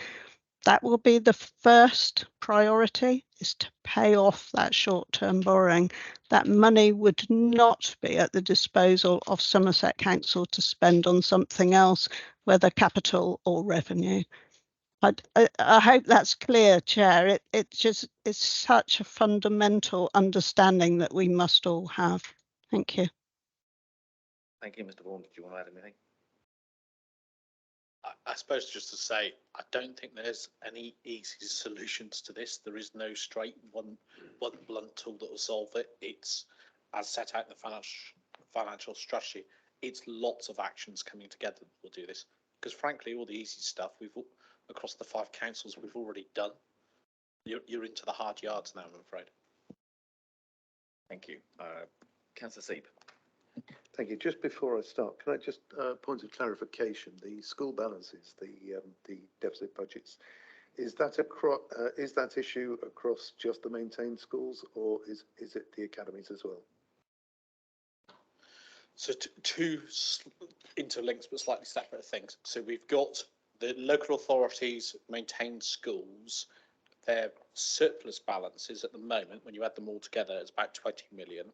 that will be the first priority, is to pay off that short-term borrowing. That money would not be at the disposal of Somerset Council to spend on something else, whether capital or revenue. I hope that's clear, Chair. It just is such a fundamental understanding that we must all have. Thank you. Thank you, Mr. Vaughan. Did you want to add anything? I suppose just to say, I don't think there's any easy solutions to this. There is no straight one blunt tool that will solve it. It's, as set out in the financial strategy, it's lots of actions coming together that will do this. Because frankly, all the easy stuff across the 5 councils we've already done. You're into the hard yards now, I'm afraid. Thank you. Councillor Seep. Thank you. Just before I start, can I just point of clarification? The school balances, the deficit budgets, is that issue across just the maintained schools, or is it the academies as well? So two interlinks but slightly separate things. So we've got the local authorities maintained schools. Their surplus balances at the moment, when you add them all together, is about 20 million.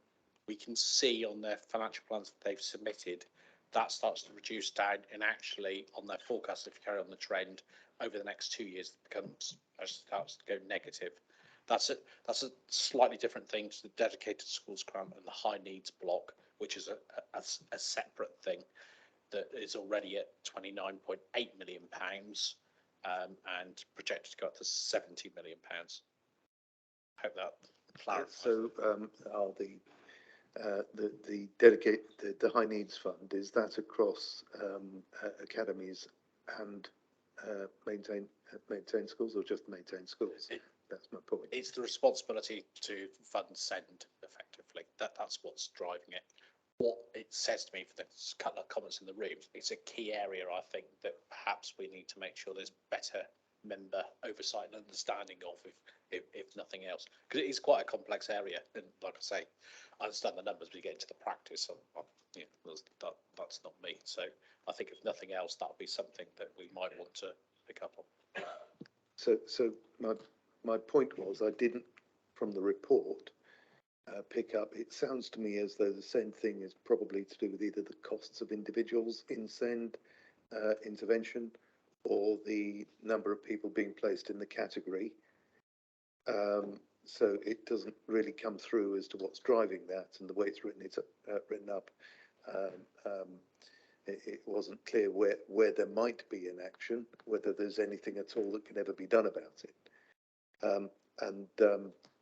We can see on their financial plans that they've submitted, that starts to reduce down, and actually on their forecast, if you carry on the trend over the next 2 years, it starts to go negative. That's a slightly different thing to the dedicated schools grant and the high needs block, which is a separate thing that is already at £29.8 million and projected to go up to £70 million. Hope that clarifies. So are the dedicated, the high needs fund, is that across academies and maintained schools, or just maintained schools? That's my point. It's the responsibility to fund SEND effectively. That's what's driving it. What it says to me, for the couple of comments in the room, it's a key area, I think, that perhaps we need to make sure there's better member oversight and understanding of, if nothing else, because it is quite a complex area. And like I say, I understand the numbers, but you get into the practice, you know, that's not me. So I think if nothing else, that would be something that we might want to pick up on. So my point was, I didn't, from the report, pick up. It sounds to me as though the same thing is probably to do with either the costs of individuals in SEND intervention, or the number of people being placed in the category. So it doesn't really come through as to what's driving that, and the way it's written up. It wasn't clear where there might be an action, whether there's anything at all that can ever be done about it.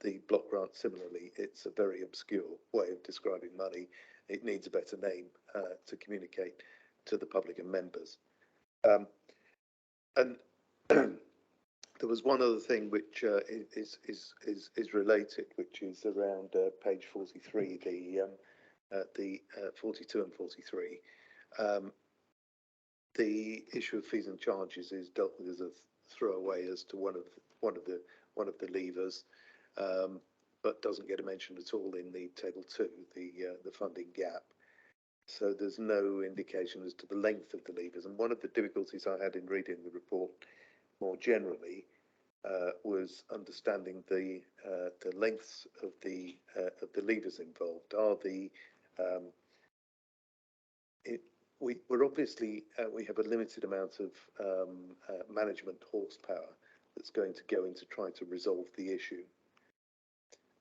The block grant, similarly, it's a very obscure way of describing money. It needs a better name to communicate to the public and members. And there was one other thing which is related, which is around page 43, the 42 and 43. The issue of fees and charges is dealt with as a throwaway as to one of the levers, but doesn't get a mention at all in the table 2, the funding gap. So there's no indication as to the length of the levers. And one of the difficulties I had in reading the report more generally was understanding the lengths of the levers involved. Are the we're obviously we have a limited amount of management horsepower that's going to go into trying to resolve the issue.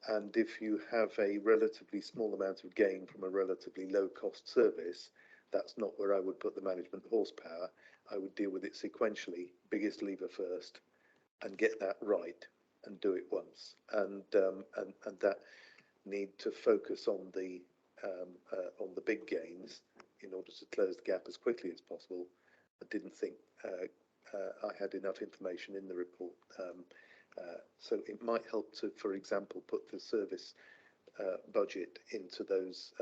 And if you have a relatively small amount of gain from a relatively low cost service, that's not where I would put the management horsepower. I would deal with it sequentially, biggest lever first, and get that right and do it once. And that need to focus on the big gains in order to close the gap as quickly as possible. I didn't think I had enough information in the report. So it might help to, for example, put the service budget into those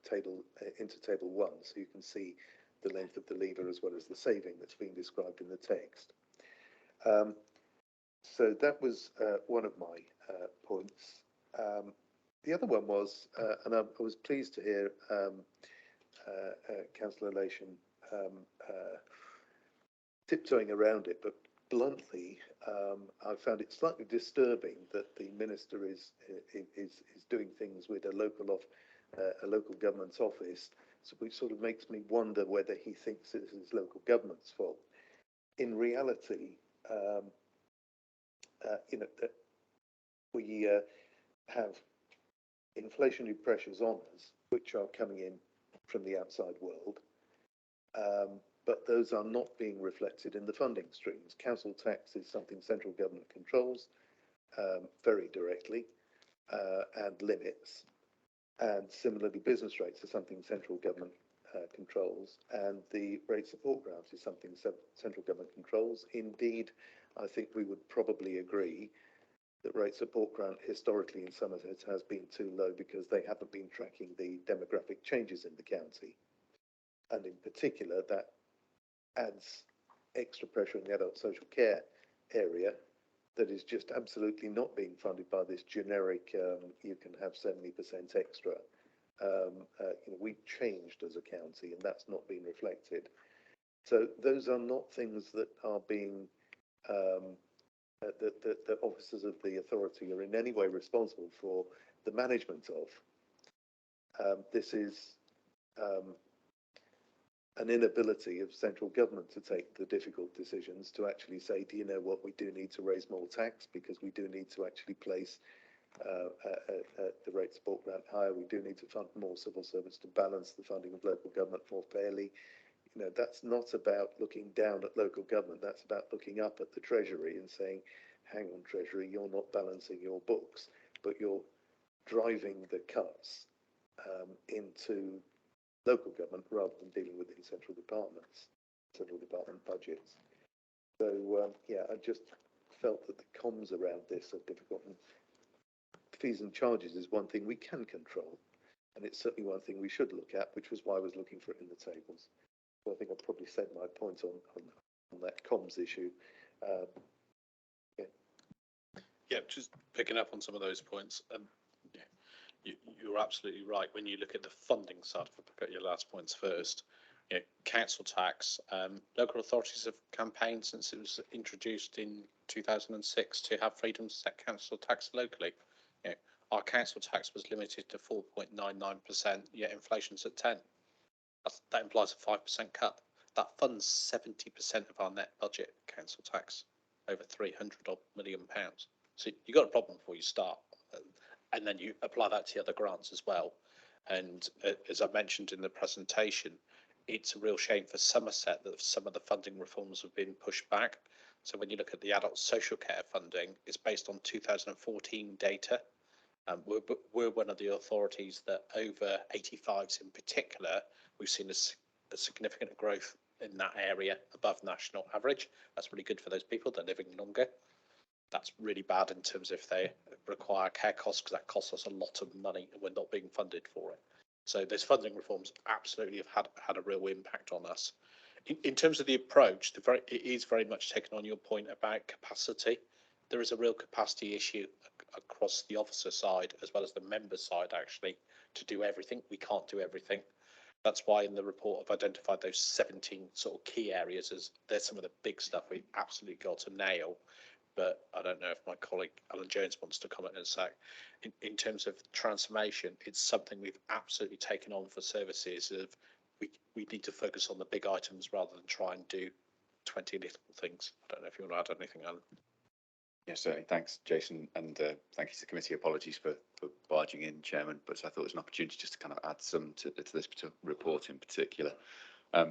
table 1, so you can see the length of the lever as well as the saving that's being described in the text. So that was one of my points. The other one was, and I was pleased to hear Councillor Lation tiptoeing around it, but bluntly, I found it slightly disturbing that the minister is doing things with a local government's office, which sort of makes me wonder whether he thinks it is local government's fault. In reality, you know, that we have inflationary pressures on us, which are coming in from the outside world. But those are not being reflected in the funding streams. Council tax is something central government controls very directly and limits. And similarly, business rates are something central government controls, and the rate support grants is something central government controls. Indeed, I think we would probably agree that rate support grant historically in Somerset has been too low because they haven't been tracking the demographic changes in the county. And in particular, that adds extra pressure in the adult social care area that is just absolutely not being funded by this generic, you can have 70% extra. You know, we changed as a county and that's not being reflected. So those are not things that are being, that the officers of the authority are in any way responsible for the management of. This is an inability of central government to take the difficult decisions to actually say, do you know what, we do need to raise more tax because we do need to actually place the rate support grant higher. We do need to fund more civil servants to balance the funding of local government more fairly. You know, that's not about looking down at local government. That's about looking up at the Treasury and saying, hang on, Treasury, you're not balancing your books, but you're driving the cuts into local government rather than dealing with it in central department budgets. So yeah, I just felt that the comms around this are difficult. And fees and charges is one thing we can control, and it's certainly one thing we should look at, which was why I was looking for it in the tables. So I think I've probably said my point on that comms issue. Yeah, just picking up on some of those points. Yeah, you're absolutely right. When you look at the funding side, if I pick up your last points first, council tax, local authorities have campaigned since it was introduced in 2006 to have freedom to set council tax locally. Our council tax was limited to 4.99%, yet inflation's at 10. That implies a 5% cut. That funds 70% of our net budget council tax, over 300 odd million pounds. So you've got a problem before you start, and then you apply that to other grants as well. And as I mentioned in the presentation, it's a real shame for Somerset that some of the funding reforms have been pushed back. So when you look at the adult social care funding, it's based on 2014 data. We're one of the authorities that over 85s in particular, we've seen a significant growth in that area above national average. That's really good for those people. They're living longer. That's really bad in terms of if they require care costs, because that costs us a lot of money and we're not being funded for it. So those funding reforms absolutely have had a real impact on us. In terms of the approach, it is very much taken on your point about capacity. There is a real capacity issue across the officer side as well as the member side, actually, to do everything. We can't do everything. That's why in the report I've identified those 17 sort of key areas as there's some of the big stuff we've absolutely got to nail. But I don't know if my colleague Alan Jones wants to comment in a sec. In terms of transformation, it's something we've absolutely taken on for services. We need to focus on the big items rather than try and do 20 little things. I don't know if you want to add anything, Alan. Yeah, certainly. Thanks, Jason, and thank you to the committee. Apologies for barging in, Chairman, but I thought it was an opportunity just to kind of add some to this report in particular.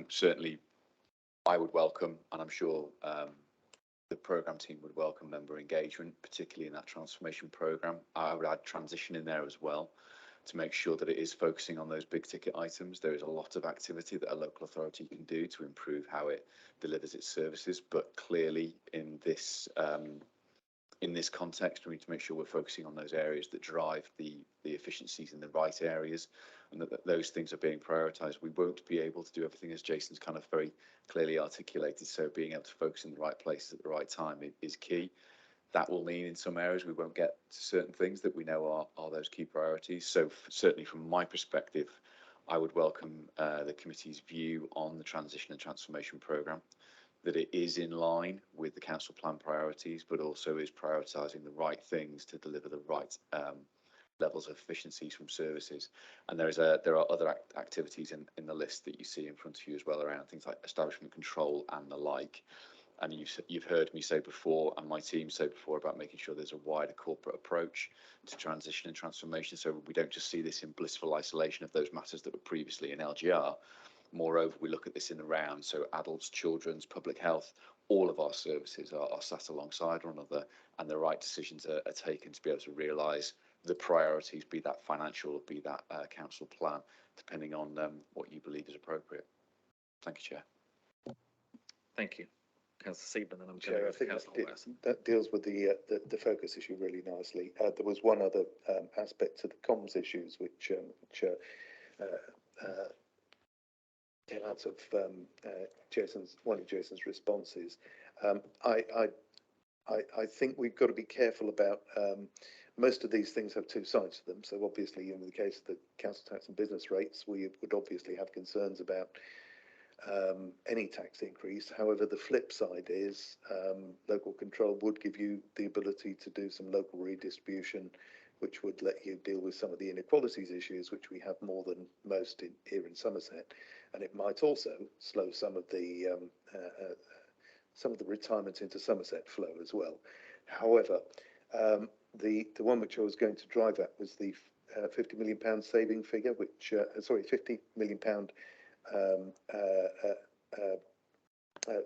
Certainly, I would welcome, and I'm sure the programme team would welcome member engagement, particularly in that transformation programme. I would add transition in there as well to make sure that it is focusing on those big ticket items. There is a lot of activity that a local authority can do to improve how it delivers its services, but clearly in this context, we need to make sure we're focusing on those areas that drive the efficiencies in the right areas, and that those things are being prioritised. We won't be able to do everything, as Jason's kind of very clearly articulated, so being able to focus in the right places at the right time is key. That will mean in some areas we won't get to certain things that we know are those key priorities. So certainly from my perspective, I would welcome the committee's view on the transition and transformation programme, that it is in line with the council plan priorities, but also is prioritising the right things to deliver the right levels of efficiencies from services. And there are other activities in the list that you see in front of you as well, around things like establishment control and the like. And you've heard me say before, and my team say before, about making sure there's a wider corporate approach to transition and transformation, so we don't just see this in blissful isolation of those matters that were previously in LGR. Moreover, we look at this in the round, so adults, children's, public health, all of our services are sat alongside one another, and the right decisions are taken to be able to realise the priorities, be that financial, be that council plan, depending on what you believe is appropriate. Thank you, Chair. Thank you. Councillor Seaman, and I'm Chair, I think Councillor West. that deals with the focus issue really nicely. There was one other aspect to the comms issues which came out of one of Jason's responses. I think we've got to be careful about most of these things have two sides to them. So obviously, in the case of the council tax and business rates, we would obviously have concerns about any tax increase. However, the flip side is local control would give you the ability to do some local redistribution, which would let you deal with some of the inequalities issues, which we have more than most here in Somerset, and it might also slow some of the retirement into Somerset flow as well. However, the one which I was going to drive at was the £50 million saving figure, which £50 million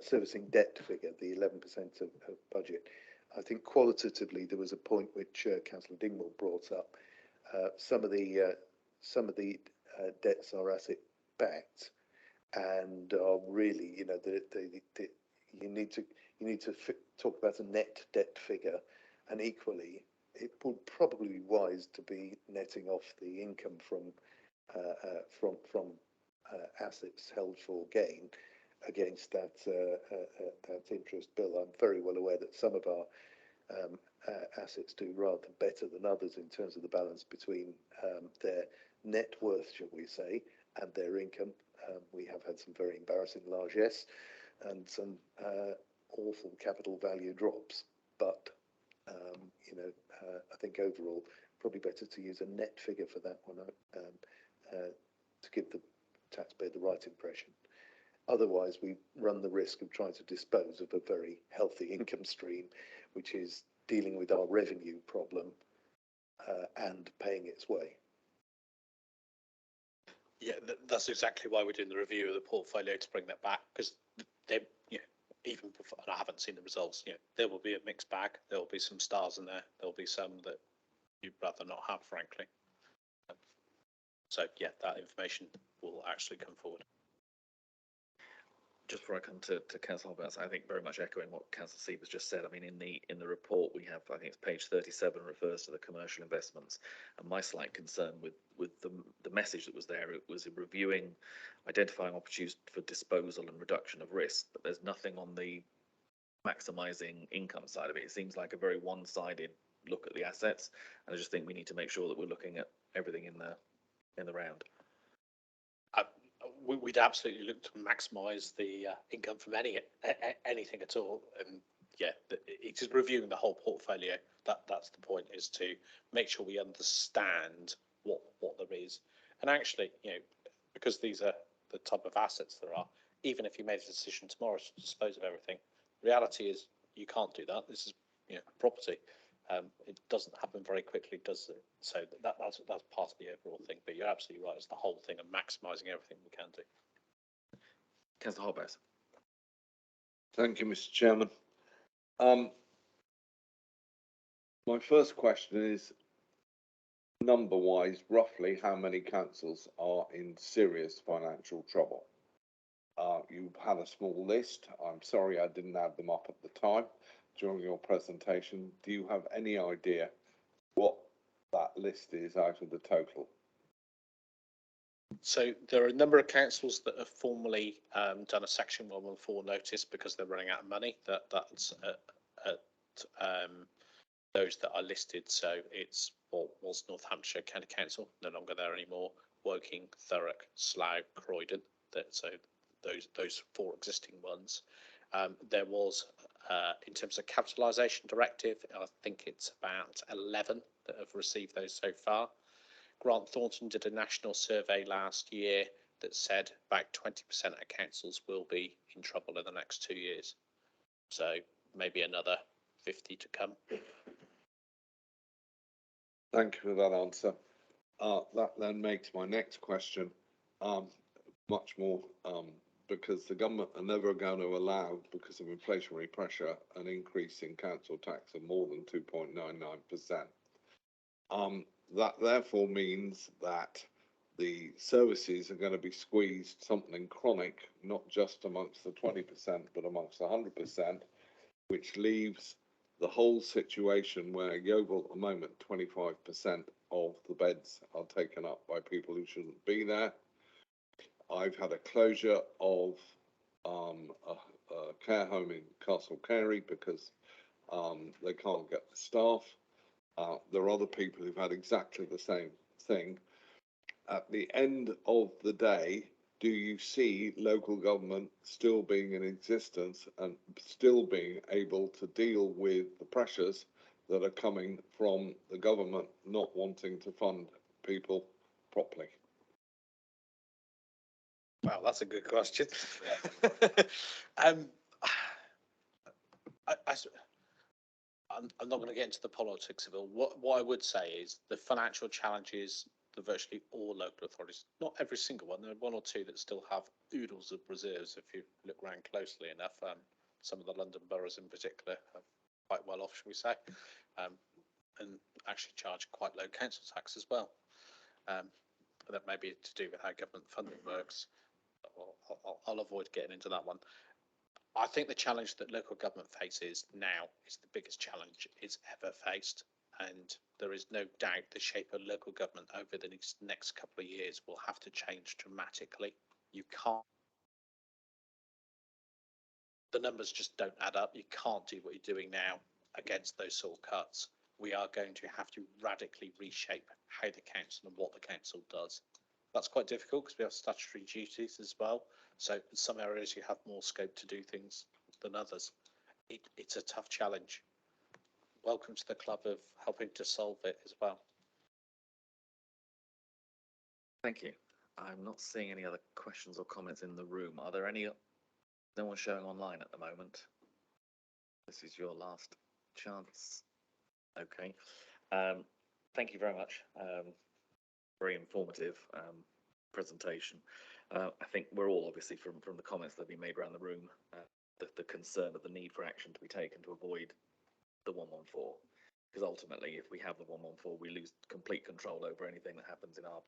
servicing debt figure, the 11% of budget. I think qualitatively there was a point which Councillor Dingwall brought up. Some of the debts are asset backed, and are really, you need to talk about a net debt figure, and equally it would probably be wise to be netting off the income from assets held for gain against that interest bill. I'm very well aware that some of our assets do rather better than others in terms of the balance between their net worth, shall we say, and their income. We have had some very embarrassing largesse and some awful capital value drops, but you know, I think overall probably better to use a net figure for that one to give the taxpayer the right impression. Otherwise, we run the risk of trying to dispose of a very healthy income stream, which is dealing with our revenue problem and paying its way. Yeah, that's exactly why we're doing the review of the portfolio, to bring that back, because they, you know, even before, and I haven't seen the results, you know, there will be a mixed bag. There will be some stars in there. There will be some that you'd rather not have, frankly. So yeah, that information will actually come forward. Just before I come to Councillor Hobbs, I think very much echoing what Councillor Sievers just said. I mean, in the report we have, I think it's page 37 refers to the commercial investments, and my slight concern with the message that was there, it was reviewing, identifying opportunities for disposal and reduction of risk, but there's nothing on the maximising income side of it. It seems like a very one-sided look at the assets, and I just think we need to make sure that we're looking at everything in the round. We'd absolutely look to maximise the income from anything at all, and yeah, it's just reviewing the whole portfolio. That's the point, is to make sure we understand what there is, and actually, you know, because these are the type of assets there are. Even if you made a decision tomorrow to dispose of everything, reality is you can't do that. This is, you know, property. It doesn't happen very quickly, does it? So that's part of the overall thing. But you're absolutely right. It's the whole thing of maximising everything we can do. Councillor Hobbs. Thank you, Mr. Chairman. My first question is, number-wise, roughly how many councils are in serious financial trouble? You've had a small list. I'm sorry I didn't add them up at the time during your presentation. Do you have any idea what that list is out of the total? So there are a number of councils that have formally done a Section 114 notice because they're running out of money. That's those that are listed. So it's what was Northamptonshire County Council, no longer there anymore. Woking, Thurrock, Slough, Croydon. So those four existing ones. There was, in terms of capitalisation directive, I think it's about 11 that have received those so far. Grant Thornton did a national survey last year that said about 20% of councils will be in trouble in the next 2 years. So maybe another 50 to come. Thank you for that answer. That then makes my next question much more, because the government are never going to allow, because of inflationary pressure, an increase in council tax of more than 2.99%. That therefore means that the services are going to be squeezed something chronic, not just amongst the 20%, but amongst 100%, which leaves the whole situation where Yeovil at the moment, 25% of the beds are taken up by people who shouldn't be there. I've had a closure of a care home in Castle Carey because they can't get the staff. There are other people who've had exactly the same thing. At the end of the day, do you see local government still being in existence and still being able to deal with the pressures that are coming from the government not wanting to fund people properly? Wow, that's a good question. I'm not going to get into the politics of it. What I would say is the financial challenges that virtually all local authorities, not every single one, there are one or two that still have oodles of reserves if you look around closely enough. Some of the London boroughs in particular are quite well off, shall we say, and actually charge quite low council tax as well. That may be to do with how government funding works. I'll avoid getting into that one. I think the challenge that local government faces now is the biggest challenge it's ever faced, and there is no doubt the shape of local government over the next couple of years will have to change dramatically. You can't, the numbers just don't add up. You can't do what you're doing now against those sort of cuts, we are going to have to radically reshape how the council and what the council does. That's quite difficult because we have statutory duties as well. So in some areas you have more scope to do things than others. It's a tough challenge. Welcome to the club of helping to solve it as well. Thank you. I'm not seeing any other questions or comments in the room. Are there any? No one showing online at the moment. This is your last chance. Okay. Thank you very much. Very informative presentation. I think we're all obviously from the comments that have been made around the room, the concern of the need for action to be taken to avoid the 114. Because ultimately, if we have the 114, we lose complete control over anything that happens in our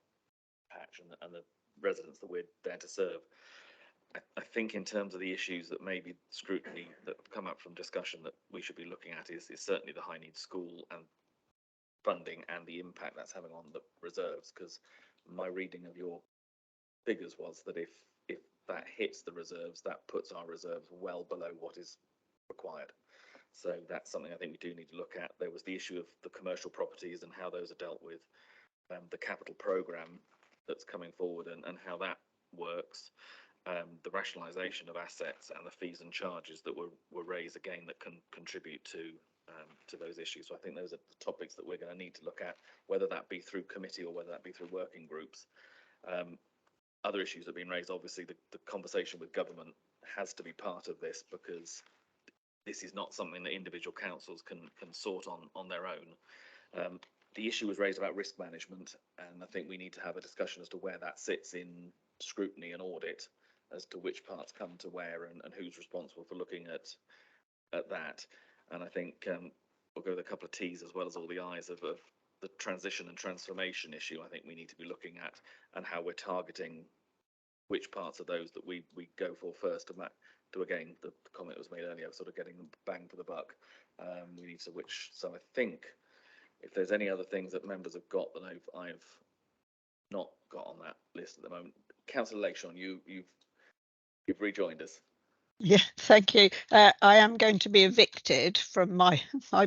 patch and the residents that we're there to serve. I think in terms of the issues that maybe scrutiny that have come up from discussion that we should be looking at is certainly the high needs school and funding and the impact that's having on the reserves, because my reading of your figures was that if that hits the reserves, that puts our reserves well below what is required. So that's something I think we do need to look at. There was the issue of the commercial properties and how those are dealt with, the capital programme that's coming forward and how that works, the rationalisation of assets and the fees and charges that were raised again that can contribute to those issues. So I think those are the topics that we're going to need to look at, whether that be through committee or whether that be through working groups. Other issues that have been raised, obviously the conversation with government has to be part of this, because this is not something that individual councils can sort on their own. The issue was raised about risk management, and I think we need to have a discussion as to where that sits in scrutiny and audit, as to which parts come to where and who's responsible for looking at that. And I think we'll go with a couple of T's as well as all the I's of the transition and transformation issue. I think we need to be looking at and how we're targeting which parts of those that we go for first, and that to again the comment was made earlier, sort of getting the bang for the buck. We need to so I think if there's any other things that members have got that I've not got on that list at the moment. Councillor Lakeshon, you've rejoined us. Yeah, thank you. I am going to be evicted from my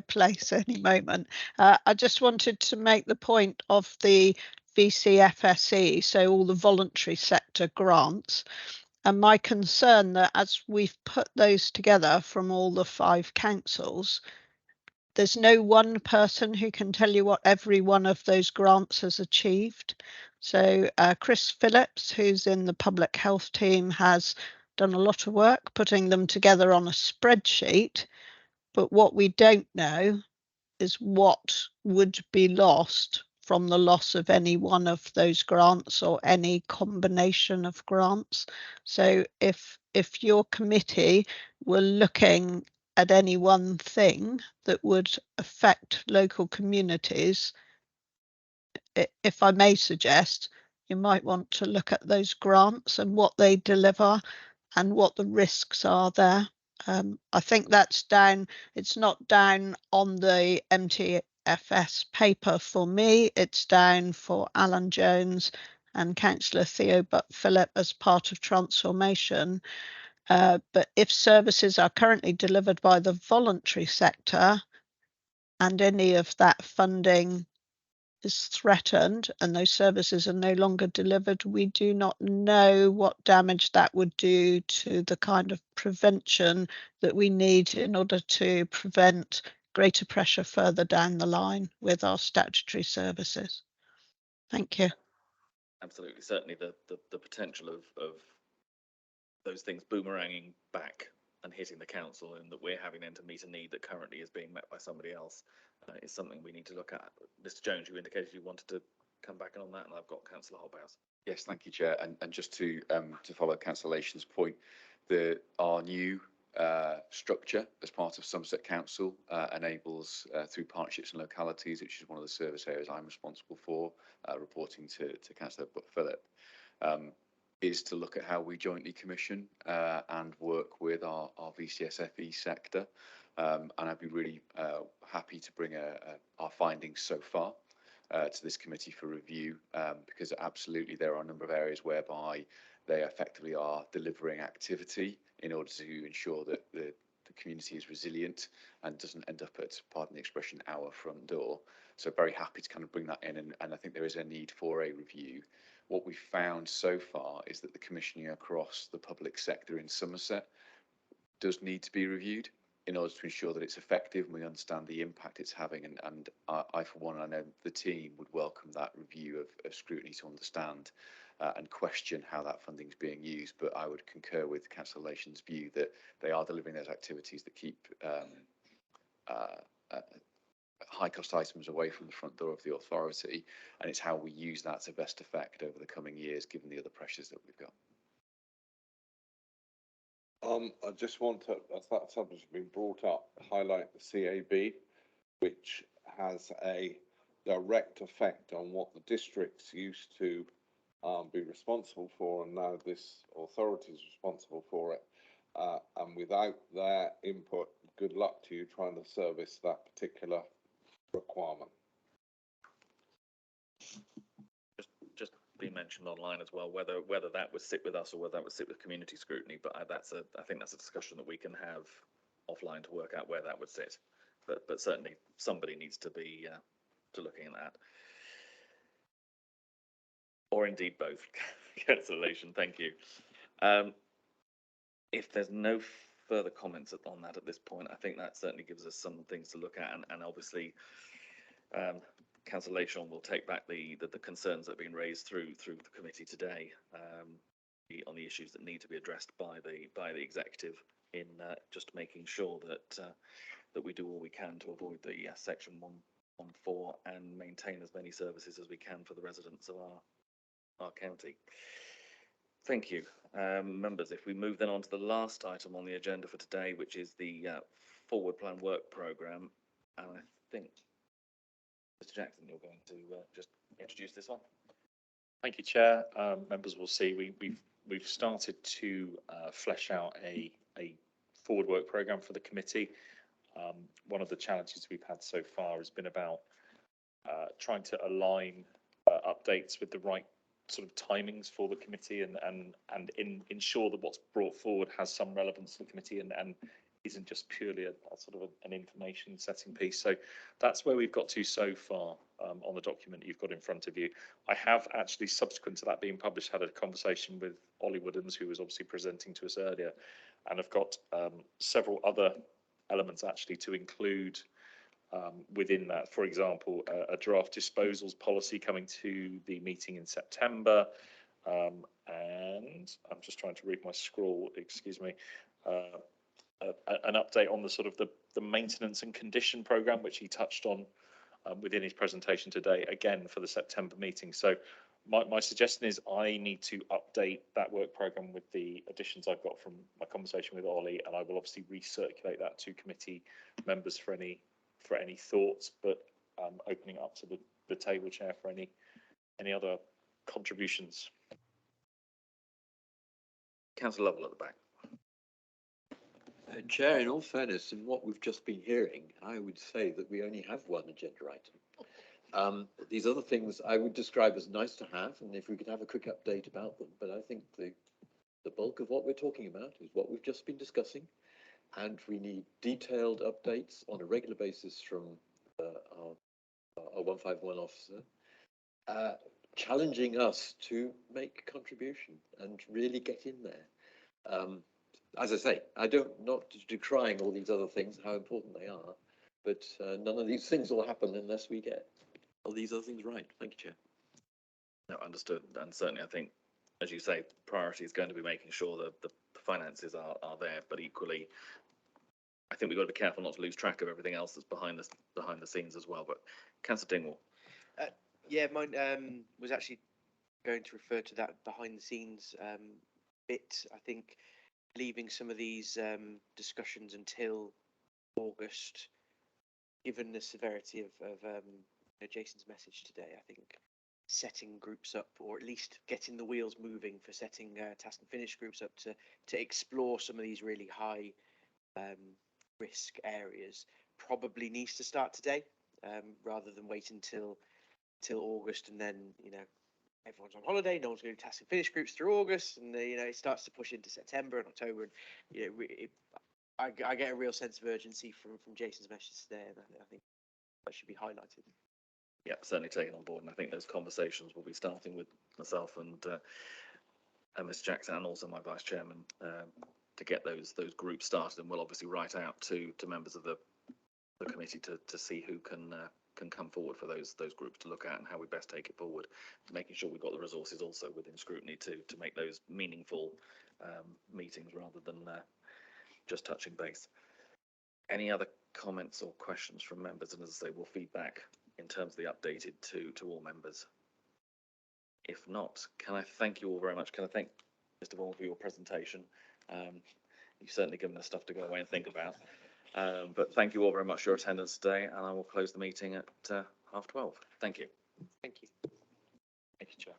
place any moment. I just wanted to make the point of the VCFSE, so all the voluntary sector grants, and my concern that as we've put those together from all the 5 councils, there's no one person who can tell you what every one of those grants has achieved. So Chris Phillips, who's in the public health team, has done a lot of work putting them together on a spreadsheet. But what we don't know is what would be lost from the loss of any one of those grants or any combination of grants. So if your committee were looking at any one thing that would affect local communities, if I may suggest, you might want to look at those grants and what they deliver and what the risks are there. I think that's down, it's not down on the MTFS paper for me, it's down for Alan Jones and Councillor Theo Butt-Phillip as part of transformation. But if services are currently delivered by the voluntary sector and any of that funding is threatened and those services are no longer delivered, we do not know what damage that would do to the kind of prevention that we need in order to prevent greater pressure further down the line with our statutory services. Thank you. Absolutely, certainly the potential of those things boomeranging back and hitting the council, and that we're having then to meet a need that currently is being met by somebody else, is something we need to look at. Mr. Jones, you indicated you wanted to come back in on that, and I've got Councillor Hobhouse. Yes, thank you, Chair. And just to follow Councillor Lation's point, our new structure as part of Somerset Council enables through partnerships and localities, which is one of the service areas I'm responsible for, reporting to Councillor Butt-Phillip, is to look at how we jointly commission and work with our VCSFE sector. And I'd be really happy to bring our findings so far to this committee for review, because absolutely there are a number of areas whereby they effectively are delivering activity in order to ensure that the community is resilient and doesn't end up at, pardon the expression, our front door. So very happy to kind of bring that in, and I think there is a need for a review. What we've found so far is that the commissioning across the public sector in Somerset does need to be reviewed in order to ensure that it's effective and we understand the impact it's having. And I for one, I know the team would welcome that review of scrutiny to understand and question how that funding is being used. But I would concur with Councillor Lation's view that they are delivering those activities that keep high cost items away from the front door of the authority, and it's how we use that to best effect over the coming years given the other pressures that we've got. I just want to, as that subject has been brought up, highlight the CAB, which has a direct effect on what the districts used to be responsible for, and now this authority is responsible for it. And without their input, good luck to you trying to service that particular requirement. Just be mentioned online as well, whether that would sit with us or whether that would sit with community scrutiny. But I think that's a discussion that we can have offline to work out where that would sit. But certainly somebody needs to be to looking at that, or indeed both. Cancellation. Thank you. If there's no further comments on that at this point, I think that certainly gives us some things to look at, and obviously. Councillor Lation will take back the concerns that have been raised through the committee today on the issues that need to be addressed by the executive in just making sure that we do all we can to avoid the section 114 and maintain as many services as we can for the residents of our county. Thank you, members. If we move then on to the last item on the agenda for today, which is the forward plan work programme, and I think. Mr. Jackson, you're going to just introduce this one. Thank you, Chair. Members will see we've started to flesh out a forward work programme for the committee. One of the challenges we've had so far has been about trying to align updates with the right sort of timings for the committee and ensure that what's brought forward has some relevance to the committee and isn't just purely a sort of an information setting piece. So that's where we've got to so far on the document you've got in front of you. I have actually, subsequent to that being published, had a conversation with Ollie Woodens, who was obviously presenting to us earlier, and I've got several other elements actually to include within that. For example, a draft disposals policy coming to the meeting in September, and I'm just trying to read my scroll, excuse me. An update on the sort of the maintenance and condition programme, which he touched on within his presentation today, again for the September meeting. So my suggestion is I need to update that work programme with the additions I've got from my conversation with Ollie, and I will obviously recirculate that to committee members for any thoughts, but opening it up to the table, Chair, for any other contributions. Councillor Lovell at the back. Chair, in all fairness, in what we've just been hearing, I would say that we only have one agenda item. These other things I would describe as nice to have, and if we could have a quick update about them. But I think the bulk of what we're talking about is what we've just been discussing, and we need detailed updates on a regular basis from our 151 officer, challenging us to make contribution and really get in there. As I say, I don't not decrying all these other things, how important they are, but none of these things will happen unless we get all these other things right. Thank you, Chair. No, understood, and certainly I think, as you say, priority is going to be making sure that the finances are there, but equally, I think we've got to be careful not to lose track of everything else that's behind the scenes as well. But Councillor Dingwall. Yeah, mine was actually going to refer to that behind the scenes bit. I think leaving some of these discussions until August, given the severity of Jason's message today, I think setting groups up, or at least getting the wheels moving for setting task and finish groups up to explore some of these really high risk areas, probably needs to start today, rather than wait until August, and then everyone's on holiday, no one's going to do task and finish groups through August, and it starts to push into September and October, and I get a real sense of urgency from Jason's message today, and I think that should be highlighted. Yeah, certainly taken on board, and I think those conversations will be starting with myself and Ms Jackson, and also my vice chairman, to get those groups started, and we'll obviously write out to members of the committee to see who can come forward for those groups to look at, and how we best take it forward, making sure we've got the resources also within Scrutiny to make those meaningful meetings rather than just touching base. Any other comments or questions from members? And as I say, we'll feed back in terms of the updated to all members. If not, can I thank you all very much? Can I thank Mr. Vaughan for your presentation? You've certainly given us stuff to go away and think about. But thank you all very much for your attendance today, and I will close the meeting at 12:30. Thank you. Thank you. Thank you, Chair.